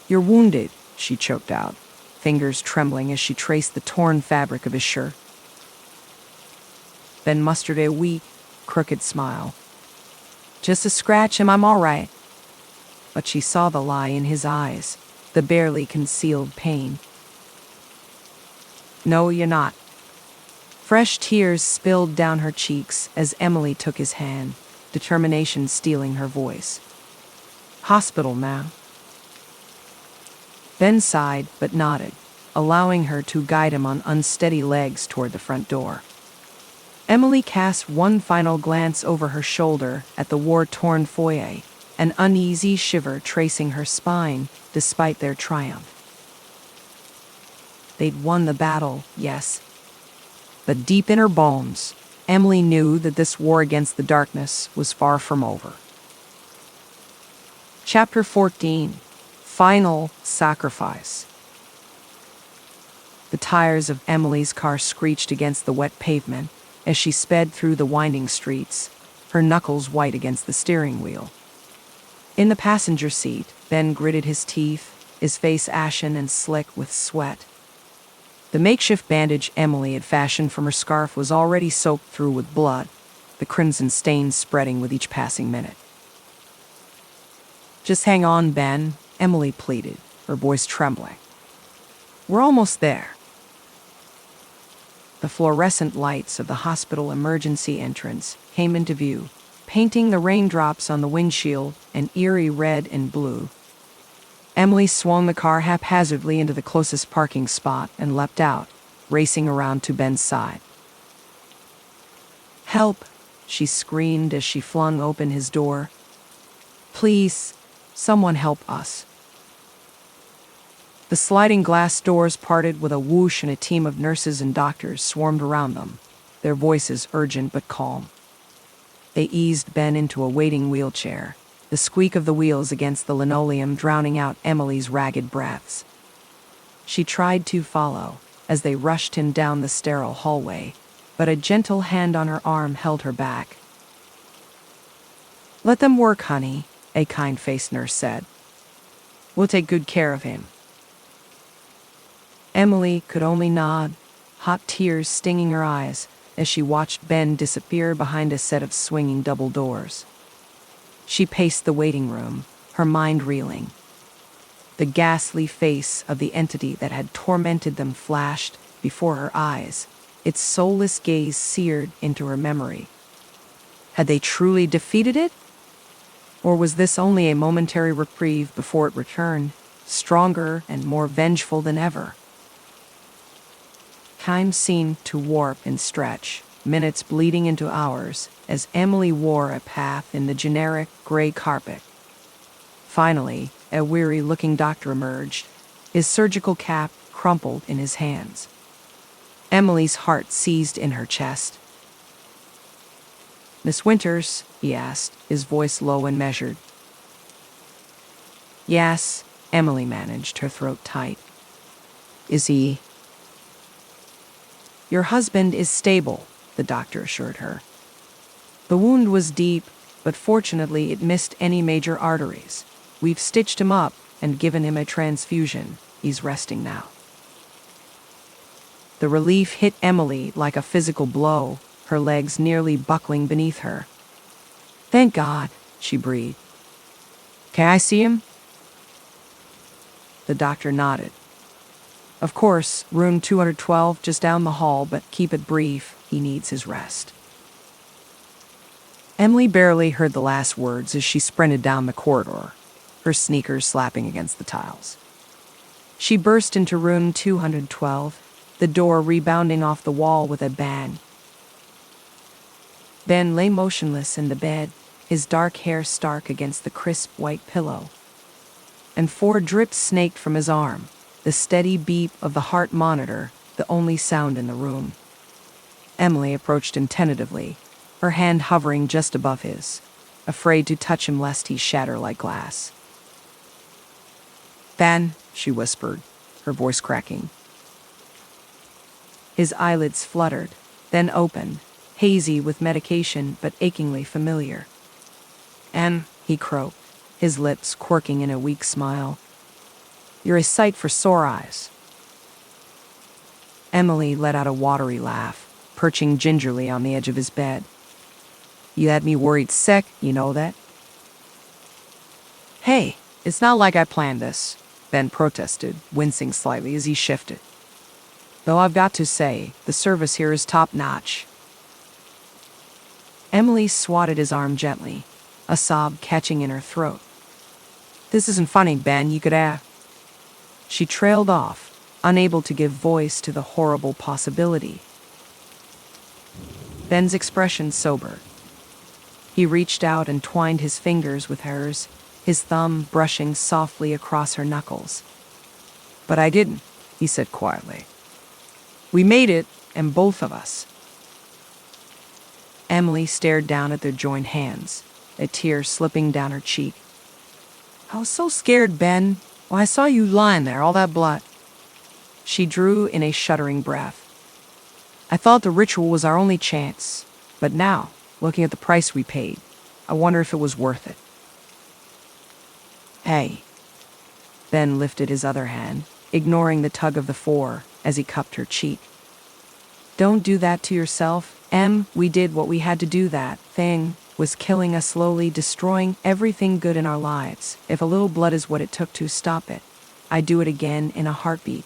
"You're wounded," she choked out, fingers trembling as she traced the torn fabric of his shirt. Ben mustered a weak, crooked smile. "Just a scratch and I'm all right." But she saw the lie in his eyes, the barely concealed pain. "No, you're not." Fresh tears spilled down her cheeks as Emily took his hand, determination stealing her voice. "Hospital now." Ben sighed but nodded, allowing her to guide him on unsteady legs toward the front door. Emily cast one final glance over her shoulder at the war-torn foyer, an uneasy shiver tracing her spine despite their triumph. They'd won the battle, yes. But deep in her bones, Emily knew that this war against the darkness was far from over. Chapter 14. Final Sacrifice. The tires of Emily's car screeched against the wet pavement as she sped through the winding streets, her knuckles white against the steering wheel. In the passenger seat, Ben gritted his teeth, his face ashen and slick with sweat. The makeshift bandage Emily had fashioned from her scarf was already soaked through with blood, the crimson stains spreading with each passing minute. "Just hang on, Ben," Emily pleaded, her voice trembling. "We're almost there." The fluorescent lights of the hospital emergency entrance came into view, painting the raindrops on the windshield an eerie red and blue. Emily swung the car haphazardly into the closest parking spot and leapt out, racing around to Ben's side. "Help!" she screamed as she flung open his door. "Please, someone help us." The sliding glass doors parted with a whoosh and a team of nurses and doctors swarmed around them, their voices urgent but calm. They eased Ben into a waiting wheelchair, the squeak of the wheels against the linoleum drowning out Emily's ragged breaths. She tried to follow, as they rushed him down the sterile hallway, but a gentle hand on her arm held her back. "Let them work, honey," a kind-faced nurse said. "We'll take good care of him." Emily could only nod, hot tears stinging her eyes as she watched Ben disappear behind a set of swinging double doors. She paced the waiting room, her mind reeling. The ghastly face of the entity that had tormented them flashed before her eyes, its soulless gaze seared into her memory. Had they truly defeated it? Or was this only a momentary reprieve before it returned, stronger and more vengeful than ever? Time seemed to warp and stretch, minutes bleeding into hours, as Emily wore a path in the generic gray carpet. Finally, a weary-looking doctor emerged, his surgical cap crumpled in his hands. Emily's heart seized in her chest. "Miss Winters?" he asked, his voice low and measured. "Yes," Emily managed, her throat tight. "Is he?" "Your husband is stable," the doctor assured her. "The wound was deep, but fortunately it missed any major arteries. We've stitched him up and given him a transfusion. He's resting now." The relief hit Emily like a physical blow, her legs nearly buckling beneath her. "Thank God," she breathed. "Can I see him?" The doctor nodded. "Of course, room 212 just down the hall, but keep it brief. He needs his rest." Emily barely heard the last words as she sprinted down the corridor, her sneakers slapping against the tiles. She burst into room 212, the door rebounding off the wall with a bang. Ben lay motionless in the bed, his dark hair stark against the crisp white pillow. And 4 drips snaked from his arm, the steady beep of the heart monitor, the only sound in the room. Emily approached him tentatively, her hand hovering just above his, afraid to touch him lest he shatter like glass. "Ben," she whispered, her voice cracking. His eyelids fluttered, then opened, hazy with medication but achingly familiar. "Em," he croaked, his lips quirking in a weak smile. "You're a sight for sore eyes." Emily let out a watery laugh, perching gingerly on the edge of his bed. "You had me worried sick, you know that?" "Hey, it's not like I planned this," Ben protested, wincing slightly as he shifted. "Though I've got to say, the service here is top-notch." Emily swatted his arm gently, a sob catching in her throat. "This isn't funny, Ben, you could have..." She trailed off, unable to give voice to the horrible possibility. Ben's expression sobered. He reached out and twined his fingers with hers, his thumb brushing softly across her knuckles. "But I didn't," he said quietly. "We made it, and both of us." Emily stared down at their joined hands, a tear slipping down her cheek. "I was so scared, Ben, when I saw you lying there, all that blood." She drew in a shuddering breath. "I thought the ritual was our only chance, but now, looking at the price we paid, I wonder if it was worth it." "Hey." Ben lifted his other hand, ignoring the tug of the 4 as he cupped her cheek. "Don't do that to yourself, Em. We did what we had to do. That thing was killing us slowly, destroying everything good in our lives. If a little blood is what it took to stop it, I'd do it again in a heartbeat."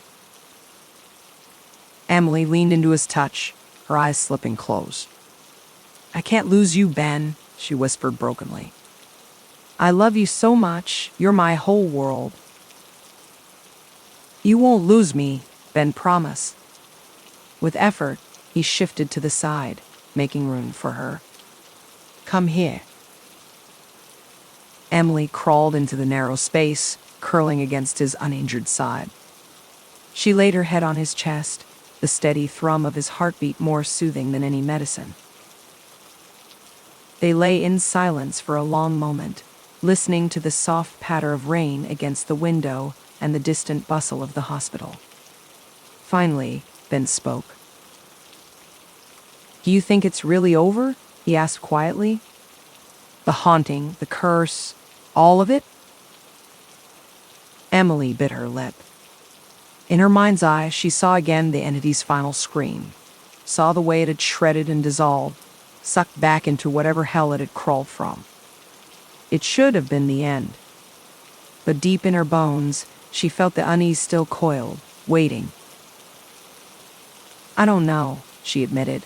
Emily leaned into his touch, her eyes slipping closed. "I can't lose you, Ben," she whispered brokenly. "I love you so much. You're my whole world." "You won't lose me," Ben promised. With effort, he shifted to the side, making room for her. "Come here." Emily crawled into the narrow space, curling against his uninjured side. She laid her head on his chest, the steady thrum of his heartbeat more soothing than any medicine. They lay in silence for a long moment, listening to the soft patter of rain against the window and the distant bustle of the hospital. Finally, Ben spoke. "Do you think it's really over?" he asked quietly. "The haunting, the curse, all of it?" Emily bit her lip. In her mind's eye, she saw again the entity's final scream, saw the way it had shredded and dissolved, sucked back into whatever hell it had crawled from. It should have been the end. But deep in her bones, she felt the unease still coiled, waiting. "I don't know," she admitted.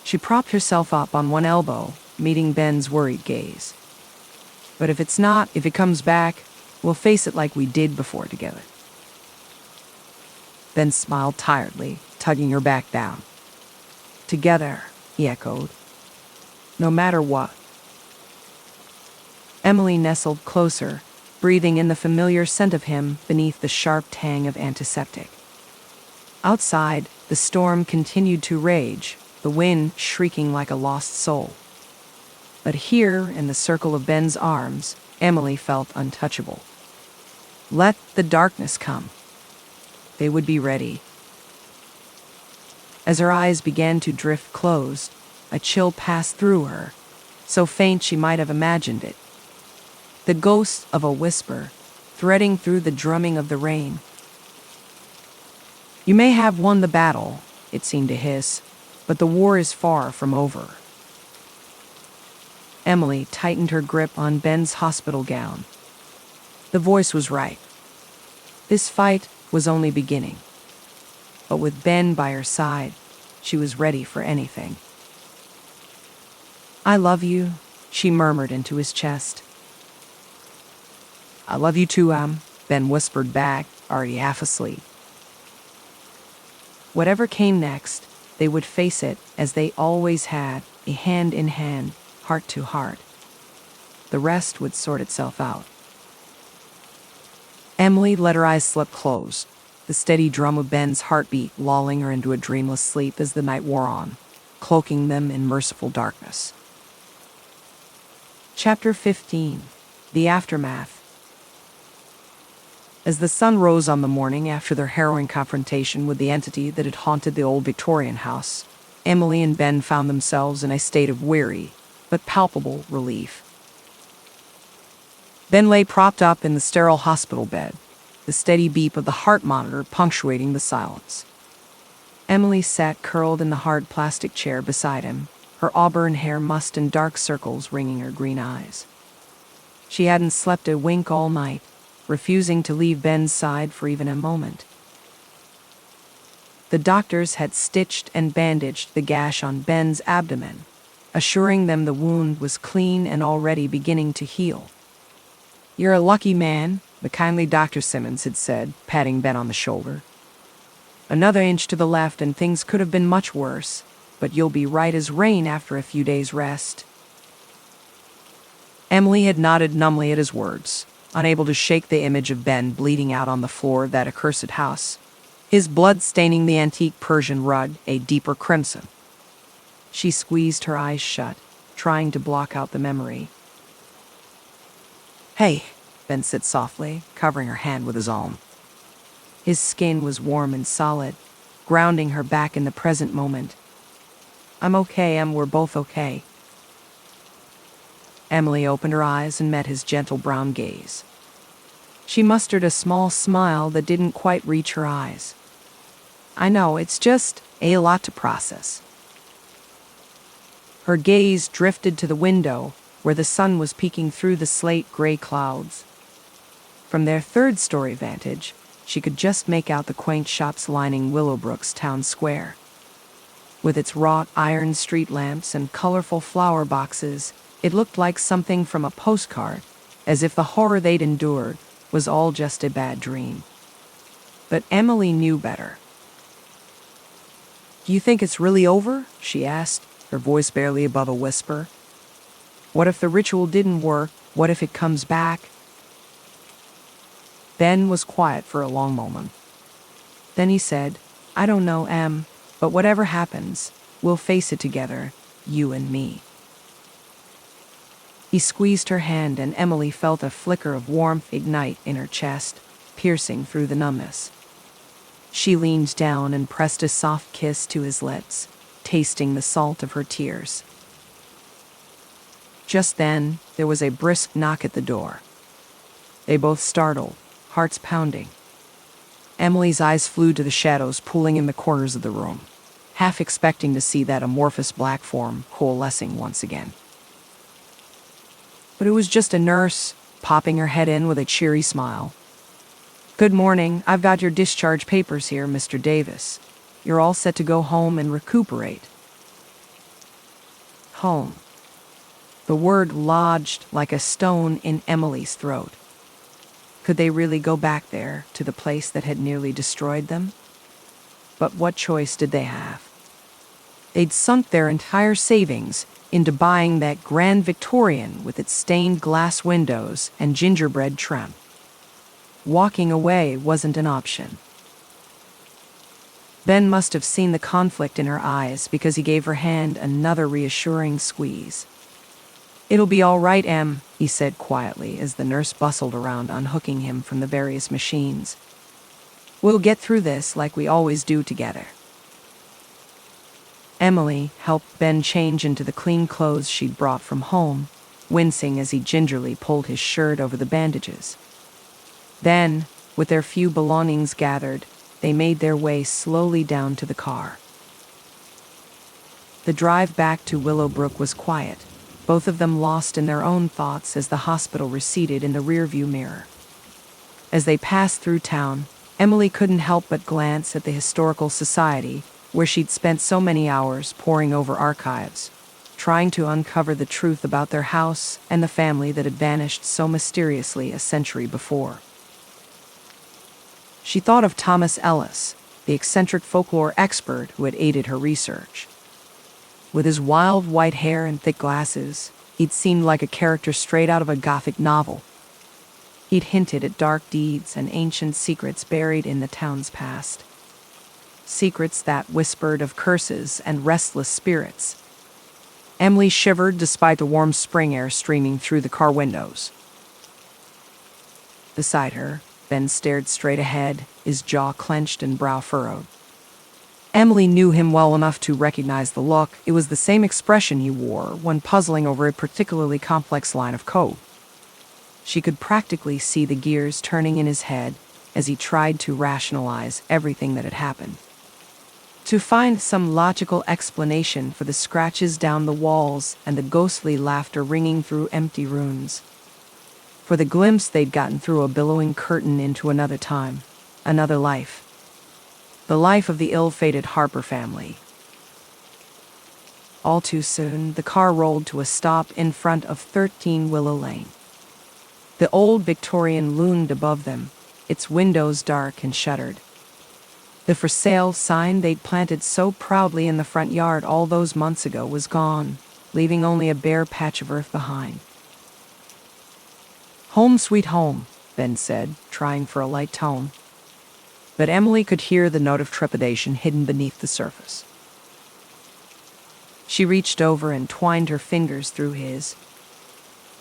She propped herself up on one elbow, meeting Ben's worried gaze. "But if it's not, if it comes back, we'll face it like we did before together." Ben smiled tiredly, tugging her back down. "Together," he echoed. "No matter what." Emily nestled closer, breathing in the familiar scent of him beneath the sharp tang of antiseptic. Outside, the storm continued to rage, the wind shrieking like a lost soul. But here, in the circle of Ben's arms, Emily felt untouchable. Let the darkness come. They would be ready. As her eyes began to drift closed, a chill passed through her, so faint she might have imagined it. The ghost of a whisper, threading through the drumming of the rain. "You may have won the battle," it seemed to hiss, "but the war is far from over." Emily tightened her grip on Ben's hospital gown. The voice was right. This fight was only beginning. But with Ben by her side, she was ready for anything. "I love you," she murmured into his chest. "I love you too, Ben whispered back, already half asleep. Whatever came next, they would face it as they always had, a hand in hand, heart to heart. The rest would sort itself out. Emily let her eyes slip closed, the steady drum of Ben's heartbeat lulling her into a dreamless sleep as the night wore on, cloaking them in merciful darkness. Chapter 15. The Aftermath. As the sun rose on the morning after their harrowing confrontation with the entity that had haunted the old Victorian house, Emily and Ben found themselves in a state of weary, but palpable relief. Ben lay propped up in the sterile hospital bed, the steady beep of the heart monitor punctuating the silence. Emily sat curled in the hard plastic chair beside him, her auburn hair mussed in dark circles ringing her green eyes. She hadn't slept a wink all night, refusing to leave Ben's side for even a moment. The doctors had stitched and bandaged the gash on Ben's abdomen, assuring them the wound was clean and already beginning to heal. "You're a lucky man," the kindly Dr. Simmons had said, patting Ben on the shoulder. "Another inch to the left and things could have been much worse, but you'll be right as rain after a few days' rest." Emily had nodded numbly at his words, unable to shake the image of Ben bleeding out on the floor of that accursed house, his blood staining the antique Persian rug a deeper crimson. She squeezed her eyes shut, trying to block out the memory. "Hey," Ben said softly, covering her hand with his arm. His skin was warm and solid, grounding her back in the present moment. "I'm okay, we're both okay." Emily opened her eyes and met his gentle brown gaze. She mustered a small smile that didn't quite reach her eyes. "I know, it's just a lot to process." Her gaze drifted to the window, where the sun was peeking through the slate-gray clouds. From their third-story vantage, she could just make out the quaint shops lining Willowbrook's town square. With its wrought iron street lamps and colorful flower boxes, it looked like something from a postcard, as if the horror they'd endured was all just a bad dream. But Emily knew better. "Do you think it's really over?" she asked, her voice barely above a whisper. "What if the ritual didn't work? What if it comes back?" Ben was quiet for a long moment. Then he said, "I don't know, Em, but whatever happens, we'll face it together, you and me." He squeezed her hand and Emily felt a flicker of warmth ignite in her chest, piercing through the numbness. She leaned down and pressed a soft kiss to his lips, tasting the salt of her tears. Just then, there was a brisk knock at the door. They both startled, hearts pounding. Emily's eyes flew to the shadows pooling in the corners of the room, half expecting to see that amorphous black form coalescing once again. But it was just a nurse, popping her head in with a cheery smile. "Good morning. I've got your discharge papers here, Mr. Davis. You're all set to go home and recuperate." Home. The word lodged like a stone in Emily's throat. Could they really go back there, to the place that had nearly destroyed them? But what choice did they have? They'd sunk their entire savings into buying that grand Victorian with its stained glass windows and gingerbread trim. Walking away wasn't an option. Ben must have seen the conflict in her eyes because he gave her hand another reassuring squeeze. "It'll be all right, Em," he said quietly as the nurse bustled around unhooking him from the various machines. "We'll get through this like we always do together." Emily helped Ben change into the clean clothes she'd brought from home, wincing as he gingerly pulled his shirt over the bandages. Then, with their few belongings gathered, they made their way slowly down to the car. The drive back to Willowbrook was quiet, both of them lost in their own thoughts as the hospital receded in the rearview mirror. As they passed through town, Emily couldn't help but glance at the Historical Society, where she'd spent so many hours poring over archives, trying to uncover the truth about their house and the family that had vanished so mysteriously a century before. She thought of Thomas Ellis, the eccentric folklore expert who had aided her research. With his wild white hair and thick glasses, he'd seemed like a character straight out of a Gothic novel. He'd hinted at dark deeds and ancient secrets buried in the town's past. Secrets that whispered of curses and restless spirits. Emily shivered despite the warm spring air streaming through the car windows. Beside her, Ben stared straight ahead, his jaw clenched and brow furrowed. Emily knew him well enough to recognize the look. It was the same expression he wore when puzzling over a particularly complex line of code. She could practically see the gears turning in his head as he tried to rationalize everything that had happened. To find some logical explanation for the scratches down the walls and the ghostly laughter ringing through empty rooms. For the glimpse they'd gotten through a billowing curtain into another time, another life. The life of the ill-fated Harper family. All too soon, the car rolled to a stop in front of 13 Willow Lane. The old Victorian loomed above them, its windows dark and shuttered. The for sale sign they'd planted so proudly in the front yard all those months ago was gone, leaving only a bare patch of earth behind. "Home sweet home," Ben said, trying for a light tone. But Emily could hear the note of trepidation hidden beneath the surface. She reached over and twined her fingers through his.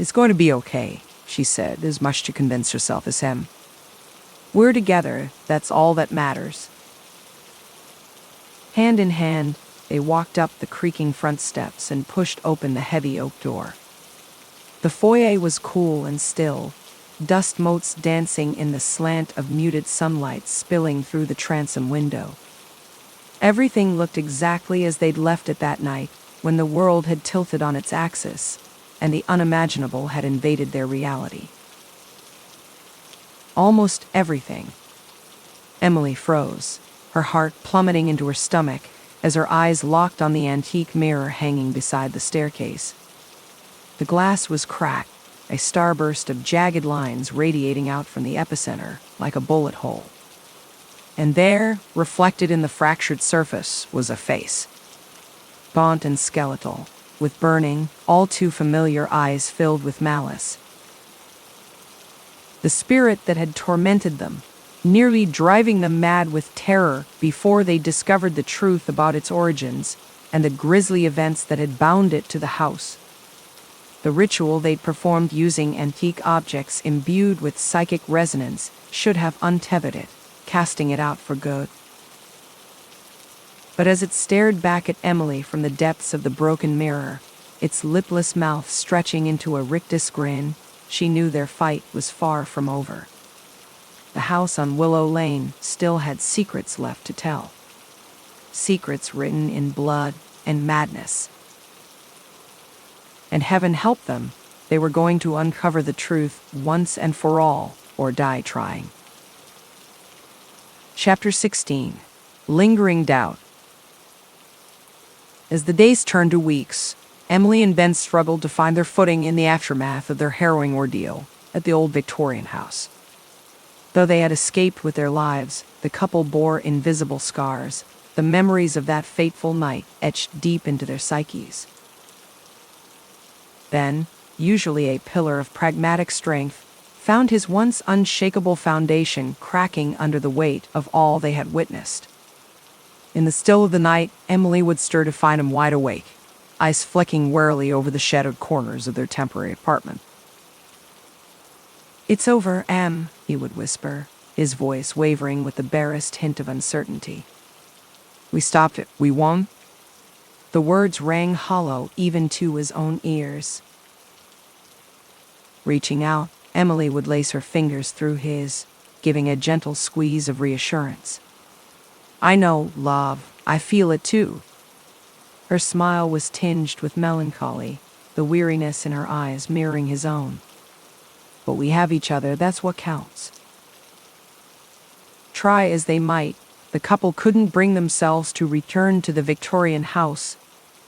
"It's going to be okay," she said, as much to convince herself as him. "We're together, that's all that matters." Hand in hand, they walked up the creaking front steps and pushed open the heavy oak door. The foyer was cool and still, dust motes dancing in the slant of muted sunlight spilling through the transom window. Everything looked exactly as they'd left it that night, when the world had tilted on its axis, and the unimaginable had invaded their reality. Almost everything. Emily froze, her heart plummeting into her stomach as her eyes locked on the antique mirror hanging beside the staircase. The glass was cracked, a starburst of jagged lines radiating out from the epicenter like a bullet hole. And there, reflected in the fractured surface, was a face. Gaunt and skeletal, with burning, all too familiar eyes filled with malice. The spirit that had tormented them, nearly driving them mad with terror before they discovered the truth about its origins and the grisly events that had bound it to the house. The ritual they'd performed using antique objects imbued with psychic resonance should have untethered it, casting it out for good. But as it stared back at Emily from the depths of the broken mirror, its lipless mouth stretching into a rictus grin, she knew their fight was far from over. The house on Willow Lane still had secrets left to tell. Secrets written in blood and madness. And heaven help them, they were going to uncover the truth once and for all, or die trying. Chapter 16. Lingering Doubt. As the days turned to weeks, Emily and Ben struggled to find their footing in the aftermath of their harrowing ordeal at the old Victorian house. Though they had escaped with their lives, the couple bore invisible scars, the memories of that fateful night etched deep into their psyches. Ben, usually a pillar of pragmatic strength, found his once unshakable foundation cracking under the weight of all they had witnessed. In the still of the night, Emily would stir to find him wide awake, eyes flicking warily over the shadowed corners of their temporary apartment. "It's over, Em," he would whisper, his voice wavering with the barest hint of uncertainty. "We stopped it. We won?" The words rang hollow even to his own ears. Reaching out, Emily would lace her fingers through his, giving a gentle squeeze of reassurance. "I know, love. I feel it too." Her smile was tinged with melancholy, the weariness in her eyes mirroring his own. "But we have each other, that's what counts." Try as they might, the couple couldn't bring themselves to return to the Victorian house,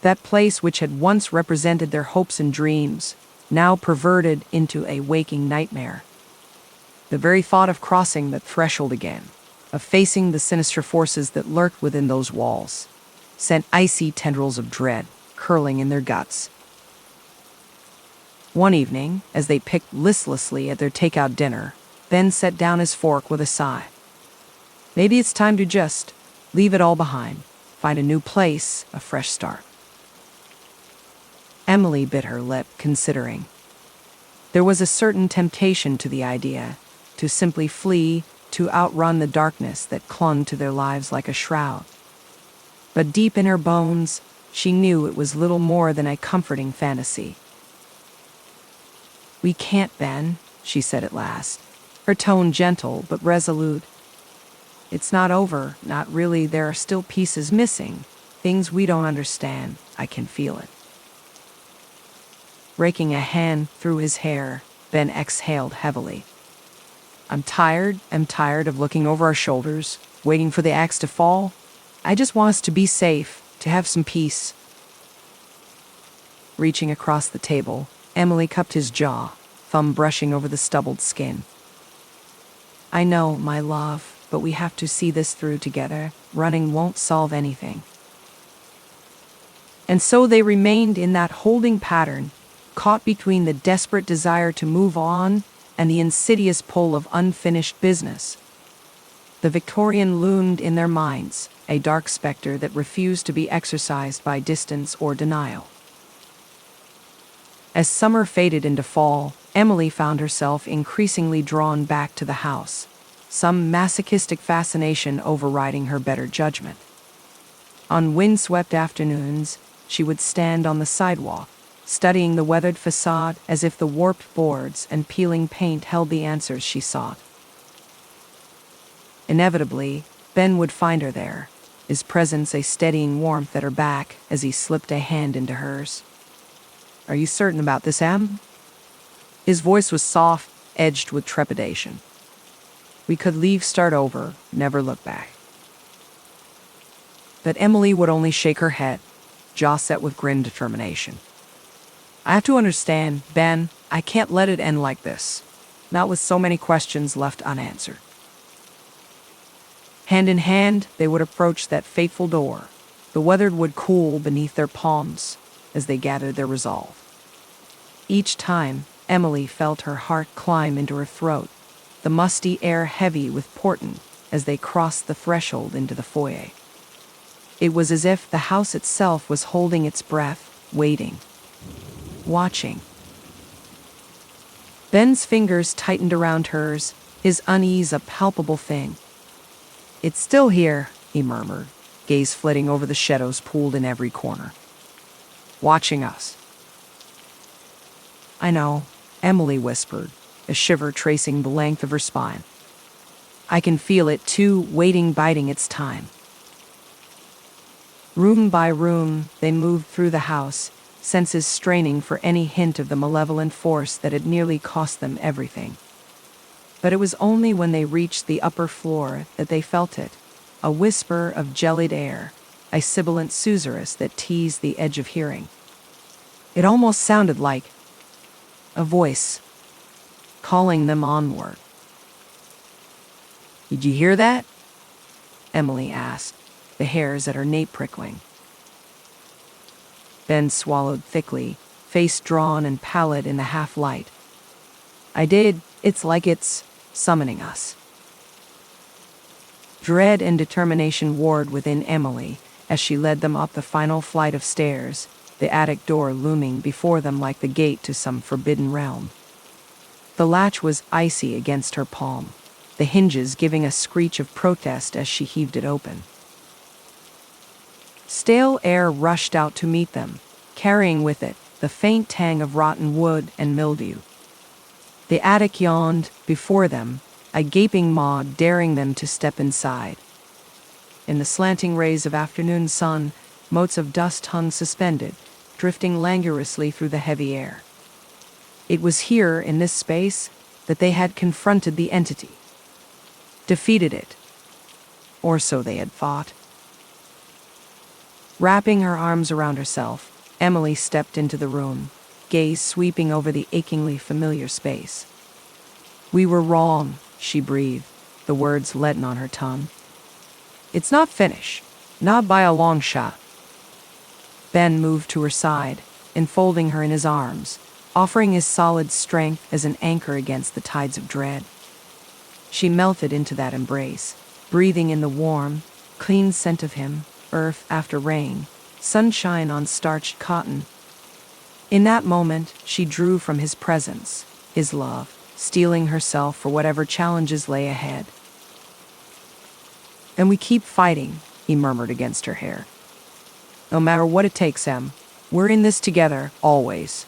that place which had once represented their hopes and dreams, now perverted into a waking nightmare. The very thought of crossing that threshold again, of facing the sinister forces that lurked within those walls, sent icy tendrils of dread curling in their guts. One evening, as they picked listlessly at their takeout dinner, Ben set down his fork with a sigh. Maybe it's time to just leave it all behind, find a new place, a fresh start. Emily bit her lip, considering. There was a certain temptation to the idea, to simply flee, to outrun the darkness that clung to their lives like a shroud. But deep in her bones, she knew it was little more than a comforting fantasy. "We can't, Ben," she said at last, her tone gentle but resolute. "It's not over, not really. There are still pieces missing, things we don't understand. I can feel it." Raking a hand through his hair, Ben exhaled heavily. I'm tired of looking over our shoulders, waiting for the axe to fall. I just want us to be safe, to have some peace." Reaching across the table, Emily cupped his jaw, thumb brushing over the stubbled skin. "I know, my love, but we have to see this through together. Running won't solve anything." And so they remained in that holding pattern, caught between the desperate desire to move on and the insidious pull of unfinished business. The Victorian loomed in their minds, a dark specter that refused to be exorcised by distance or denial. As summer faded into fall, Emily found herself increasingly drawn back to the house, some masochistic fascination overriding her better judgment. On windswept afternoons, she would stand on the sidewalk, studying the weathered facade as if the warped boards and peeling paint held the answers she sought. Inevitably, Ben would find her there, his presence a steadying warmth at her back as he slipped a hand into hers. "Are you certain about this, Em?" His voice was soft, edged with trepidation. "We could leave, start over, never look back." But Emily would only shake her head, jaw set with grim determination. "I have to understand, Ben, I can't let it end like this, not with so many questions left unanswered." Hand in hand, they would approach that fateful door, the weathered wood cool beneath their palms as they gathered their resolve. Each time, Emily felt her heart climb into her throat, the musty air heavy with portent as they crossed the threshold into the foyer. It was as if the house itself was holding its breath, waiting, watching. Ben's fingers tightened around hers, his unease a palpable thing. "It's still here," he murmured, gaze flitting over the shadows pooled in every corner. Watching us. I know, Emily whispered, a shiver tracing the length of her spine. I can feel it too, waiting, biding its time. Room by room, they moved through the house, senses straining for any hint of the malevolent force that had nearly cost them everything. But it was only when they reached the upper floor that they felt it, a whisper of jellied air, a sibilant susurrus that teased the edge of hearing. It almost sounded like a voice calling them onward. Did you hear that? Emily asked, the hairs at her nape prickling. Ben swallowed thickly, face drawn and pallid in the half-light. I did. It's like it's summoning us. Dread and determination warred within Emily as she led them up the final flight of stairs, the attic door looming before them like the gate to some forbidden realm. The latch was icy against her palm, the hinges giving a screech of protest as she heaved it open. Stale air rushed out to meet them, carrying with it the faint tang of rotten wood and mildew. The attic yawned before them, a gaping maw daring them to step inside. In the slanting rays of afternoon sun, motes of dust hung suspended, drifting languorously through the heavy air. It was here, in this space, that they had confronted the entity. Defeated it. Or so they had thought. Wrapping her arms around herself, Emily stepped into the room, gaze sweeping over the achingly familiar space. We were wrong, she breathed, the words leaden on her tongue. It's not finished, not by a long shot. Ben moved to her side, enfolding her in his arms, offering his solid strength as an anchor against the tides of dread. She melted into that embrace, breathing in the warm, clean scent of him, earth after rain, sunshine on starched cotton. In that moment, she drew from his presence, his love, steeling herself for whatever challenges lay ahead. And we keep fighting, he murmured against her hair. No matter what it takes, Em, we're in this together, always.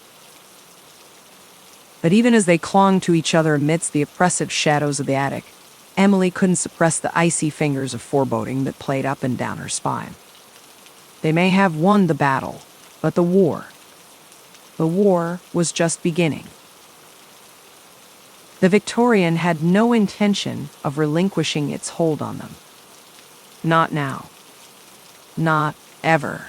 But even as they clung to each other amidst the oppressive shadows of the attic, Emily couldn't suppress the icy fingers of foreboding that played up and down her spine. They may have won the battle, but the war was just beginning. The Victorian had no intention of relinquishing its hold on them. Not now. Not ever.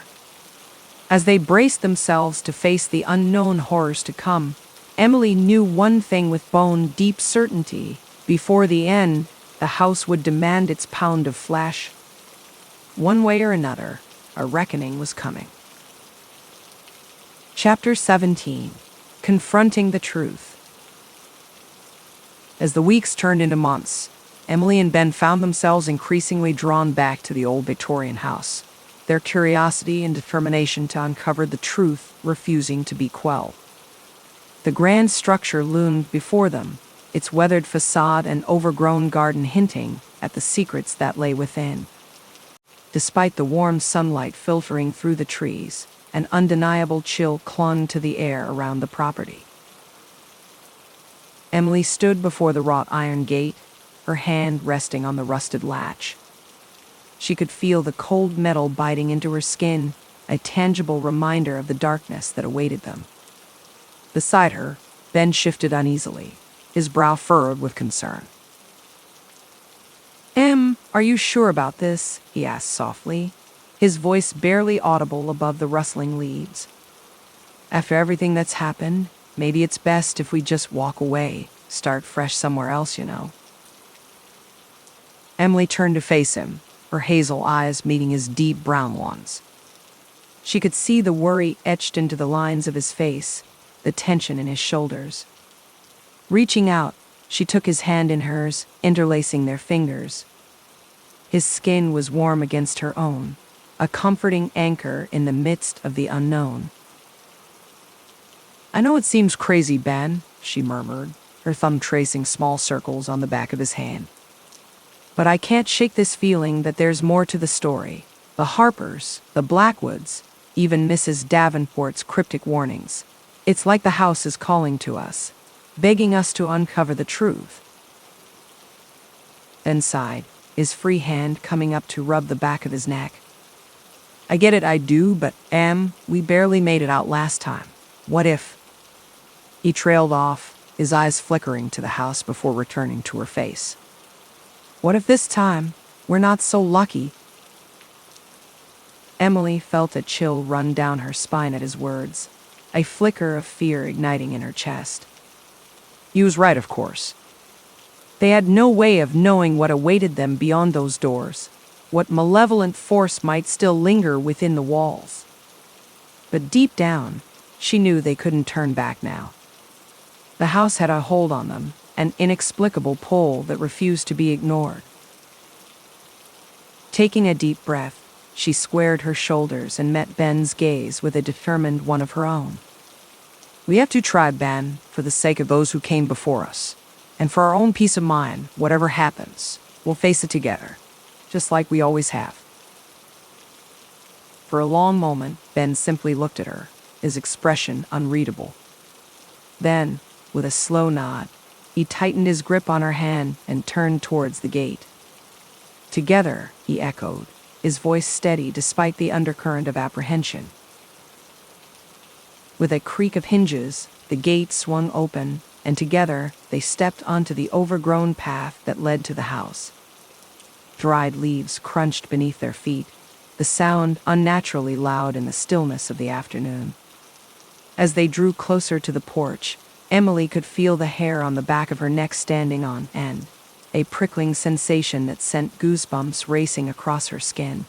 As they braced themselves to face the unknown horrors to come, Emily knew one thing with bone-deep certainty. Before the end, the house would demand its pound of flesh. One way or another, a reckoning was coming. Chapter 17. Confronting the Truth. As the weeks turned into months, Emily and Ben found themselves increasingly drawn back to the old Victorian house, their curiosity and determination to uncover the truth refusing to be quelled. The grand structure loomed before them, its weathered facade and overgrown garden hinting at the secrets that lay within. Despite the warm sunlight filtering through the trees, an undeniable chill clung to the air around the property. Emily stood before the wrought iron gate, her hand resting on the rusted latch. She could feel the cold metal biting into her skin, a tangible reminder of the darkness that awaited them. Beside her, Ben shifted uneasily, his brow furrowed with concern. "Em, are you sure about this?" he asked softly, his voice barely audible above the rustling leaves. "After everything that's happened, maybe it's best if we just walk away, start fresh somewhere else, you know." Emily turned to face him, her hazel eyes meeting his deep brown ones. She could see the worry etched into the lines of his face, the tension in his shoulders. Reaching out, she took his hand in hers, interlacing their fingers. His skin was warm against her own, a comforting anchor in the midst of the unknown. "I know it seems crazy, Ben," she murmured, her thumb tracing small circles on the back of his hand. "But I can't shake this feeling that there's more to the story, The Harpers, the Blackwoods, even Mrs. Davenport's cryptic warnings. It's like the house is calling to us, begging us to uncover the truth. Ben sighed, his free hand coming up to rub the back of his neck. I get it, I do, but, we barely made it out last time. What if? He trailed off, his eyes flickering to the house before returning to her face. What if this time, we're not so lucky? Emily felt a chill run down her spine at his words, a flicker of fear igniting in her chest. He was right, of course. They had no way of knowing what awaited them beyond those doors, what malevolent force might still linger within the walls. But deep down, she knew they couldn't turn back now. The house had a hold on them, an inexplicable pull that refused to be ignored. Taking a deep breath, she squared her shoulders and met Ben's gaze with a determined one of her own. We have to try, Ben, for the sake of those who came before us. And for our own peace of mind, whatever happens, we'll face it together, just like we always have. For a long moment, Ben simply looked at her, his expression unreadable. Then, with a slow nod, he tightened his grip on her hand and turned towards the gate. Together, he echoed, his voice steady despite the undercurrent of apprehension. With a creak of hinges, the gate swung open, and together they stepped onto the overgrown path that led to the house. Dried leaves crunched beneath their feet, the sound unnaturally loud in the stillness of the afternoon. As they drew closer to the porch, Emily could feel the hair on the back of her neck standing on end, a prickling sensation that sent goosebumps racing across her skin.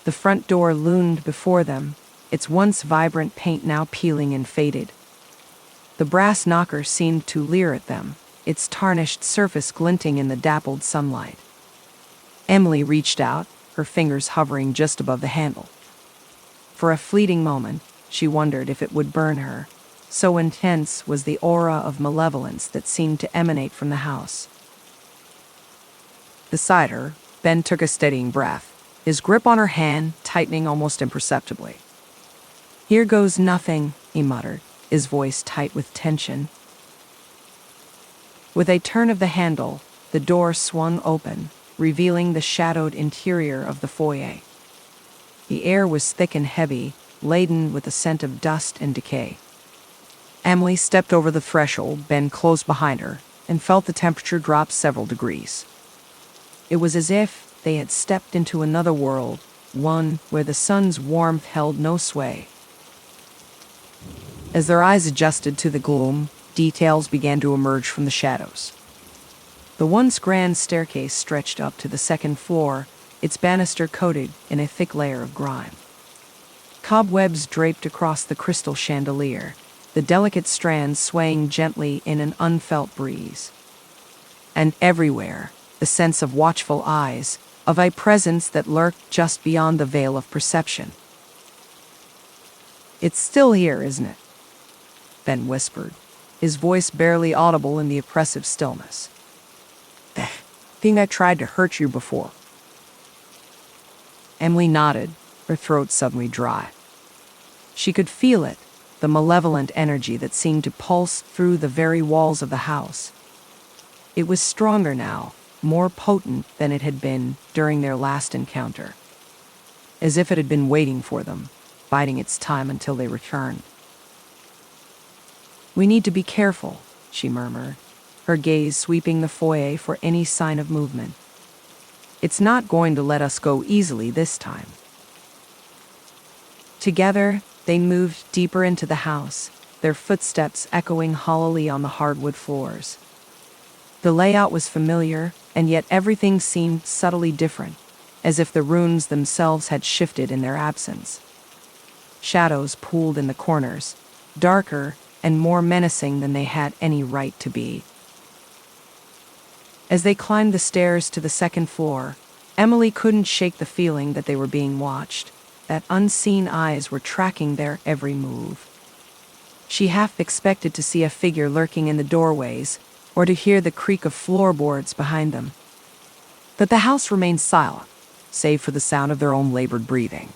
The front door loomed before them, its once vibrant paint now peeling and faded. The brass knocker seemed to leer at them, its tarnished surface glinting in the dappled sunlight. Emily reached out, her fingers hovering just above the handle. For a fleeting moment, she wondered if it would burn her. So intense was the aura of malevolence that seemed to emanate from the house. Beside her, Ben took a steadying breath, his grip on her hand tightening almost imperceptibly. Here goes nothing, he muttered, his voice tight with tension. With a turn of the handle, the door swung open, revealing the shadowed interior of the foyer. The air was thick and heavy, laden with the scent of dust and decay. Emily stepped over the threshold, Ben close behind her, and felt the temperature drop several degrees. It was as if they had stepped into another world, one where the sun's warmth held no sway. As their eyes adjusted to the gloom, details began to emerge from the shadows. The once grand staircase stretched up to the second floor, its banister coated in a thick layer of grime. Cobwebs draped across the crystal chandelier, the delicate strands swaying gently in an unfelt breeze. And everywhere, the sense of watchful eyes, of a presence that lurked just beyond the veil of perception. It's still here, isn't it? Ben whispered, his voice barely audible in the oppressive stillness. The thing that tried to hurt you before. Emily nodded, her throat suddenly dry. She could feel it, the malevolent energy that seemed to pulse through the very walls of the house. It was stronger now, more potent than it had been during their last encounter, as if it had been waiting for them, biding its time until they returned. We need to be careful, she murmured, her gaze sweeping the foyer for any sign of movement. It's not going to let us go easily this time. Together, they moved deeper into the house, their footsteps echoing hollowly on the hardwood floors. The layout was familiar, and yet everything seemed subtly different, as if the rooms themselves had shifted in their absence. Shadows pooled in the corners, darker and more menacing than they had any right to be. As they climbed the stairs to the second floor, Emily couldn't shake the feeling that they were being watched, that unseen eyes were tracking their every move. She half expected to see a figure lurking in the doorways, or to hear the creak of floorboards behind them. But the house remained silent, save for the sound of their own labored breathing.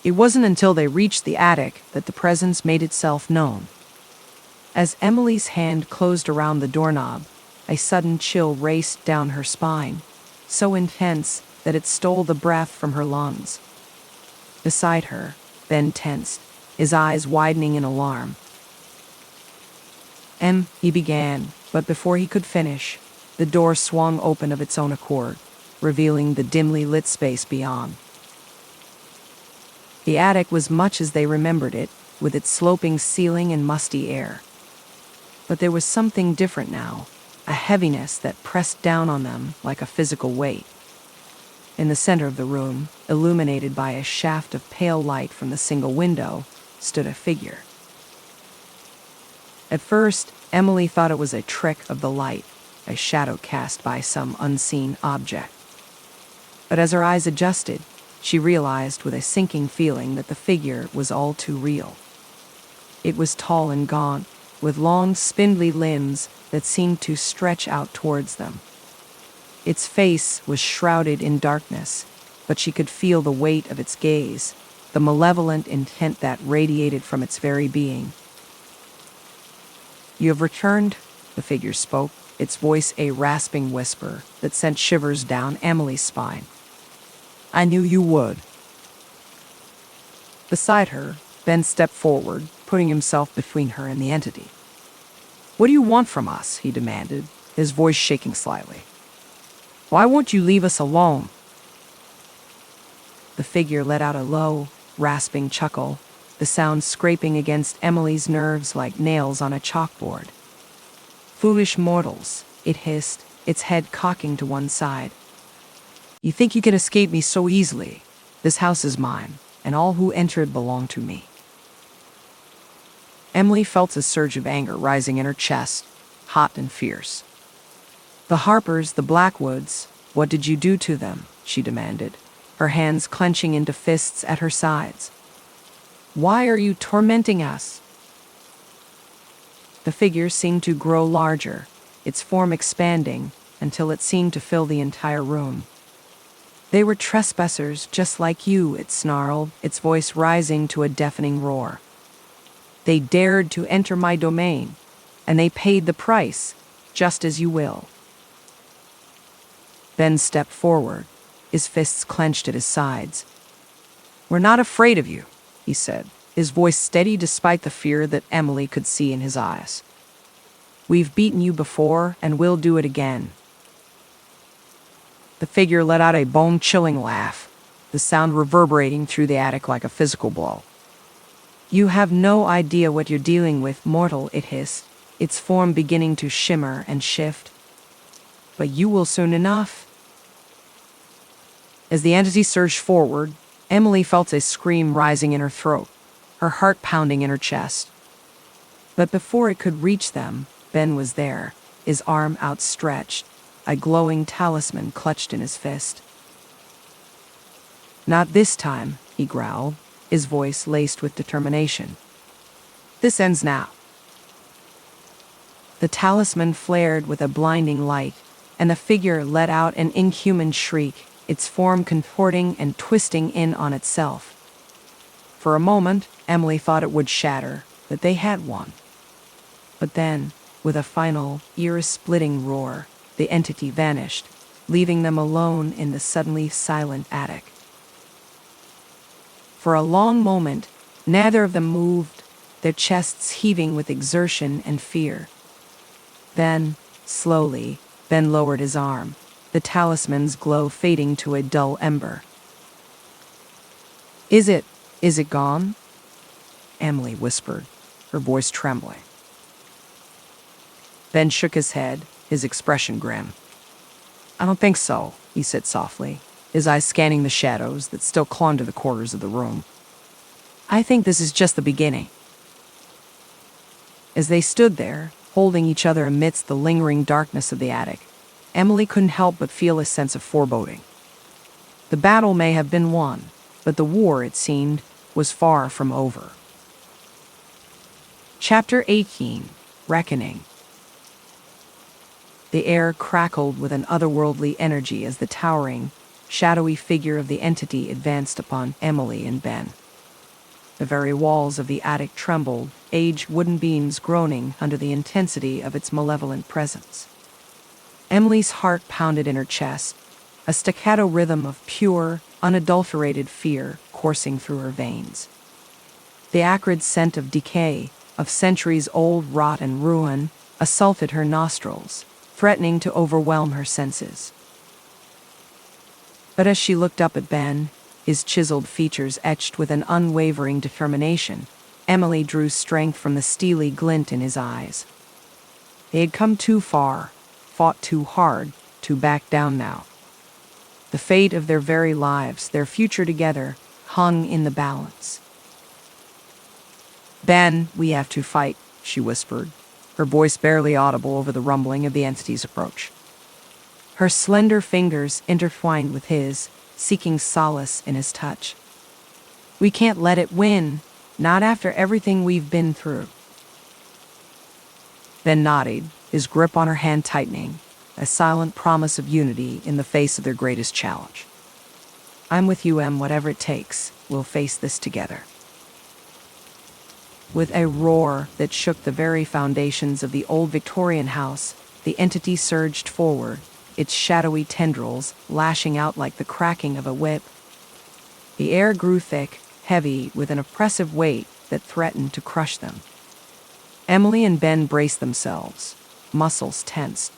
It wasn't until they reached the attic that the presence made itself known. As Emily's hand closed around the doorknob, a sudden chill raced down her spine, so intense that it stole the breath from her lungs. Beside her, Ben tensed, his eyes widening in alarm. He began, but before he could finish, the door swung open of its own accord, revealing the dimly lit space beyond. The attic was much as they remembered it, with its sloping ceiling and musty air. But there was something different now, a heaviness that pressed down on them like a physical weight. In the center of the room, illuminated by a shaft of pale light from the single window, stood a figure. At first, Emily thought it was a trick of the light, a shadow cast by some unseen object. But as her eyes adjusted, she realized with a sinking feeling that the figure was all too real. It was tall and gaunt, with long, spindly limbs that seemed to stretch out towards them. Its face was shrouded in darkness, but she could feel the weight of its gaze, the malevolent intent that radiated from its very being. "You have returned," the figure spoke, its voice a rasping whisper that sent shivers down Emily's spine. "I knew you would." Beside her, Ben stepped forward, putting himself between her and the entity. "What do you want from us?" he demanded, his voice shaking slightly. "Why won't you leave us alone?" The figure let out a low, rasping chuckle, the sound scraping against Emily's nerves like nails on a chalkboard. "Foolish mortals," it hissed, its head cocking to one side. "You think you can escape me so easily? This house is mine, and all who enter it belong to me." Emily felt a surge of anger rising in her chest, hot and fierce. "The Harpers, the Blackwoods, what did you do to them?" she demanded, her hands clenching into fists at her sides. "Why are you tormenting us?" The figure seemed to grow larger, its form expanding until it seemed to fill the entire room. "They were trespassers just like you," it snarled, its voice rising to a deafening roar. "They dared to enter my domain, and they paid the price, just as you will." Ben stepped forward, his fists clenched at his sides. "We're not afraid of you," he said, his voice steady despite the fear that Emily could see in his eyes. "We've beaten you before, and we'll do it again." The figure let out a bone-chilling laugh, the sound reverberating through the attic like a physical blow. "You have no idea what you're dealing with, mortal," it hissed, its form beginning to shimmer and shift. "But you will soon enough." As the entity surged forward, Emily felt a scream rising in her throat, her heart pounding in her chest. But before it could reach them, Ben was there, his arm outstretched, a glowing talisman clutched in his fist. "Not this time," he growled, his voice laced with determination. "This ends now." The talisman flared with a blinding light, and the figure let out an inhuman shriek, its form contorting and twisting in on itself. For a moment, Emily thought it would shatter, that they had won. But then, with a final, ear-splitting roar, the entity vanished, leaving them alone in the suddenly silent attic. For a long moment, neither of them moved, their chests heaving with exertion and fear. Then, slowly, Ben lowered his arm, the talisman's glow fading to a dull ember. Is it gone?" Emily whispered, her voice trembling. Ben shook his head, his expression grim. "I don't think so," he said softly, his eyes scanning the shadows that still clung to the corners of the room. "I think this is just the beginning." As they stood there, holding each other amidst the lingering darkness of the attic, Emily couldn't help but feel a sense of foreboding. The battle may have been won, but the war, it seemed, was far from over. Chapter 18, Reckoning. The air crackled with an otherworldly energy as the towering, shadowy figure of the entity advanced upon Emily and Ben. The very walls of the attic trembled, aged wooden beams groaning under the intensity of its malevolent presence. Emily's heart pounded in her chest, a staccato rhythm of pure, unadulterated fear coursing through her veins. The acrid scent of decay, of centuries-old rot and ruin, assaulted her nostrils, threatening to overwhelm her senses. But as she looked up at Ben, his chiseled features etched with an unwavering determination, Emily drew strength from the steely glint in his eyes. They had come too far, fought too hard, to back down now. The fate of their very lives, their future together, hung in the balance. "Ben, we have to fight," she whispered, her voice barely audible over the rumbling of the entity's approach. Her slender fingers intertwined with his, seeking solace in his touch. "We can't let it win, not after everything we've been through." Ben nodded, his grip on her hand tightening, a silent promise of unity in the face of their greatest challenge. "I'm with you, Em, whatever it takes. We'll face this together." With a roar that shook the very foundations of the old Victorian house, the entity surged forward, its shadowy tendrils lashing out like the cracking of a whip. The air grew thick, heavy, with an oppressive weight that threatened to crush them. Emily and Ben braced themselves, muscles tensed,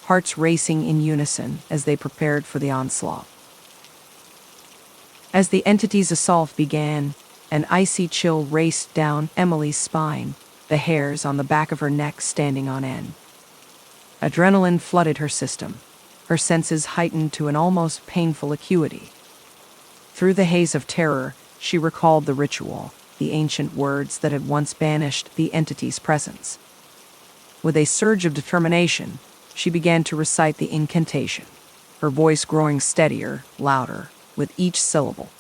hearts racing in unison as they prepared for the onslaught. As the entity's assault began, an icy chill raced down Emily's spine, the hairs on the back of her neck standing on end. Adrenaline flooded her system, her senses heightened to an almost painful acuity. Through the haze of terror, she recalled the ritual, the ancient words that had once banished the entity's presence. With a surge of determination, she began to recite the incantation, her voice growing steadier, louder, with each syllable.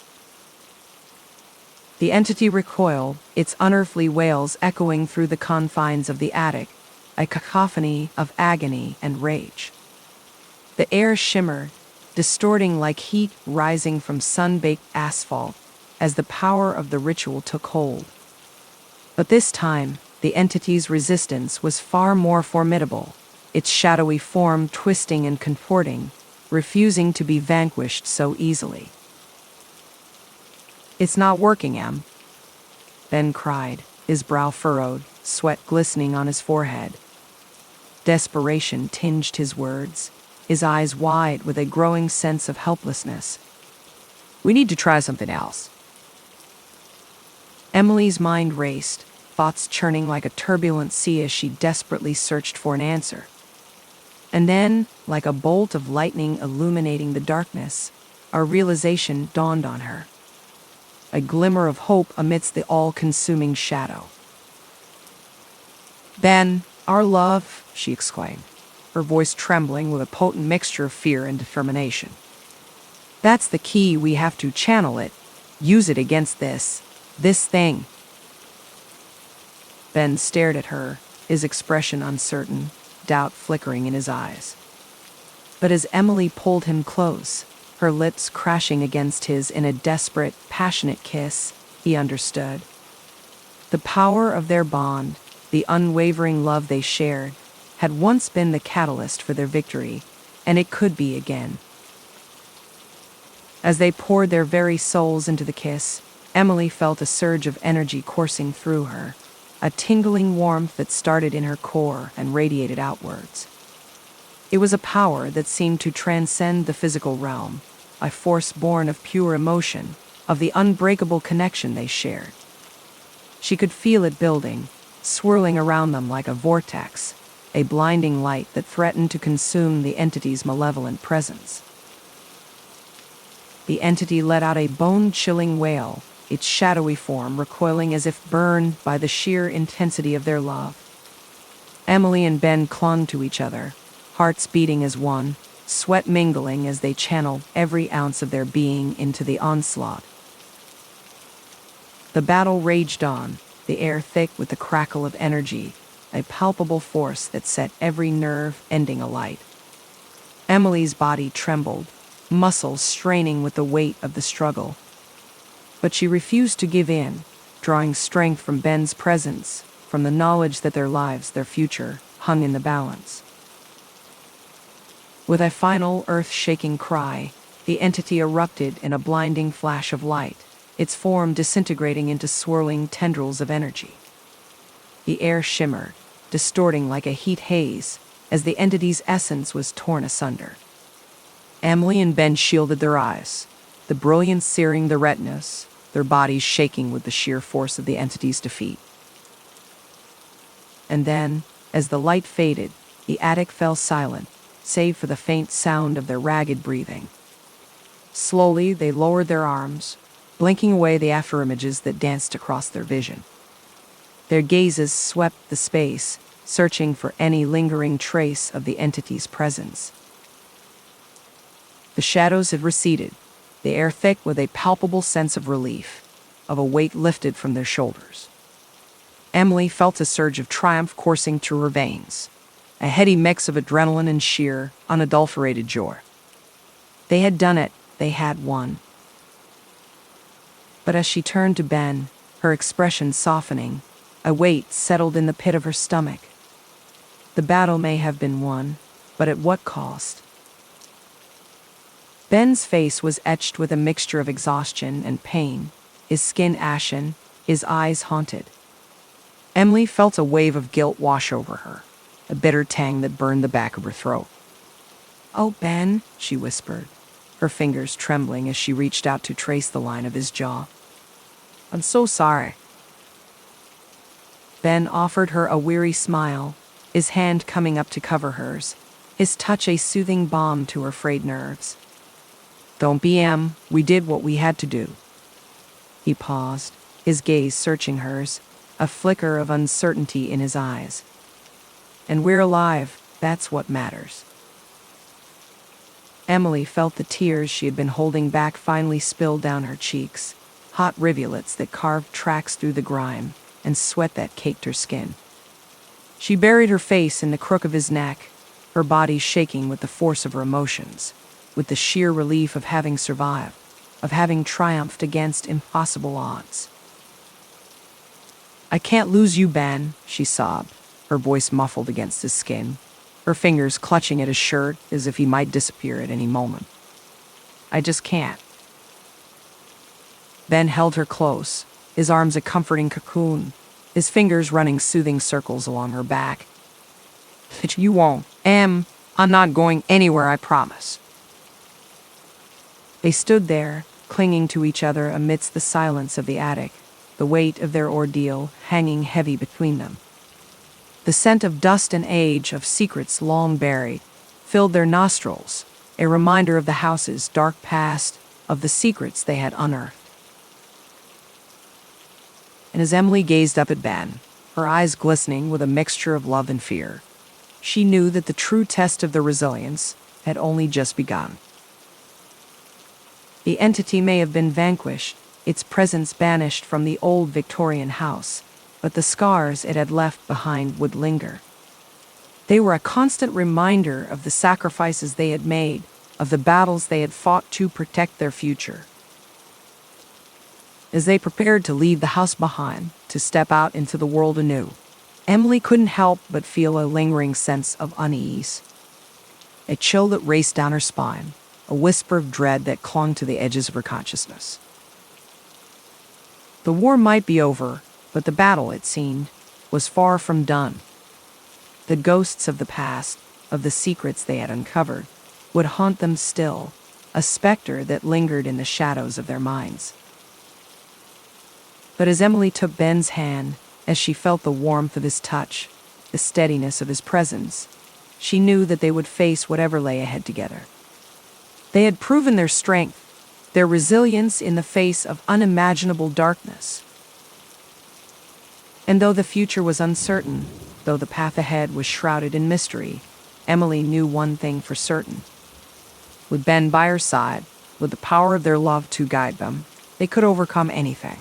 The entity recoiled, its unearthly wails echoing through the confines of the attic, a cacophony of agony and rage. The air shimmered, distorting like heat rising from sun-baked asphalt as the power of the ritual took hold. But this time, the entity's resistance was far more formidable, its shadowy form twisting and contorting, refusing to be vanquished so easily. "It's not working, Em," Ben cried, his brow furrowed, sweat glistening on his forehead. Desperation tinged his words, his eyes wide with a growing sense of helplessness. "We need to try something else." Emily's mind raced, thoughts churning like a turbulent sea as she desperately searched for an answer. And then, like a bolt of lightning illuminating the darkness, a realization dawned on her. A glimmer of hope amidst the all-consuming shadow. "Ben, our love," she exclaimed, her voice trembling with a potent mixture of fear and determination. "That's the key. We have to channel it, use it against this thing." Ben stared at her, his expression uncertain, doubt flickering in his eyes. But as Emily pulled him close, her lips crashing against his in a desperate, passionate kiss, he understood. The power of their bond, the unwavering love they shared, had once been the catalyst for their victory, and it could be again. As they poured their very souls into the kiss, Emily felt a surge of energy coursing through her, a tingling warmth that started in her core and radiated outwards. It was a power that seemed to transcend the physical realm, a force born of pure emotion, of the unbreakable connection they shared. She could feel it building, swirling around them like a vortex, a blinding light that threatened to consume the entity's malevolent presence. The entity let out a bone-chilling wail, its shadowy form recoiling as if burned by the sheer intensity of their love. Emily and Ben clung to each other, hearts beating as one, sweat mingling as they channeled every ounce of their being into the onslaught. The battle raged on, the air thick with the crackle of energy, a palpable force that set every nerve ending alight. Emily's body trembled, muscles straining with the weight of the struggle. But she refused to give in, drawing strength from Ben's presence, from the knowledge that their lives, their future, hung in the balance. With a final earth-shaking cry, the entity erupted in a blinding flash of light, its form disintegrating into swirling tendrils of energy. The air shimmered, distorting like a heat haze, as the entity's essence was torn asunder. Emily and Ben shielded their eyes, the brilliance searing their retinas, their bodies shaking with the sheer force of the entity's defeat. And then, as the light faded, the attic fell silent, save for the faint sound of their ragged breathing. Slowly, they lowered their arms, blinking away the afterimages that danced across their vision. Their gazes swept the space, searching for any lingering trace of the entity's presence. The shadows had receded, the air thick with a palpable sense of relief, of a weight lifted from their shoulders. Emily felt a surge of triumph coursing through her veins, a heady mix of adrenaline and sheer, unadulterated joy. They had done it, they had won. But as she turned to Ben, her expression softening, a weight settled in the pit of her stomach. The battle may have been won, but at what cost? Ben's face was etched with a mixture of exhaustion and pain, his skin ashen, his eyes haunted. Emily felt a wave of guilt wash over her, a bitter tang that burned the back of her throat. "Oh, Ben," she whispered, her fingers trembling as she reached out to trace the line of his jaw. "I'm so sorry." Ben offered her a weary smile, his hand coming up to cover hers, his touch a soothing balm to her frayed nerves. "Don't be, Em, we did what we had to do." He paused, his gaze searching hers, a flicker of uncertainty in his eyes. "And we're alive, that's what matters." Emily felt the tears she had been holding back finally spill down her cheeks, hot rivulets that carved tracks through the grime, and sweat that caked her skin. She buried her face in the crook of his neck, her body shaking with the force of her emotions, with the sheer relief of having survived, of having triumphed against impossible odds. "I can't lose you, Ben," she sobbed, her voice muffled against his skin, her fingers clutching at his shirt as if he might disappear at any moment. "I just can't." Ben held her close, his arms a comforting cocoon, his fingers running soothing circles along her back. "But you won't. Em, I'm not going anywhere, I promise." They stood there, clinging to each other amidst the silence of the attic, the weight of their ordeal hanging heavy between them. The scent of dust and age, of secrets long buried, filled their nostrils, a reminder of the house's dark past, of the secrets they had unearthed. And as Emily gazed up at Ben, her eyes glistening with a mixture of love and fear, she knew that the true test of their resilience had only just begun. The entity may have been vanquished, its presence banished from the old Victorian house, but the scars it had left behind would linger. They were a constant reminder of the sacrifices they had made, of the battles they had fought to protect their future. As they prepared to leave the house behind, to step out into the world anew, Emily couldn't help but feel a lingering sense of unease. A chill that raced down her spine, a whisper of dread that clung to the edges of her consciousness. The war might be over, but the battle, it seemed, was far from done. The ghosts of the past, of the secrets they had uncovered, would haunt them still, a specter that lingered in the shadows of their minds. But as Emily took Ben's hand, as she felt the warmth of his touch, the steadiness of his presence, she knew that they would face whatever lay ahead together. They had proven their strength, their resilience in the face of unimaginable darkness. And though the future was uncertain, though the path ahead was shrouded in mystery, Emily knew one thing for certain. With Ben by her side, with the power of their love to guide them, they could overcome anything.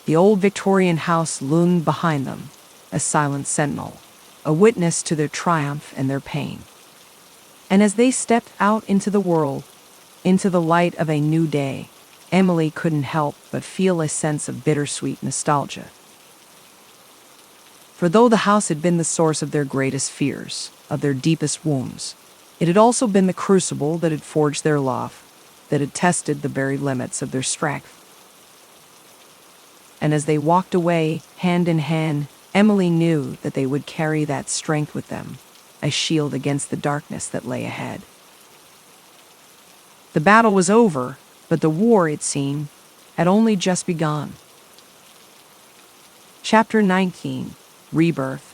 The old Victorian house loomed behind them, a silent sentinel, a witness to their triumph and their pain. And as they stepped out into the world, into the light of a new day, Emily couldn't help but feel a sense of bittersweet nostalgia. For though the house had been the source of their greatest fears, of their deepest wounds, it had also been the crucible that had forged their love, that had tested the very limits of their strength. And as they walked away, hand in hand, Emily knew that they would carry that strength with them, a shield against the darkness that lay ahead. The battle was over, but the war, it seemed, had only just begun. Chapter 19, Rebirth.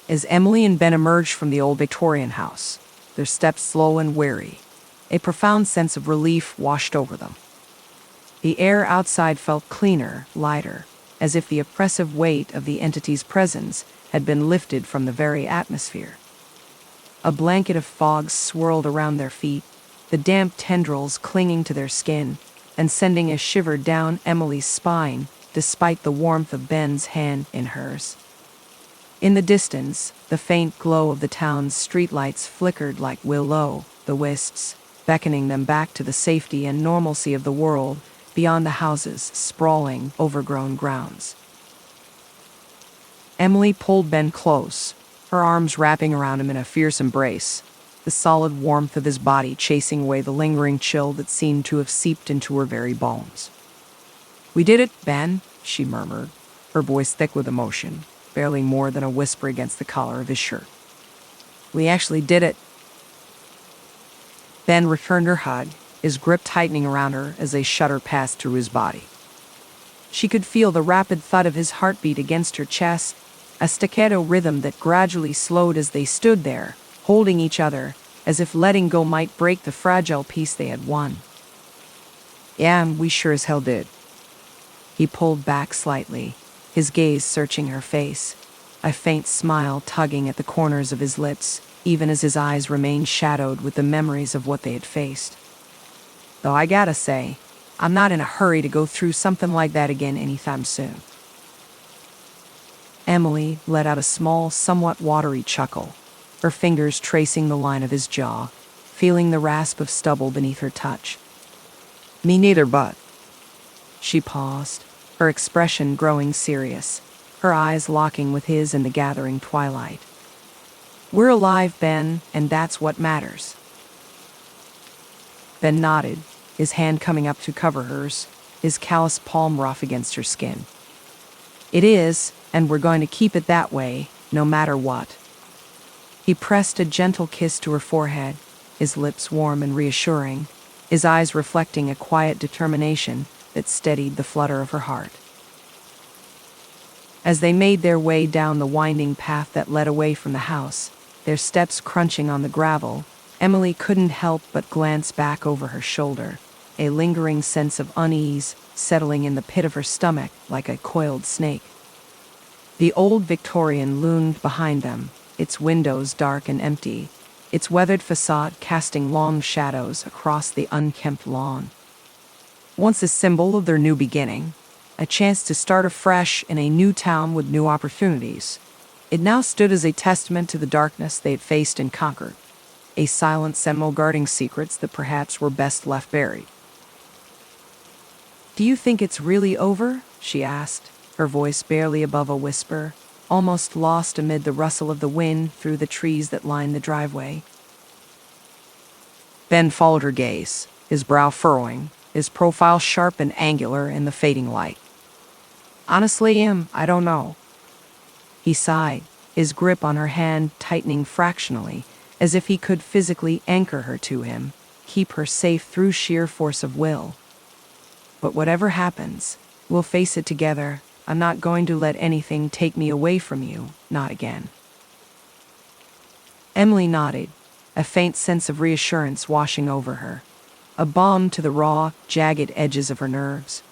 As Emily and Ben emerged from the old Victorian house, their steps slow and weary, a profound sense of relief washed over them. The air outside felt cleaner, lighter, as if the oppressive weight of the entity's presence had been lifted from the very atmosphere. A blanket of fog swirled around their feet, the damp tendrils clinging to their skin and sending a shiver down Emily's spine despite the warmth of Ben's hand in hers. In the distance, the faint glow of the town's streetlights flickered like will-o'-the-wisps, beckoning them back to the safety and normalcy of the world beyond the house's sprawling, overgrown grounds. Emily pulled Ben close, her arms wrapping around him in a fierce embrace, the solid warmth of his body chasing away the lingering chill that seemed to have seeped into her very bones. "We did it, Ben," she murmured, her voice thick with emotion, barely more than a whisper against the collar of his shirt. "We actually did it." Ben returned her hug, his grip tightening around her as a shudder passed through his body. She could feel the rapid thud of his heartbeat against her chest, a staccato rhythm that gradually slowed as they stood there, holding each other, as if letting go might break the fragile peace they had won. "Yeah, we sure as hell did." He pulled back slightly, his gaze searching her face, a faint smile tugging at the corners of his lips, even as his eyes remained shadowed with the memories of what they had faced. "Though I gotta say, I'm not in a hurry to go through something like that again anytime soon." Emily let out a small, somewhat watery chuckle, her fingers tracing the line of his jaw, feeling the rasp of stubble beneath her touch. "Me neither, but..." She paused, her expression growing serious, her eyes locking with his in the gathering twilight. "We're alive, Ben, and that's what matters." Ben nodded, his hand coming up to cover hers, his calloused palm rough against her skin. "It is, and we're going to keep it that way, no matter what." He pressed a gentle kiss to her forehead, his lips warm and reassuring, his eyes reflecting a quiet determination that steadied the flutter of her heart. As they made their way down the winding path that led away from the house, their steps crunching on the gravel, Emily couldn't help but glance back over her shoulder, a lingering sense of unease settling in the pit of her stomach like a coiled snake. The old Victorian loomed behind them, its windows dark and empty, its weathered facade casting long shadows across the unkempt lawn. Once a symbol of their new beginning, a chance to start afresh in a new town with new opportunities, it now stood as a testament to the darkness they had faced and conquered, a silent sentinel guarding secrets that perhaps were best left buried. "Do you think it's really over?" she asked, her voice barely above a whisper, almost lost amid the rustle of the wind through the trees that lined the driveway. Ben followed her gaze, his brow furrowing, his profile sharp and angular in the fading light. "Honestly, I don't know." He sighed, his grip on her hand tightening fractionally, as if he could physically anchor her to him, keep her safe through sheer force of will. "But whatever happens, we'll face it together. I'm not going to let anything take me away from you, not again." Emily nodded, a faint sense of reassurance washing over her, a balm to the raw, jagged edges of her nerves.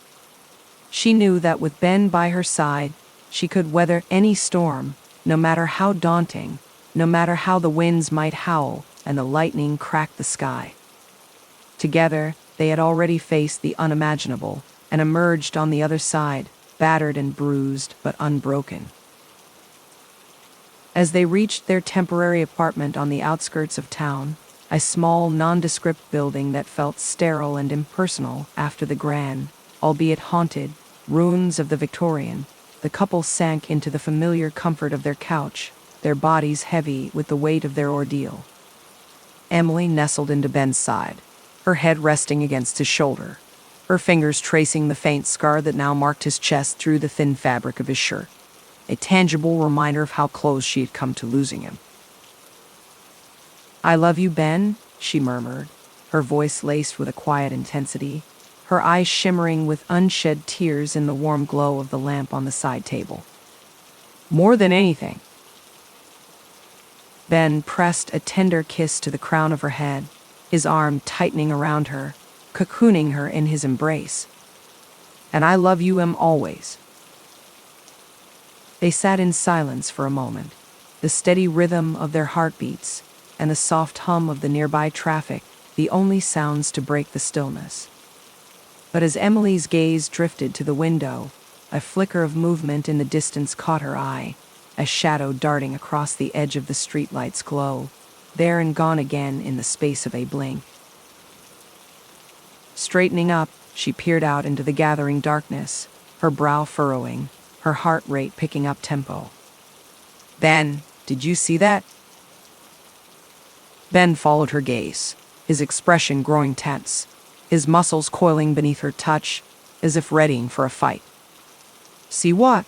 She knew that with Ben by her side, she could weather any storm, no matter how daunting, no matter how the winds might howl and the lightning crack the sky. Together, they had already faced the unimaginable and emerged on the other side, battered and bruised but unbroken. As they reached their temporary apartment on the outskirts of town, a small, nondescript building that felt sterile and impersonal after the grand, albeit haunted, ruins of the Victorian, the couple sank into the familiar comfort of their couch, their bodies heavy with the weight of their ordeal. Emily nestled into Ben's side, her head resting against his shoulder, her fingers tracing the faint scar that now marked his chest through the thin fabric of his shirt, a tangible reminder of how close she had come to losing him. "I love you, Ben," she murmured, her voice laced with a quiet intensity, her eyes shimmering with unshed tears in the warm glow of the lamp on the side table. "More than anything." Ben pressed a tender kiss to the crown of her head, his arm tightening around her, cocooning her in his embrace. "And I love you, always." They sat in silence for a moment, the steady rhythm of their heartbeats and the soft hum of the nearby traffic, the only sounds to break the stillness. But as Emily's gaze drifted to the window, a flicker of movement in the distance caught her eye, a shadow darting across the edge of the streetlight's glow, there and gone again in the space of a blink. Straightening up, she peered out into the gathering darkness, her brow furrowing, her heart rate picking up tempo. "Ben, did you see that?" Ben followed her gaze, his expression growing tense, his muscles coiling beneath her touch, as if readying for a fight. "See what?"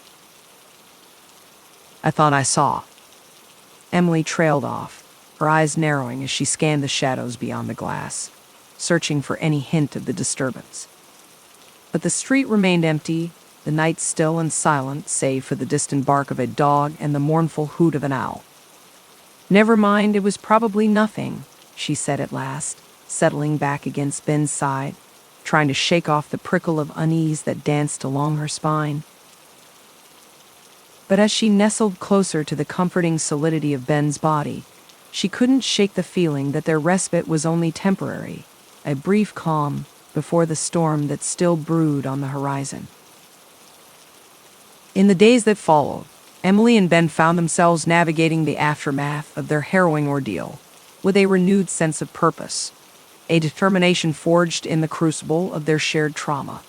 "I thought I saw." Emily trailed off, her eyes narrowing as she scanned the shadows beyond the glass, searching for any hint of the disturbance. But the street remained empty, the night still and silent save for the distant bark of a dog and the mournful hoot of an owl. "Never mind, it was probably nothing," she said at last, settling back against Ben's side, trying to shake off the prickle of unease that danced along her spine. But as she nestled closer to the comforting solidity of Ben's body, she couldn't shake the feeling that their respite was only temporary, a brief calm before the storm that still brewed on the horizon. In the days that followed, Emily and Ben found themselves navigating the aftermath of their harrowing ordeal with a renewed sense of purpose, a determination forged in the crucible of their shared trauma.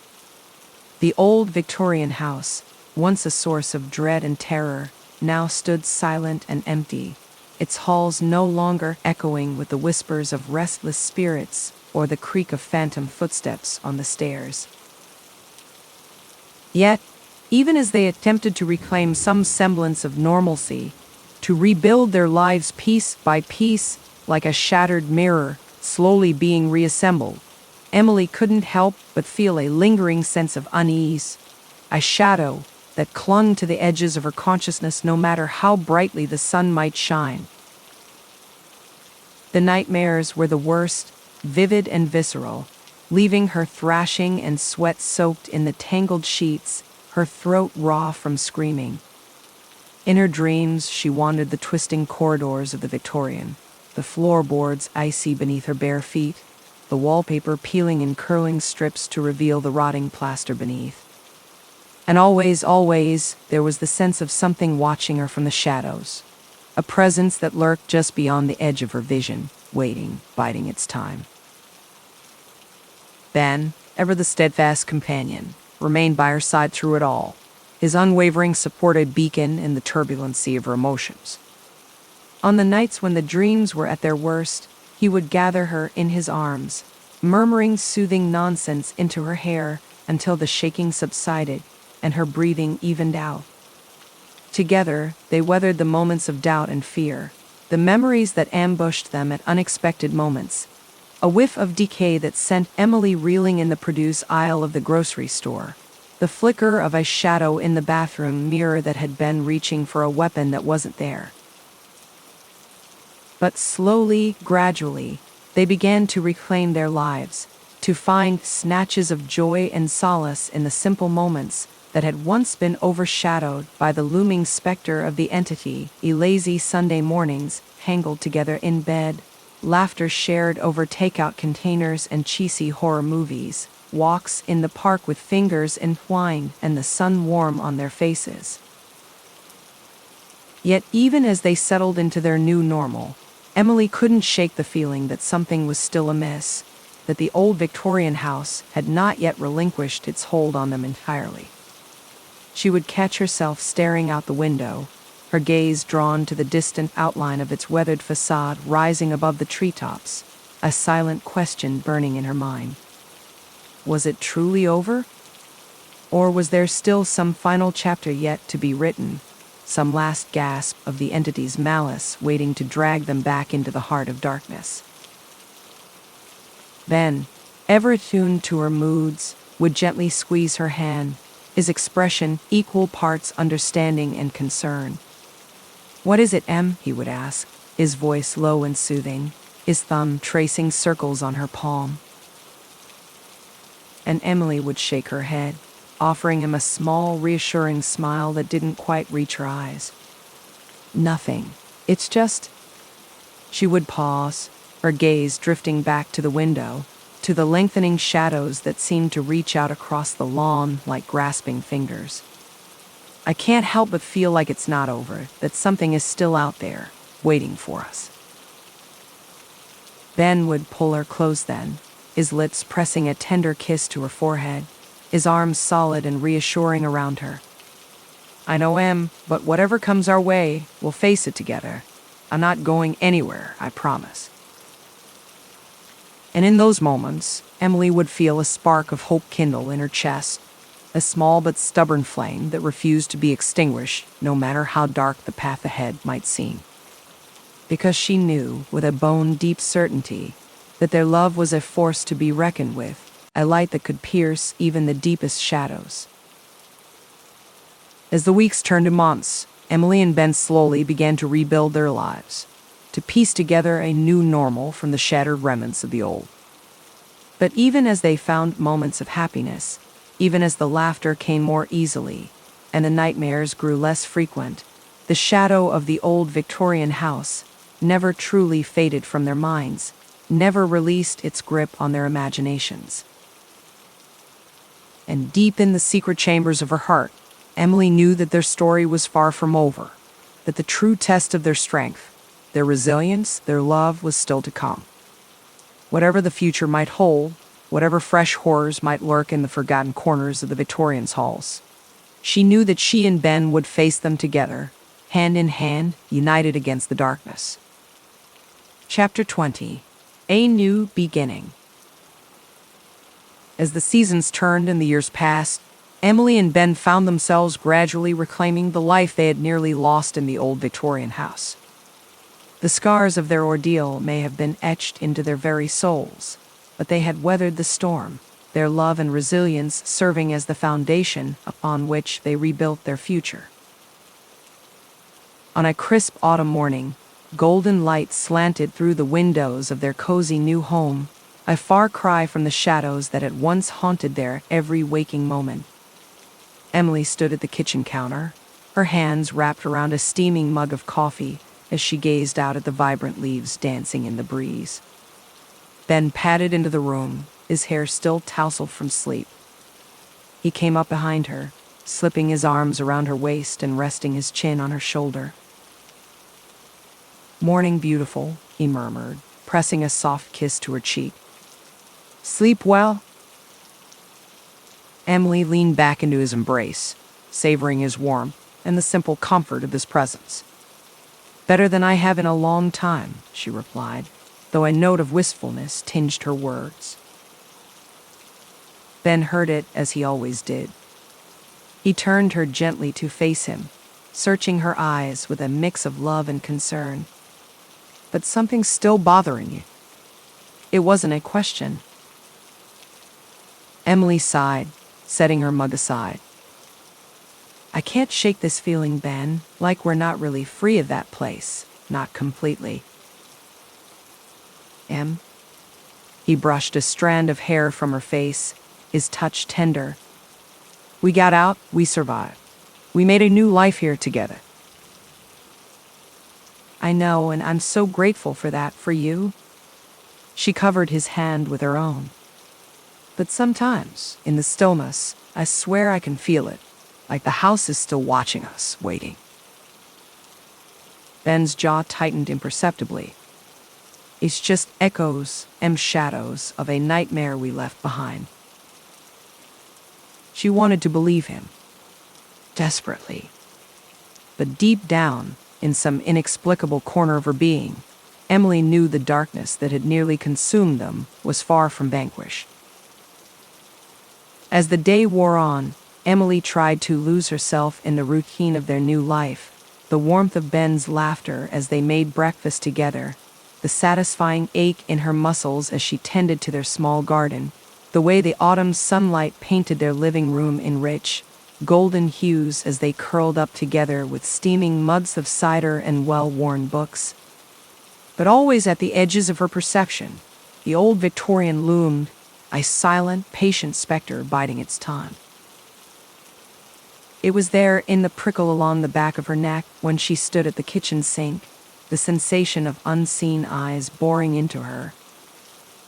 The old Victorian house, once a source of dread and terror, now stood silent and empty, its halls no longer echoing with the whispers of restless spirits or the creak of phantom footsteps on the stairs. Yet, even as they attempted to reclaim some semblance of normalcy, to rebuild their lives piece by piece, like a shattered mirror slowly being reassembled, Emily couldn't help but feel a lingering sense of unease, a shadow that clung to the edges of her consciousness no matter how brightly the sun might shine. The nightmares were the worst, vivid and visceral, leaving her thrashing and sweat-soaked in the tangled sheets, her throat raw from screaming. In her dreams, she wandered the twisting corridors of the Victorian, the floorboards icy beneath her bare feet, the wallpaper peeling in curling strips to reveal the rotting plaster beneath. And always, there was the sense of something watching her from the shadows, a presence that lurked just beyond the edge of her vision, waiting, biding its time. Ben, ever the steadfast companion, remained by her side through it all, his unwavering support a beacon in the turbulent sea of her emotions. On the nights when the dreams were at their worst, he would gather her in his arms, murmuring soothing nonsense into her hair until the shaking subsided and her breathing evened out. Together, they weathered the moments of doubt and fear, the memories that ambushed them at unexpected moments, a whiff of decay that sent Emily reeling in the produce aisle of the grocery store, the flicker of a shadow in the bathroom mirror that had been reaching for a weapon that wasn't there. But slowly, gradually, they began to reclaim their lives, to find snatches of joy and solace in the simple moments that had once been overshadowed by the looming specter of the entity, lazy Sunday mornings, tangled together in bed, laughter shared over takeout containers and cheesy horror movies, walks in the park with fingers entwined and the sun warm on their faces. Yet even as they settled into their new normal, Emily couldn't shake the feeling that something was still amiss, that the old Victorian house had not yet relinquished its hold on them entirely. She would catch herself staring out the window, her gaze drawn to the distant outline of its weathered facade rising above the treetops, a silent question burning in her mind. Was it truly over? Or was there still some final chapter yet to be written, some last gasp of the entity's malice waiting to drag them back into the heart of darkness? Then, ever attuned to her moods, would gently squeeze her hand, his expression equal parts understanding and concern. "What is it, Em?" he would ask, his voice low and soothing, his thumb tracing circles on her palm. And Emily would shake her head, offering him a small, reassuring smile that didn't quite reach her eyes. "Nothing. It's just—" She would pause, her gaze drifting back to the window, to the lengthening shadows that seemed to reach out across the lawn like grasping fingers. "I can't help but feel like it's not over, that something is still out there, waiting for us." Ben would pull her close then, his lips pressing a tender kiss to her forehead, his arms solid and reassuring around her. "I know, Em, but whatever comes our way, we'll face it together. I'm not going anywhere, I promise." And in those moments, Emily would feel a spark of hope kindle in her chest, a small but stubborn flame that refused to be extinguished no matter how dark the path ahead might seem. Because she knew, with a bone-deep certainty, that their love was a force to be reckoned with, a light that could pierce even the deepest shadows. As the weeks turned to months, Emily and Ben slowly began to rebuild their lives, to piece together a new normal from the shattered remnants of the old. But even as they found moments of happiness, even as the laughter came more easily, and the nightmares grew less frequent, the shadow of the old Victorian house never truly faded from their minds, never released its grip on their imaginations. And deep in the secret chambers of her heart, Emily knew that their story was far from over, that the true test of their strength, their resilience, their love was still to come. Whatever the future might hold, whatever fresh horrors might lurk in the forgotten corners of the Victorians' halls, she knew that she and Ben would face them together, hand in hand, united against the darkness. Chapter 20. A New Beginning. As the seasons turned and the years passed, Emily and Ben found themselves gradually reclaiming the life they had nearly lost in the old Victorian house. The scars of their ordeal may have been etched into their very souls, but they had weathered the storm, their love and resilience serving as the foundation upon which they rebuilt their future. On a crisp autumn morning, golden light slanted through the windows of their cozy new home, a far cry from the shadows that had once haunted their every waking moment. Emily stood at the kitchen counter, her hands wrapped around a steaming mug of coffee as she gazed out at the vibrant leaves dancing in the breeze. Ben padded into the room, his hair still tousled from sleep. He came up behind her, slipping his arms around her waist and resting his chin on her shoulder. "Morning, beautiful," he murmured, pressing a soft kiss to her cheek. "Sleep well?" Emily leaned back into his embrace, savoring his warmth and the simple comfort of his presence. "Better than I have in a long time," she replied, though a note of wistfulness tinged her words. Ben heard it as he always did. He turned her gently to face him, searching her eyes with a mix of love and concern. "But something's still bothering you." It wasn't a question. Emily sighed, setting her mug aside. "I can't shake this feeling, Ben, like we're not really free of that place, not completely." "Em?" He brushed a strand of hair from her face, his touch tender. "We got out, we survived. We made a new life here together." "I know, and I'm so grateful for that, for you." She covered his hand with her own. But sometimes, in the stillness, I swear I can feel it, like the house is still watching us, waiting. Ben's jaw tightened imperceptibly. It's just echoes and shadows of a nightmare we left behind. She wanted to believe him, desperately. But deep down, in some inexplicable corner of her being, Emily knew the darkness that had nearly consumed them was far from vanquished. As the day wore on, Emily tried to lose herself in the routine of their new life, the warmth of Ben's laughter as they made breakfast together, the satisfying ache in her muscles as she tended to their small garden, the way the autumn sunlight painted their living room in rich, golden hues as they curled up together with steaming mugs of cider and well-worn books. But always at the edges of her perception, the old Victorian loomed, a silent, patient specter biding its time. It was there in the prickle along the back of her neck when she stood at the kitchen sink, the sensation of unseen eyes boring into her.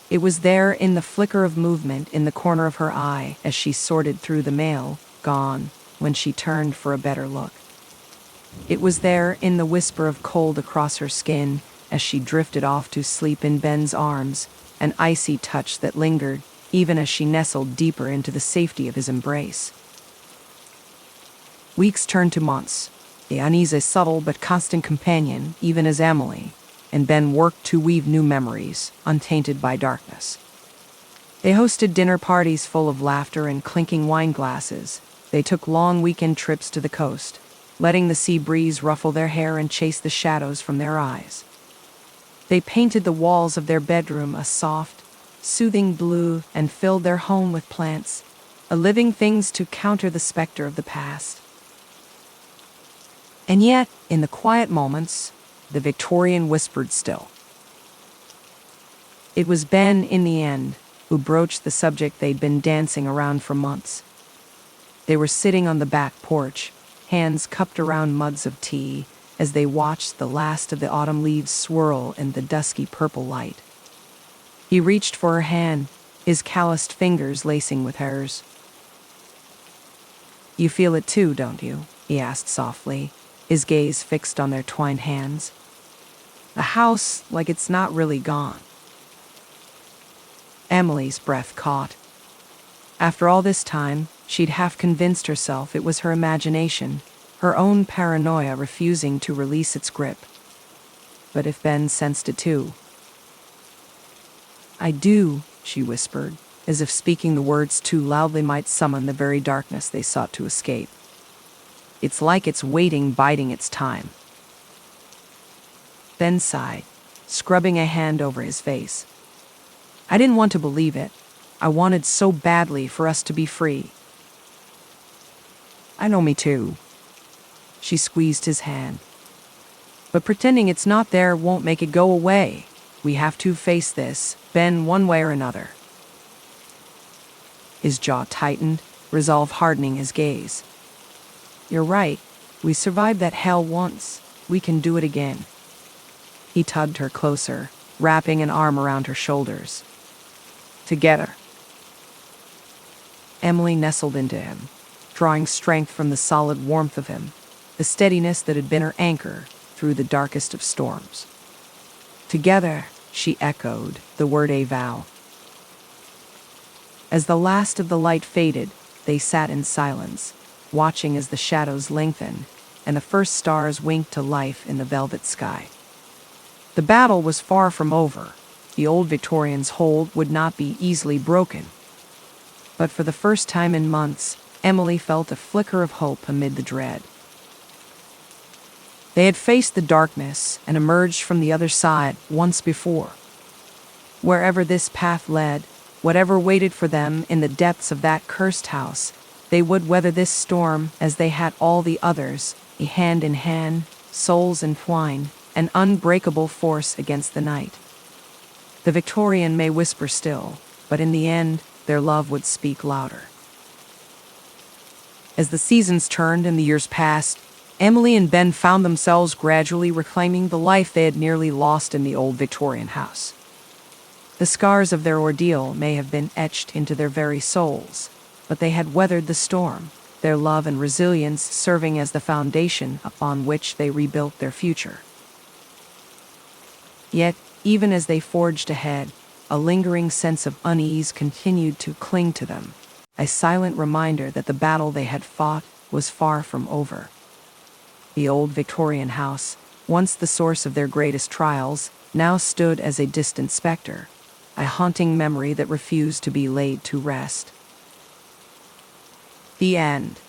It was there in the flicker of movement in the corner of her eye as she sorted through the mail, gone, when she turned for a better look. It was there in the whisper of cold across her skin as she drifted off to sleep in Ben's arms, an icy touch that lingered even as she nestled deeper into the safety of his embrace. Weeks turned to months, the uneasy, subtle but constant companion, even as Emily and Ben worked to weave new memories, untainted by darkness. They hosted dinner parties full of laughter and clinking wine glasses. They took long weekend trips to the coast, letting the sea breeze ruffle their hair and chase the shadows from their eyes. They painted the walls of their bedroom a soft, soothing blue and filled their home with plants, living things to counter the specter of the past. And yet, in the quiet moments, the Victorian whispered still. It was Ben, in the end, who broached the subject they'd been dancing around for months. They were sitting on the back porch, hands cupped around mugs of tea, as they watched the last of the autumn leaves swirl in the dusky purple light. He reached for her hand, his calloused fingers lacing with hers. "You feel it too, don't you?" he asked softly, his gaze fixed on their twined hands. "The house, like it's not really gone." Emily's breath caught. After all this time, she'd half convinced herself it was her imagination, her own paranoia refusing to release its grip. But if Ben sensed it too? "I do," she whispered, as if speaking the words too loudly might summon the very darkness they sought to escape. "It's like it's waiting, biding its time." Ben sighed, scrubbing a hand over his face. "I didn't want to believe it. I wanted so badly for us to be free." "I know, me too." She squeezed his hand. "But pretending it's not there won't make it go away. We have to face this, Ben, one way or another." His jaw tightened, resolve hardening his gaze. "You're right. We survived that hell once. We can do it again." He tugged her closer, wrapping an arm around her shoulders. "Together." Emily nestled into him, drawing strength from the solid warmth of him, the steadiness that had been her anchor through the darkest of storms. "Together," she echoed, the word a vow. As the last of the light faded, they sat in silence, watching as the shadows lengthened and the first stars winked to life in the velvet sky. The battle was far from over. The old Victorian's hold would not be easily broken. But for the first time in months, Emily felt a flicker of hope amid the dread. They had faced the darkness and emerged from the other side once before. Wherever this path led, whatever waited for them in the depths of that cursed house, they would weather this storm as they had all the others, a hand in hand, souls entwined, an unbreakable force against the night. The Victorian may whisper still, but in the end, their love would speak louder. As the seasons turned and the years passed, Emily and Ben found themselves gradually reclaiming the life they had nearly lost in the old Victorian house. The scars of their ordeal may have been etched into their very souls, but they had weathered the storm, their love and resilience serving as the foundation upon which they rebuilt their future. Yet, even as they forged ahead, a lingering sense of unease continued to cling to them, a silent reminder that the battle they had fought was far from over. The old Victorian house, once the source of their greatest trials, now stood as a distant specter, a haunting memory that refused to be laid to rest. The end.